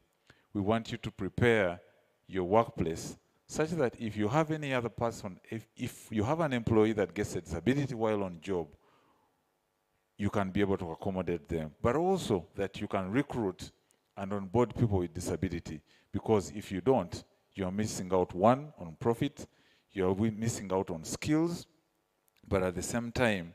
We want you to prepare your workplace such that if you have any other person, if you have an employee that gets a disability while on job, you can be able to accommodate them. But also that you can recruit and onboard people with disability, because if you don't, you're missing out, one, on profit, you're missing out on skills, but at the same time,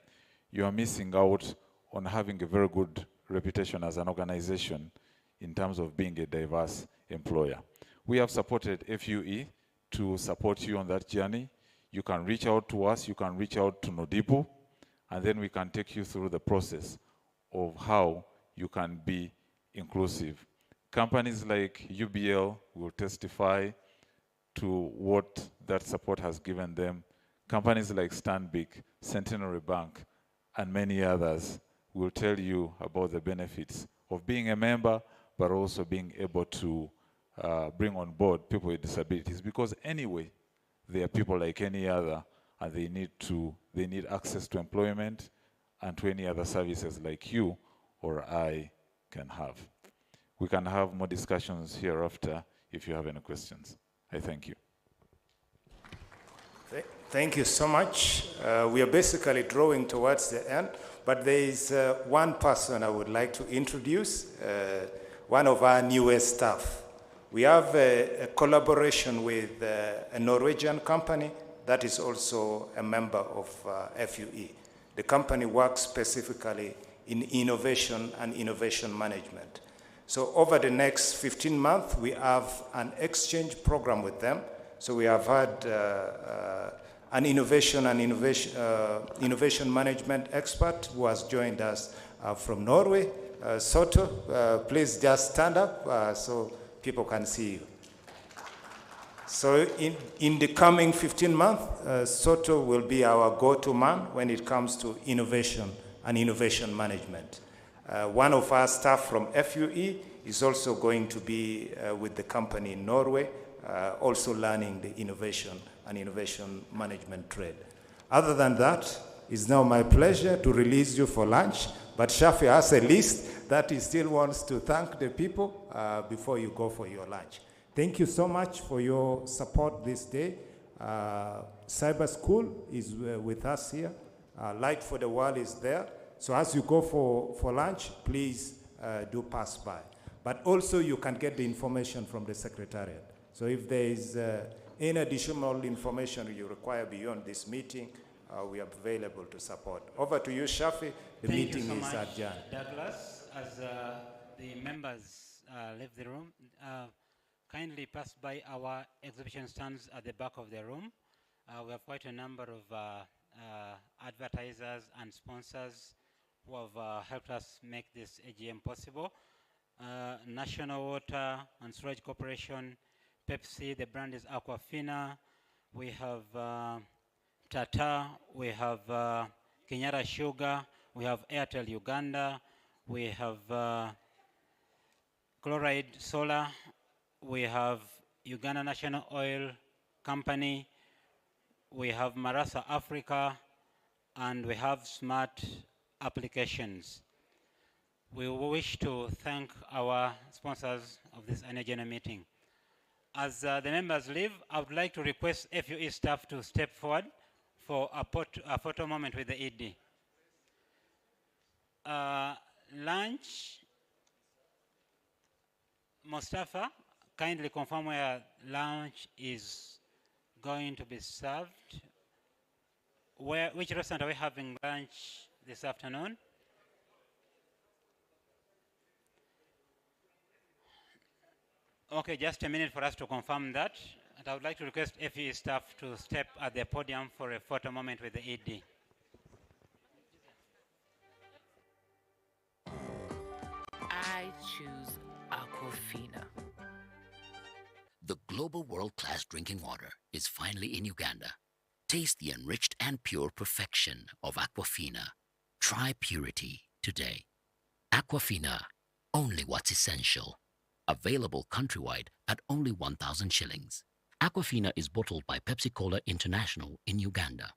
you are missing out on having a very good reputation as an organization in terms of being a diverse employer. We have supported FUE to support you on that journey. You can reach out to us, you can reach out to Nodipo, and then we can take you through the process of how you can be inclusive. Companies like UBL will testify to what that support has given them. Companies like Stanbic, Centenary Bank, and many others will tell you about the benefits of being a member, but also being able to bring on board people with disabilities, because anyway, they are people like any other, and they need access to employment and to any other services like you or I can have. We can have more discussions hereafter if you have any questions. I thank you. Thank you so much. We are basically drawing towards the end, but there is one person I would like to introduce, one of our newest staff. We have a collaboration with a Norwegian company that is also a member of FUE. The company works specifically in innovation and innovation management. So over the next 15 months, we have an exchange program with them. So we have had an innovation management expert who has joined us from Norway. Soto, please just stand up so people can see you. So in the coming 15 months, Soto will be our go-to man when it comes to innovation and innovation management. One of our staff from FUE is also going to be with the company in Norway, also learning the innovation and innovation management trade. Other than that, it's now my pleasure to release you for lunch, but Shafi has a list that he still wants to thank the people before you go for your lunch. Thank you so much for your support this day. Cyber School is with us here. Light for the World is there. So as you go for lunch, please do pass by. But also you can get the information from the Secretariat. So if there is any additional information you require beyond this meeting, we are available to support. Over to you, Shafi. The meeting is adjourned. Douglas, as the members leave the room, kindly pass by our exhibition stands at the back of the room. We have quite a number of advertisers and sponsors who have helped us make this AGM possible. National Water and Storage Corporation, Pepsi, the brand is Aquafina. We have Tata, we have Kenyatta Sugar, we have Airtel Uganda, we have Chloride Solar, we have Uganda National Oil Company, we have Marasa Africa, and we have Smart Applications. We wish to thank our sponsors of this annual general meeting. As the members leave, I would like to request FUE staff to step forward for a photo moment with the ED. Lunch, Mustafa, kindly confirm where lunch is going to be served. Which restaurant are we having lunch this afternoon? Okay, just a minute for us to confirm that. And I would like to request FE staff to step at the podium for a photo moment with the ED. I choose Aquafina. The global world-class drinking water is finally in Uganda. Taste the enriched and pure perfection of Aquafina. Try purity today. Aquafina, only what's essential. Available countrywide at only 1,000 shillings. Aquafina is bottled by Pepsi Cola International in Uganda.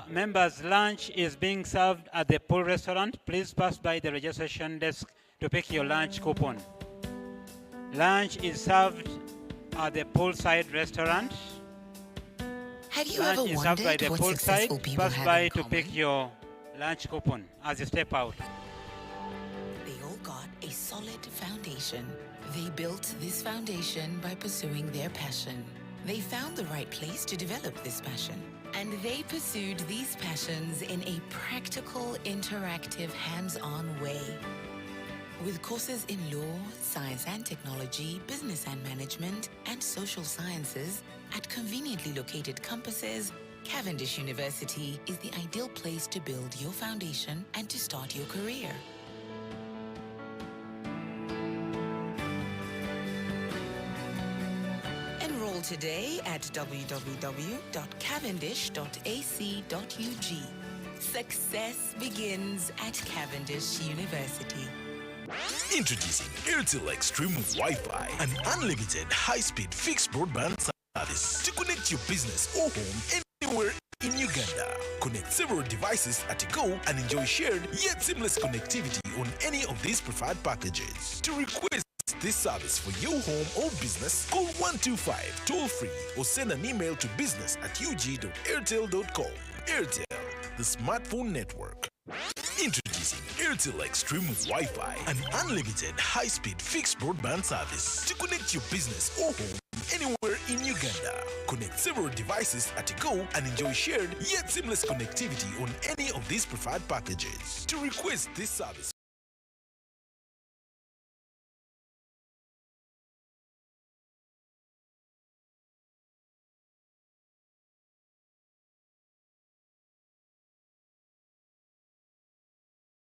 Members, lunch is being served at the Pool Restaurant. Please pass by the registration desk to pick your lunch coupon. Lunch is served at the Poolside Restaurant. Have you Lunch ever is served by wondered the what Poolside. successful people Pass have by in to common? pick your lunch coupon as you step out. They all got a solid foundation. They built this foundation by pursuing their passion. They found the right place to develop this passion. And they pursued these passions in a practical, interactive, hands-on way. With courses in law, science and technology, business and management, and social sciences at conveniently located campuses, Cavendish University is the ideal place to build your foundation and to start your career. Enroll today at www.cavendish.ac.ug. Success begins at Cavendish University. Introducing Airtel Extreme Wi-Fi, an unlimited high-speed fixed broadband service to connect your business or home anywhere in Uganda. Connect several devices at a go and enjoy shared yet seamless connectivity on any of these preferred packages. To request this service for your home or business, call 125 toll-free or send an email to business@ug.airtel.com. Airtel, the smartphone network. Introducing Airtel Extreme Wi-Fi, an unlimited high-speed fixed broadband service to connect your business or home anywhere in Uganda. Connect several devices at a go and enjoy shared yet seamless connectivity on any of these preferred packages. To request this service